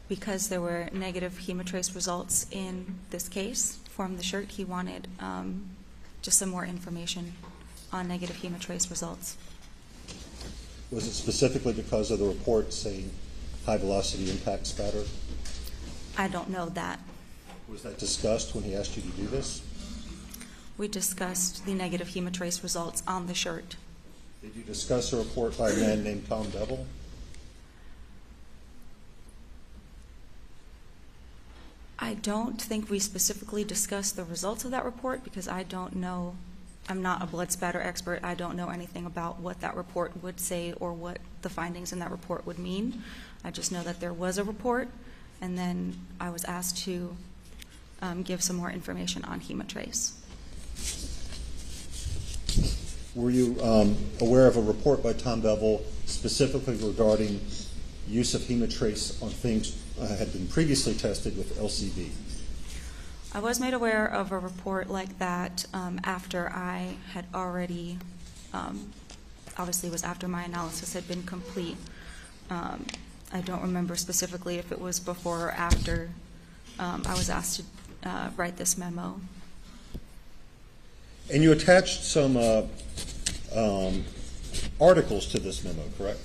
E: Because there were negative Hematrace results in this case from the shirt, he wanted just some more information on negative Hematrace results.
A: Was it specifically because of the report saying high-velocity impact spatter?
E: I don't know that.
A: Was that discussed when he asked you to do this?
E: We discussed the negative Hematrace results on the shirt.
A: Did you discuss a report by a man named Tom Bevel?
E: I don't think we specifically discussed the results of that report because I don't know. I'm not a blood spatter expert. I don't know anything about what that report would say or what the findings in that report would mean. I just know that there was a report, and then I was asked to give some more information on Hematrace.
A: Were you aware of a report by Tom Bevel specifically regarding use of Hematrace on things had been previously tested with LCD?
E: I was made aware of a report like that after I had already, obviously it was after my analysis had been complete. I don't remember specifically if it was before or after I was asked to write this memo.
A: And you attached some articles to this memo, correct?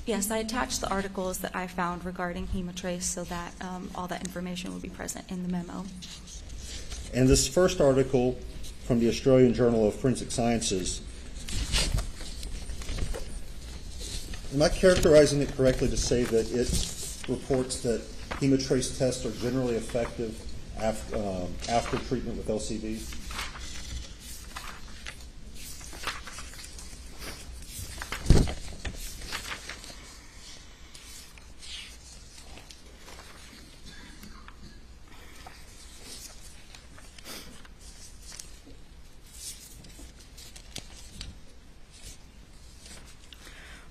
E: Yes, I attached the articles that I found regarding Hematrace so that all that information would be present in the memo.
A: And this first article from the Australian Journal of Forensic Sciences, am I characterizing it correctly to say that it reports that Hematrace tests are generally effective after treatment with LCD?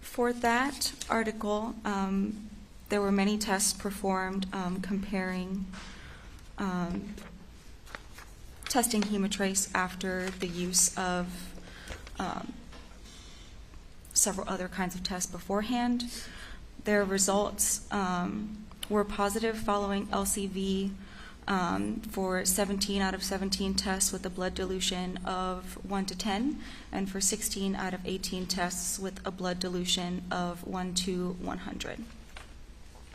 E: For that article, there were many tests performed comparing testing Hematrace after the use of several other kinds of tests beforehand. Their results were positive following LCV for 17 out of 17 tests with a blood dilution of 1 to 10, and for 16 out of 18 tests with a blood dilution of 1 to 100.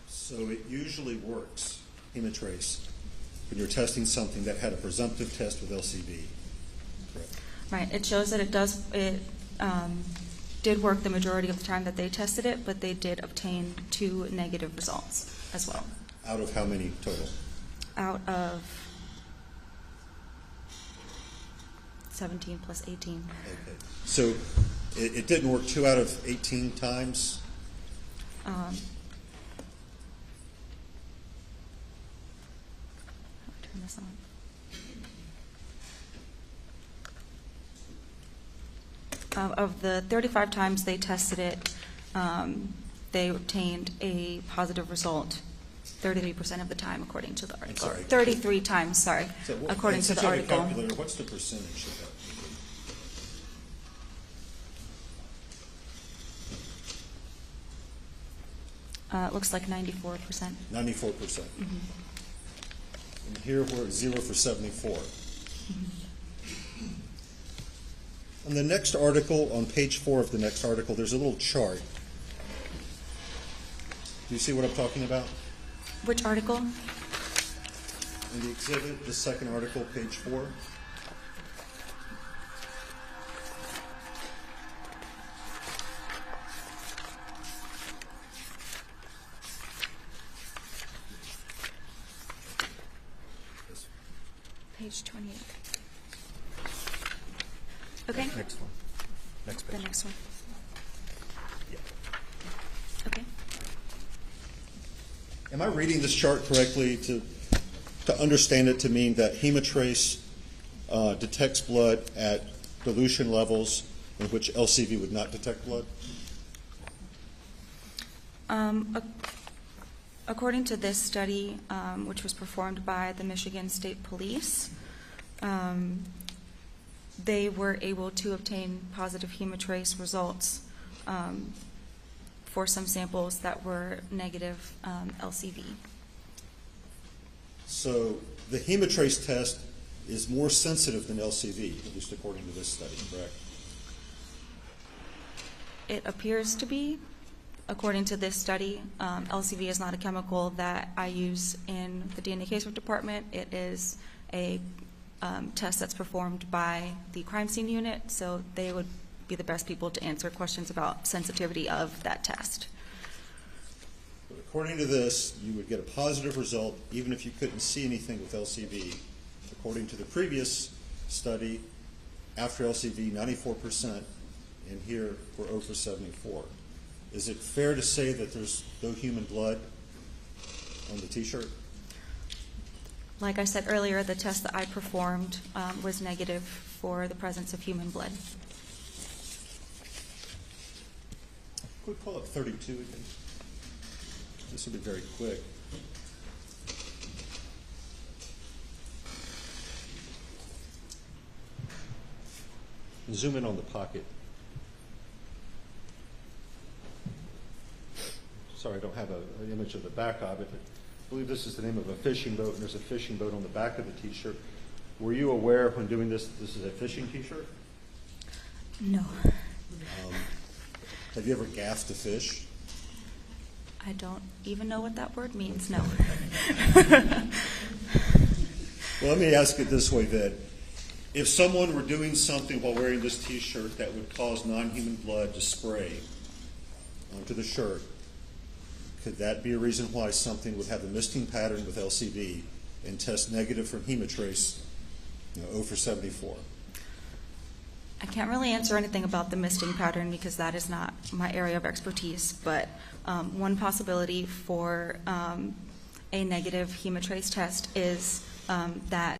A: So it usually works, Hematrace, when you're testing something that had a presumptive test with LCD, correct?
E: Right. It shows that it did work the majority of the time that they tested it, but they did obtain 2 negative results as well.
A: Out of how many total?
E: Out of 17 plus 18.
A: Okay. So it didn't work 2 out of 18 times?
E: I'll turn this on. Of the 35 times they tested it, they obtained a positive result 33% of the time, according to the article.
A: sorry.
E: 33 times, sorry,
A: So
E: according to
A: since
E: the
A: you have a
E: article.
A: calculator, what's the percentage of that?
E: It looks like 94%.
A: 94%. And here we're at 0 for 74. On the next article, on page 4 of the next article, there's a little chart. Do you see what I'm talking about?
E: Which article?
A: In the exhibit, the second article, page 4.
E: Page 28. Okay,
A: Next one. Next
E: the
A: page.
E: next one.
A: Yeah.
E: Okay.
A: Am I reading this chart correctly to understand it to mean that Hematrace detects blood at dilution levels in which LCV would not detect blood?
E: According to this study, which was performed by the Michigan State Police, they were able to obtain positive Hematrace results for some samples that were negative LCV.
A: So the Hematrace test is more sensitive than LCV, at least according to this study, correct?
E: It appears to be. According to this study, LCV is not a chemical that I use in the DNA casework department. It is a test that's performed by the crime scene unit, so they would be the best people to answer questions about sensitivity of that test.
A: But according to this, you would get a positive result even if you couldn't see anything with LCV. According to the previous study, after LCV, 94%, and here we're 0 for 74. Is it fair to say that there's no human blood on the T-shirt?
E: Like I said earlier, the test that I performed was negative for the presence of human blood.
A: Could we pull up 32 again? This will be very quick. Zoom in on the pocket. Sorry, I don't have an image of the back of it. I believe this is the name of a fishing boat, and there's a fishing boat on the back of the T-shirt. Were you aware when doing this is a fishing T-shirt?
E: No,
A: Have you ever gaffed a fish?
E: I don't even know what that word means, no.
A: Well, let me ask it this way then. If someone were doing something while wearing this T-shirt that would cause non-human blood to spray onto the shirt, could that be a reason why something would have a misting pattern with LCV and test negative from Hematrace, 0 for 74?
E: I can't really answer anything about the misting pattern because that is not my area of expertise, but one possibility for a negative Hematrace test is that